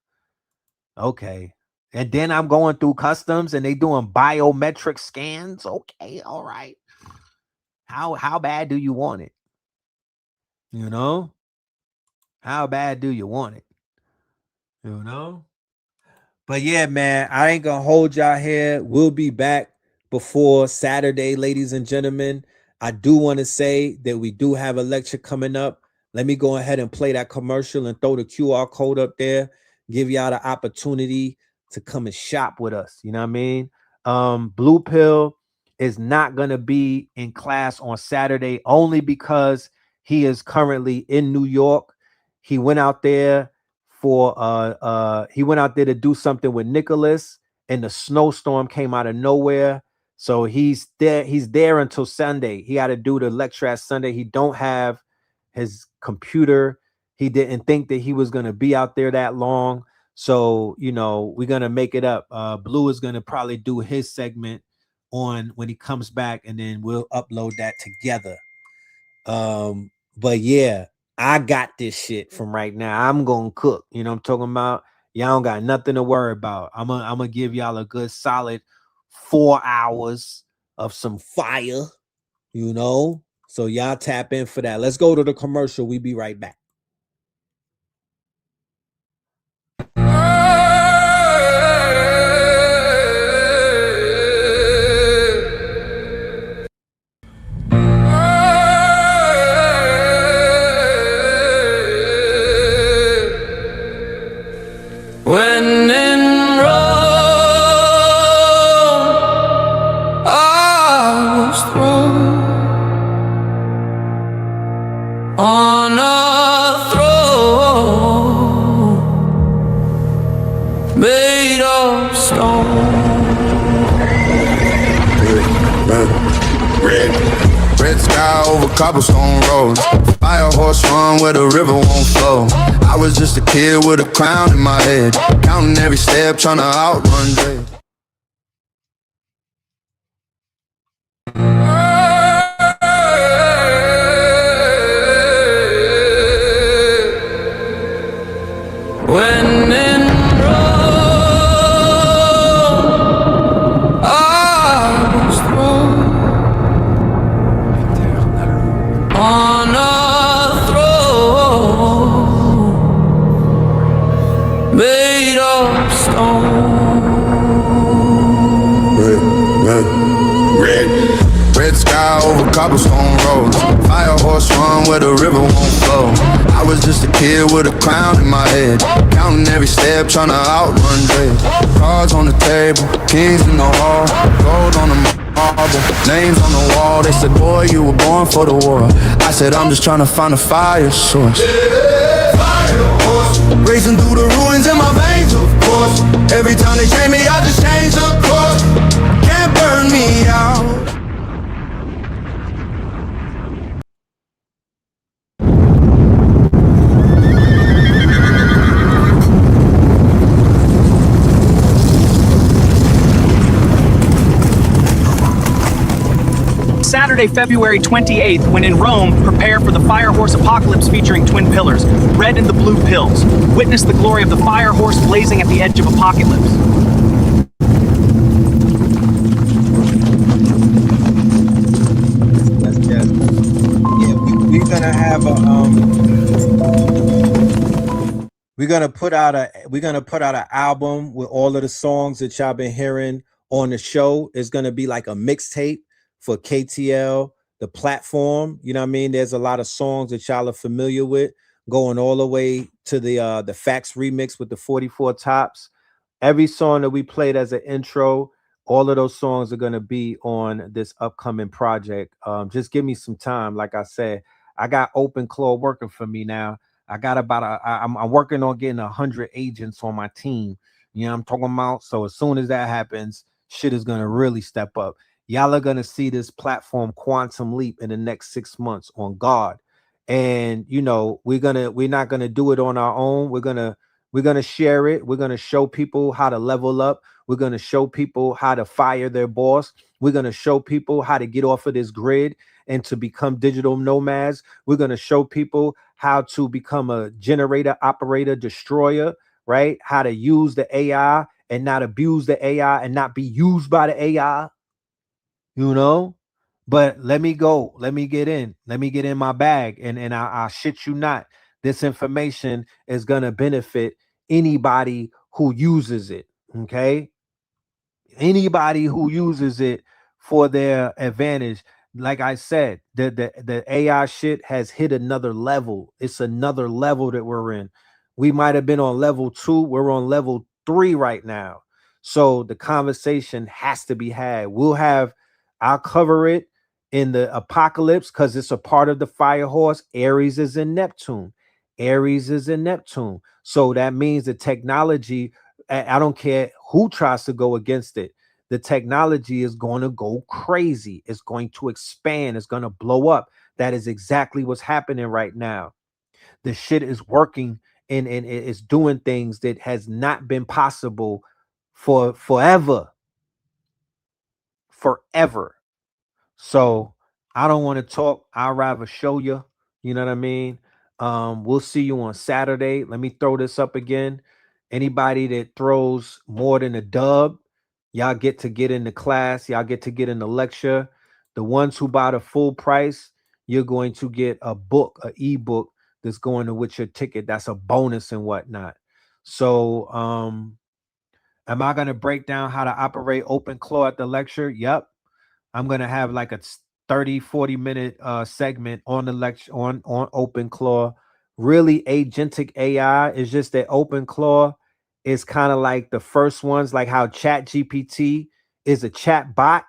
Okay. And then I'm going through customs and they doing biometric scans. Okay, all right. How bad do you want it? You know? How bad do you want it? You know? But yeah, man, I ain't gonna hold y'all here. We'll be back before Saturday, ladies and gentlemen. I do want to say that we do have a lecture coming up. Let me go ahead and play that commercial and throw the QR code up there. Give y'all the opportunity to come and shop with us. You know what I mean? Blue Pill is not gonna be in class on Saturday only because he is currently in New York. He went out there to do something with Nicholas, and the snowstorm came out of nowhere. So he's there until Sunday. He had to do the lecture at Sunday. He don't have his computer. He didn't think that he was going to be out there that long. So, we're going to make it up. Blue is going to probably do his segment on when he comes back, and then we'll upload that together. But yeah, I got this shit from right now. I'm gonna cook. You know what I'm talking about? Y'all don't got nothing to worry about. I'm gonna give y'all a good solid 4 hours of some fire, So y'all tap in for that. Let's go to the commercial. We be right back. When in Rome, I was thrown on a throne made of stone. Red sky over cobblestone roads. Fire horse run where the river won't flow. I was just a kid with a crown in my head, counting every step, trying to outrun dread. When in Rome, I was thrown on a throne made of stone. Red sky over cobblestone roads. Fire horse run where the river won't flow. I was just a kid with a crown in my head, counting every step, trying to outrun dread. Cards on the table, kings in the hall, gold on the marble, names on the wall. They said, boy, you were born for the war. I said, I'm just trying to find a fire source. Racing through the ruins in my veins, of course. Every time they change me, I just change the course. Can't burn me out. Saturday, February 28th, when in Rome, prepare for the Fire Horse Apocalypse featuring twin pillars, red and the blue pills. Witness the glory of the Fire Horse blazing at the edge of apocalypse. We're gonna have a we're gonna put out an album with all of the songs that y'all been hearing on the show. It's gonna be like a mixtape for KTL, the platform. You know what I mean? There's a lot of songs that y'all are familiar with, going all the way to the Fax remix with the 44 Tops. Every song that we played as an intro, all of those songs are going to be on this upcoming project. Just give me some time. Like I said, I got Open Claw working for me now. I got I'm working on getting 100 agents on my team. You know what I'm talking about? So as soon as that happens, shit is going to really step up. Y'all are going to see this platform quantum leap in the next 6 months on God. And, we're not going to do it on our own. We're going to share it. We're going to show people how to level up. We're going to show people how to fire their boss. We're going to show people how to get off of this grid and to become digital nomads. We're going to show people how to become a generator, operator, destroyer, right? How to use the AI and not abuse the AI and not be used by the AI, But let me go. Let me get in my bag. And I shit you not. This information is going to benefit anybody who uses it. Okay. Anybody who uses it for their advantage. Like I said, the AI shit has hit another level. It's another level that we're in. We might have been on level 2. We're on level 3 right now. So the conversation has to be had. I'll cover it in the apocalypse because it's a part of the fire horse. Aries is in Neptune. Aries is in Neptune. So that means the technology, I don't care who tries to go against it. The technology is going to go crazy. It's going to expand. It's going to blow up. That is exactly what's happening right now. The shit is working and it's doing things that has not been possible for forever. Forever. So I don't want to talk. I'd rather show you. You know what I mean? We'll see you on Saturday. Let me throw this up again. Anybody that throws more than a dub, y'all get to get in the class. Y'all get to get in the lecture. The ones who buy the full price, you're going to get a book, an ebook that's going to with your ticket. That's a bonus and whatnot. So am I going to break down how to operate OpenClaw at the lecture? Yep. I'm going to have like a 30-40 minute segment on the lecture on OpenClaw. Really agentic AI is just that OpenClaw is kind of like the first ones, like how ChatGPT is a chat bot.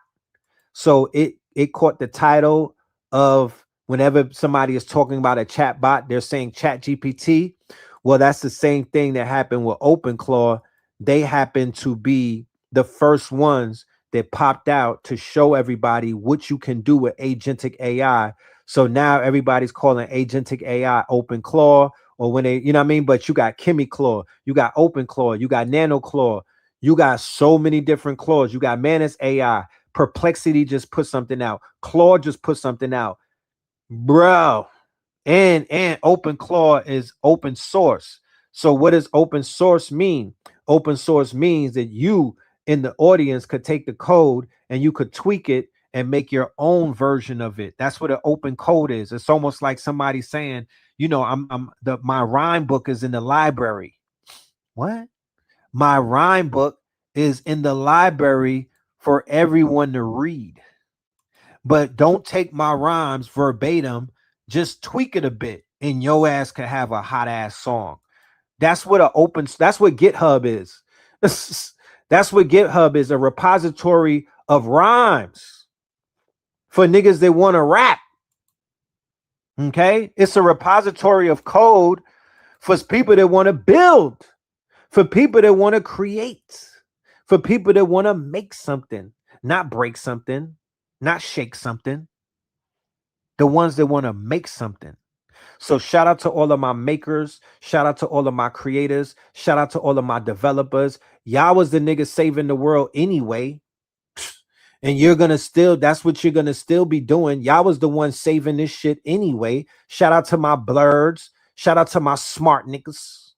So it caught the title of whenever somebody is talking about a chat bot, they're saying ChatGPT. Well, that's the same thing that happened with OpenClaw. They happen to be the first ones that popped out to show everybody what you can do with agentic AI. So now everybody's calling agentic AI OpenClaw, or when they, you know what I mean? But you got ChemiClaw, you got OpenClaw, you got NanoClaw, you got so many different claws. You got Manus AI, Perplexity just put something out, Claude just put something out, bro. And OpenClaw is open source. So what does open source mean? Open source means that you in the audience could take the code and you could tweak it and make your own version of it. That's what an open code is. It's almost like somebody saying, you know, my rhyme book is in the library. What? My rhyme book is in the library for everyone to read. But don't take my rhymes verbatim, just tweak it a bit and your ass could have a hot ass song. That's what that's what GitHub is. That's what GitHub is, a repository of rhymes for niggas that want to rap. Okay? It's a repository of code for people that want to build, for people that want to create, for people that want to make something, not break something, not shake something. The ones that want to make something. So shout out to all of my makers. Shout out to all of my creators. Shout out to all of my developers. Y'all was the niggas saving the world anyway. And you're going to still, that's what you're going to still be doing. Y'all was the ones saving this shit anyway. Shout out to my blurs. Shout out to my smart niggas.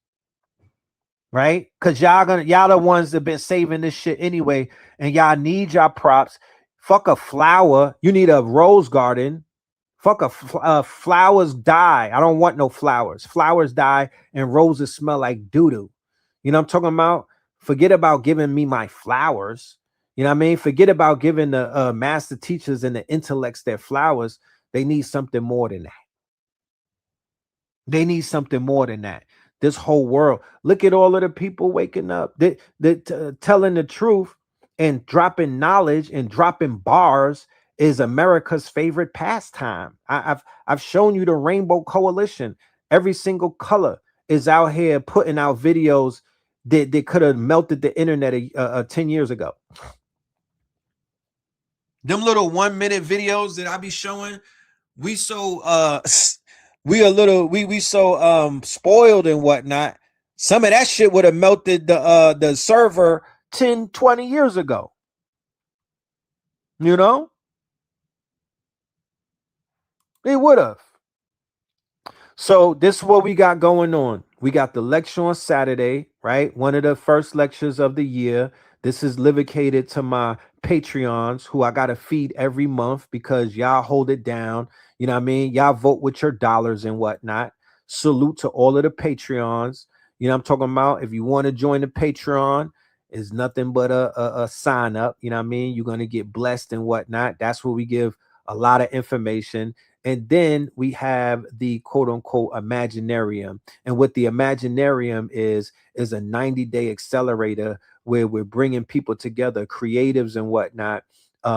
Right? Because y'all the ones that been saving this shit anyway. And y'all need y'all props. Fuck a flower. You need a rose garden. Fuck flowers die. I don't want no flowers. Flowers die and roses smell like doo-doo. You know what I'm talking about? Forget about giving me my flowers. You know what I mean? Forget about giving the master teachers and the intellects their flowers. They need something more than that. They need something more than that. This whole world. Look at all of the people waking up. Telling the truth and dropping knowledge and dropping bars is America's favorite pastime. I've shown you the Rainbow Coalition. Every single color is out here putting out videos that could have melted the internet 10 years ago. Them little 1 minute videos that I be showing, we so spoiled and whatnot. Some of that shit would have melted the server 10, 20 years ago. You know? They would have. So this is what we got going on. We got the lecture on Saturday, right? One of the first lectures of the year. This is livicated to my Patreons who I got to feed every month because y'all hold it down. You know what I mean? Y'all vote with your dollars and whatnot. salute to all of the Patreons. You know what I'm talking about? If you want to join the Patreon, it's nothing but a sign up. You know what I mean? You're going to get blessed and whatnot. That's where we give a lot of information. And then we have the quote unquote Imaginarium. And what the Imaginarium is a 90-day accelerator where we're bringing people together, creatives and whatnot,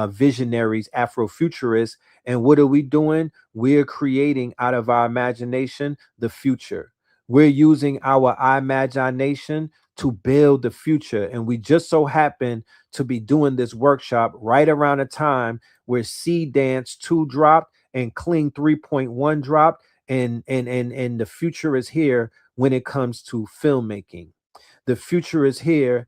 visionaries, Afrofuturists. And what are we doing? We're creating out of our imagination the future. We're using our imagination to build the future. And we just so happen to be doing this workshop right around the time where Seed Dance 2 dropped and Cling 3.1 dropped. And the future is here when it comes to filmmaking. The future is here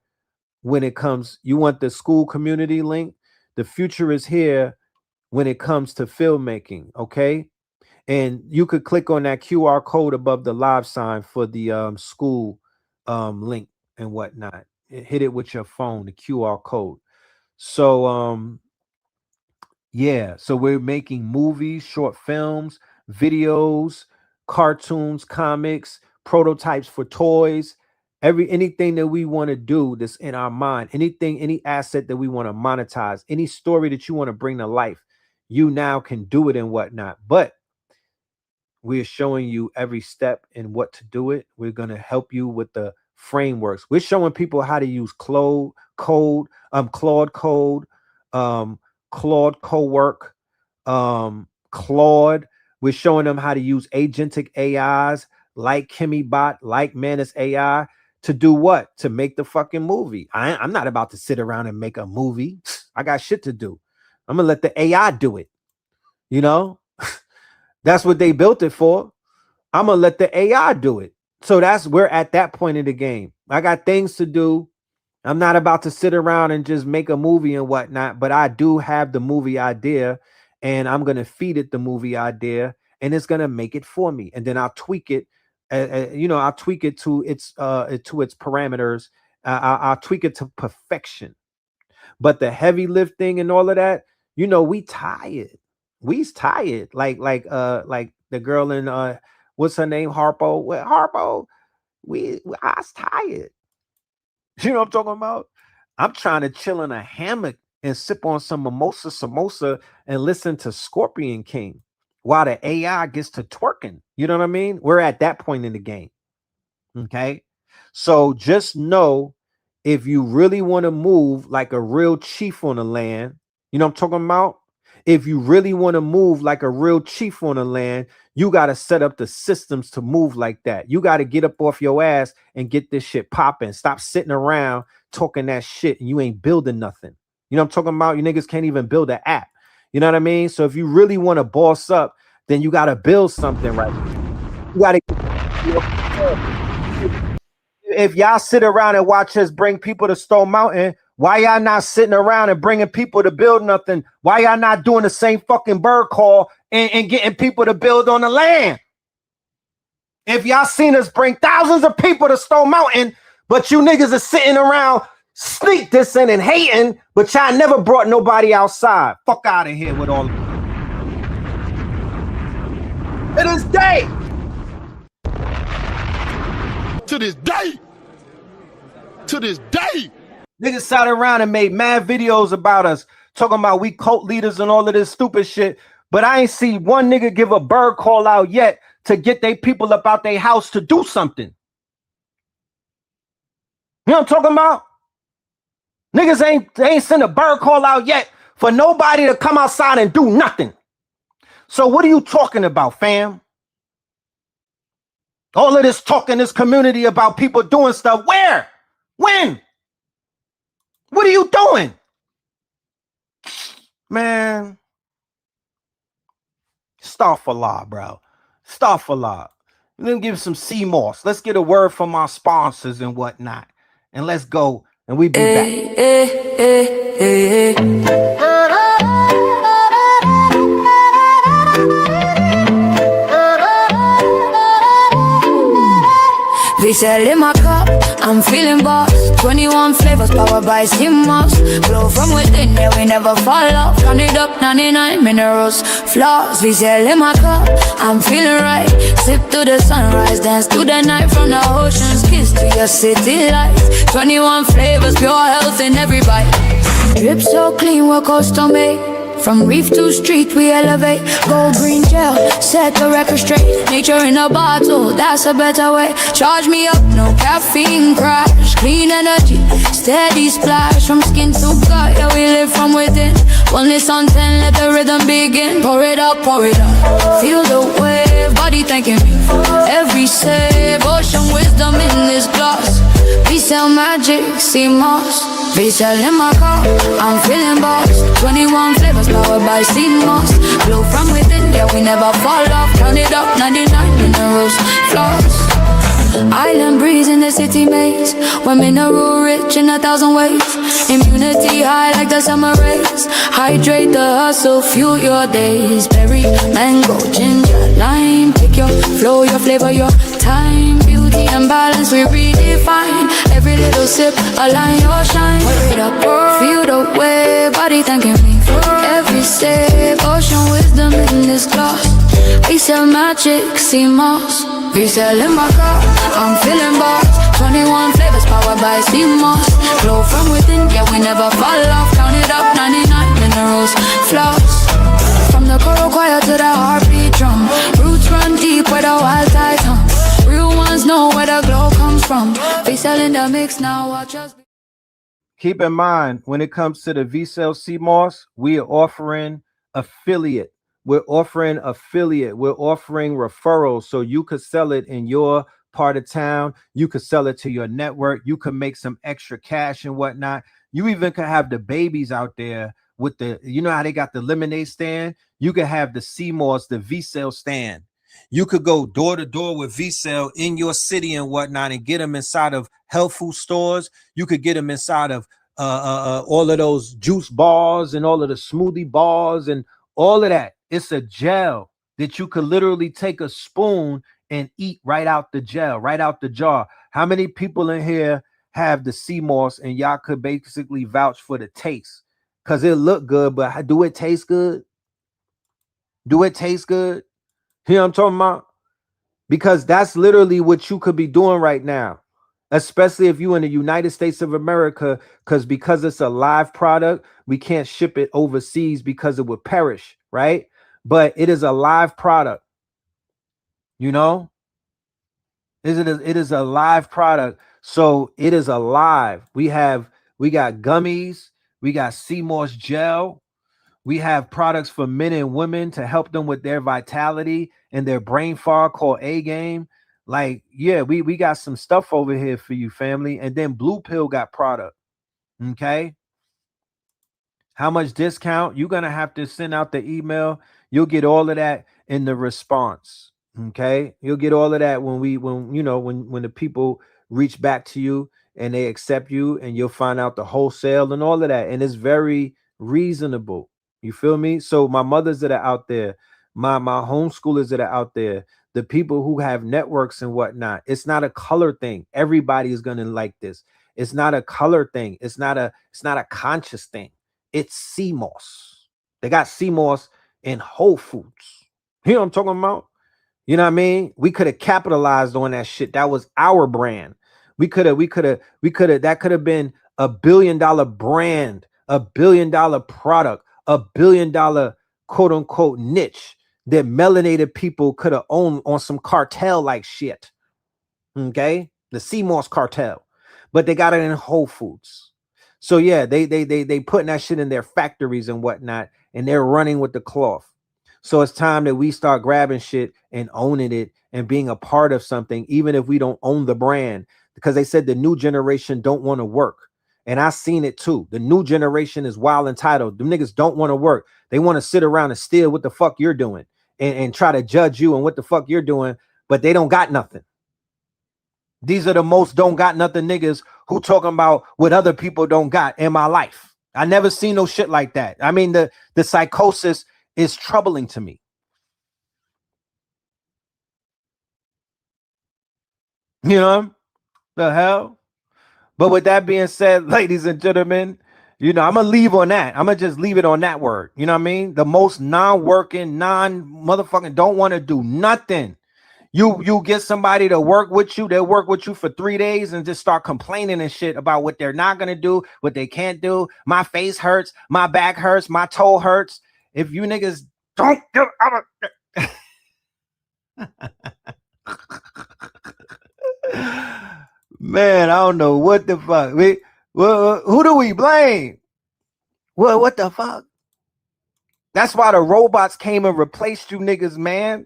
when it comes, you want the school community link? The future is here when it comes to filmmaking, okay? And you could click on that QR code above the live sign for the school link and whatnot. Hit it with your phone, the QR code. So yeah, so we're making movies, short films, videos, cartoons, comics, prototypes for toys, anything that we want to do that's in our mind, any asset that we want to monetize, any story that you want to bring to life, you now can do it and whatnot. But we're showing you every step in what to do it. We're going to help you with the frameworks. We're showing people how to use Claude Code, Claude Cowork, Claude. We're showing them how to use agentic AIs like KimiBot, like Manus AI to do what? To make the fucking movie. I'm not about to sit around and make a movie. I got shit to do. I'm going to let the AI do it. You know? That's what they built it for. I'm going to let the AI do it. So we're at that point in the game. I got things to do. I'm not about to sit around and just make a movie and whatnot, but I do have the movie idea and I'm going to feed it the movie idea and it's going to make it for me. And then I'll tweak it. I'll tweak it to its parameters. I'll tweak it to perfection. But the heavy lifting and all of that, we tired. We's tired. Like the girl in what's her name? Harpo. Well, Harpo, I was tired. You know what I'm talking about? I'm trying to chill in a hammock and sip on some samosa and listen to Scorpion King while the AI gets to twerking. You know what I mean? We're at that point in the game. Okay. So just know, if you really want to move like a real chief on the land, you know what I'm talking about? If you really want to move like a real chief on the land, you got to set up the systems to move like that. You got to get up off your ass and get this shit popping. Stop sitting around talking that shit and you ain't building nothing. You know what I'm talking about? You niggas can't even build an app. You know what I mean? So if you really want to boss up, then you got to build something right. You got to. If y'all sit around and watch us bring people to Stone Mountain, why y'all not sitting around and bringing people to build nothing? Why y'all not doing the same fucking bird call and getting people to build on the land? If y'all seen us bring thousands of people to Stone Mountain, but you niggas are sitting around sneak dissing and hating, but y'all never brought nobody outside. Fuck out of here with all of it. To this day. To this day. To this day. Niggas sat around and made mad videos about us, talking about we cult leaders and all of this stupid shit. But I ain't see one nigga give a bird call out yet to get they people up out their house to do something. You know what I'm talking about? Niggas ain't sent a bird call out yet for nobody to come outside and do nothing. So what are you talking about, fam? All of this talk in this community about people doing stuff. Where? When? What are you doing? Man. Astaghfirullah, bro. Astaghfirullah. Let me give some sea moss. Let's get a word from our sponsors and whatnot. And let's go. And we be back. V-Cell in my cup, I'm feeling boss. 21 flavors powered by CMOS. Glow from within, yeah, we never fall off. Count it up, 99 minerals, flaws. V-Cell in my cup, I'm feeling right. Sip to the sunrise, dance to the night. From the ocean's kiss to your city lights. 21 flavors, pure health in every bite. Drip so clean, we're custom made. From reef to street, we elevate. Gold green gel, set the record straight. Nature in a bottle, that's a better way. Charge me up, no caffeine crash. Clean energy, steady splash. From skin to gut, yeah, we live from within. Wellness on 10, let the rhythm begin. Pour it up, pour it up. Feel the wave, body thanking me. Every sip, ocean wisdom in this glass. V-Cell magic, CMOS. V-Cell in my car, I'm feeling boss. 21 flavors powered by CMOS. Glow from within, yeah, we never fall off. Count it up, 99 minerals, flaws. Island breeze in the city maze. We're mineral rich in 1,000 ways. Immunity high like the summer rays. Hydrate the hustle, fuel your days. Berry, mango, ginger, lime. Pick your flow, your flavor, your time. Beauty and balance we redefine. Every little sip, align your shine. Wear it up, feel the way. Body thanking me for every sip. Ocean wisdom in this glass. V-Cell magic, CMOS. V-Cell in my car, I'm feeling boss. 21 flavors powered by CMOS. Glow from within, yeah, we never fall off. Count it up, 99 minerals, flaws. From the coral choir to the heartbeat drum. Roots run deep where the wild tides hum. Real ones know where the glow comes from. V-Cell in the mix now, watch us. Keep in mind, when it comes to the V-Cell CMOS, we are offering affiliate. We're offering affiliate. We're offering referrals, so you could sell it in your part of town. You could sell it to your network. You could make some extra cash and whatnot. You even could have the babies out there with the, you know how they got the lemonade stand? You could have the CMOS, the V-Cell stand. You could go door to door with V-Cell in your city and whatnot and get them inside of health food stores. You could get them inside of all of those juice bars and all of the smoothie bars and all of that. It's a gel that you could literally take a spoon and eat right out the gel, right out the jar. How many people in here have the CMOS and y'all could basically vouch for the taste? Because it look good, but do it taste good? Do it taste good? You know what I'm talking about? Because that's literally what you could be doing right now, especially if you're in the United States of America, because it's a live product, we can't ship it overseas because it would perish, right? But it is a live product, you know? It is a live product. So it is alive. We got gummies, we got CMOS gel, we have products for men and women to help them with their vitality and their brain fog called A Game. Like, yeah, we got some stuff over here for you, family. And then Blue Pill got product. Okay. How much discount? You're gonna have to send out the email. You'll get all of that in the response. Okay, you'll get all of that when the people reach back to you and they accept you, and you'll find out the wholesale and all of that. And it's very reasonable. You feel me? So my mothers that are out there, my homeschoolers that are out there, the people who have networks and whatnot, it's not a color thing. Everybody is gonna like this. It's not a color thing. It's not a conscious thing. It's CMOS. They got CMOS in Whole Foods. You know what I'm talking about? You know what I mean? We could have capitalized on that shit. That was our brand. That could have been $1 billion brand, $1 billion product, $1 billion quote unquote niche that melanated people could have owned on some cartel like shit. Okay, the CMOS cartel, but they got it in Whole Foods. So yeah, they putting that shit in their factories and whatnot, and they're running with the cloth. So it's time that we start grabbing shit and owning it and being a part of something, even if we don't own the brand, because they said the new generation don't want to work. And I seen it too. The new generation is wild entitled. Them niggas don't want to work. They want to sit around and steal what the fuck you're doing and try to judge you and what the fuck you're doing, but they don't got nothing. These are the most don't got nothing niggas who talking about what other people don't got in my life. I never seen no shit like that. I mean, the psychosis is troubling to me. You know, The hell? But with that being said, ladies and gentlemen, you know, I'm gonna leave on that. I'm gonna just leave it on that word. You know what I mean? The most non-working, non-motherfucking don't want to do nothing. You get somebody to work with you, they'll work with you for 3 days and just start complaining and shit about what they're not gonna do, what they can't do. My face hurts, my back hurts, my toe hurts. If you niggas don't get out of man, I don't know what the fuck. Who do we blame? Well, what the fuck? That's why the robots came and replaced you niggas, man.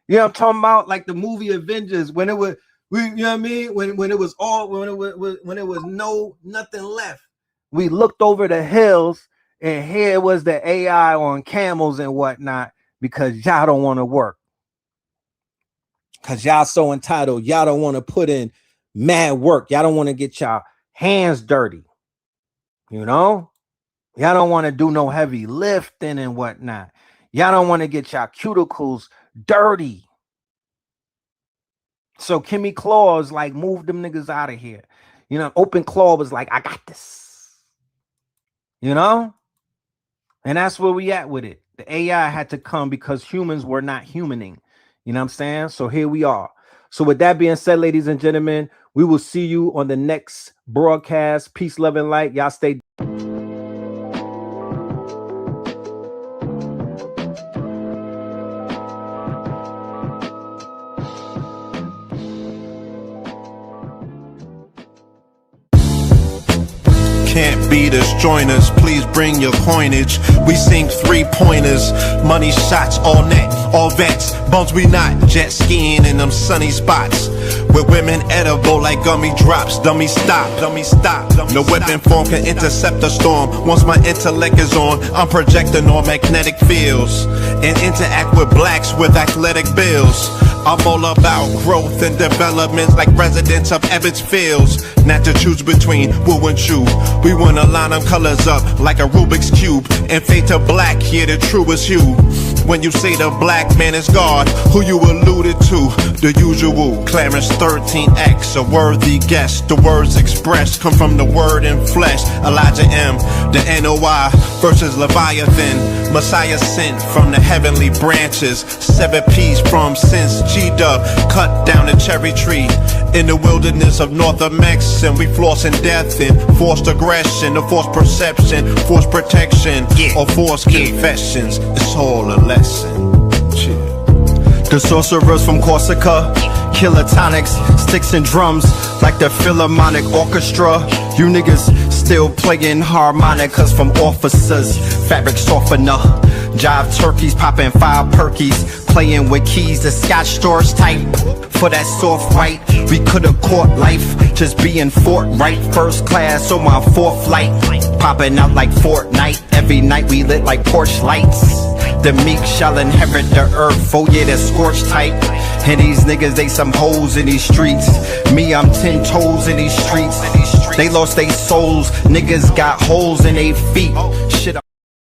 You know what I'm talking about? Like the movie Avengers, when it was, you know what I mean? When it was all, when it was nothing left. We looked over the hills and here was the AI on camels and whatnot because y'all don't want to work. Because y'all so entitled. Y'all don't want to put in mad work. Y'all don't want to get y'all hands dirty. You know? Y'all don't want to do no heavy lifting and whatnot. Y'all don't want to get y'all cuticles dirty. So Kimmy Claus like moved them niggas out of here. You know, Open Claw was like, I got this. You know? And that's where we at with it. The AI had to come because humans were not humaning. You know what I'm saying? So here we are. So with that being said, ladies and gentlemen, we will see you on the next broadcast. Peace, love, and light. Y'all stay. Can't beat us, join us, please bring your coinage. We sing 3-pointers, money shots, all net, all vets. Bums we not, jet skiing in them sunny spots. With women edible like gummy drops. Dummy stop, dummy stop. No weapon form can intercept a storm. Once my intellect is on, I'm projecting on magnetic fields. And interact with blacks with athletic bills. I'm all about growth and development like residents of Ebbets Fields. Not to choose between woo and chew. We wanna line them colors up like a Rubik's Cube. And fade to black, yeah, the truest hue. When you say the black man is God, who you alluded to? The usual, Clarence 13X, a worthy guess. The words expressed come from the word in flesh. Elijah M, the NOI versus Leviathan. Messiah sent from the heavenly branches. 7 P's from since G-Dub cut down a cherry tree. In the wilderness of North Amex, and we flossing death and forced aggression, or forced perception, forced protection, or forced confessions. It's all a lesson. The sorcerers from Corsica, killer tonics, sticks and drums like the Philharmonic Orchestra. You niggas still playing harmonicas from officers, fabric softener. Jive turkeys popping 5 perkies, playing with keys, the Scotch storage type. For that soft white, we could've caught life, just being forthright. First class on my 4th flight, popping out like Fortnite. Every night we lit like porch lights. The meek shall inherit the earth, oh yeah, the scorched type. And these niggas, they some hoes in these streets. Me, I'm 10 toes in these streets. They lost their souls, niggas got holes in their feet. Shit.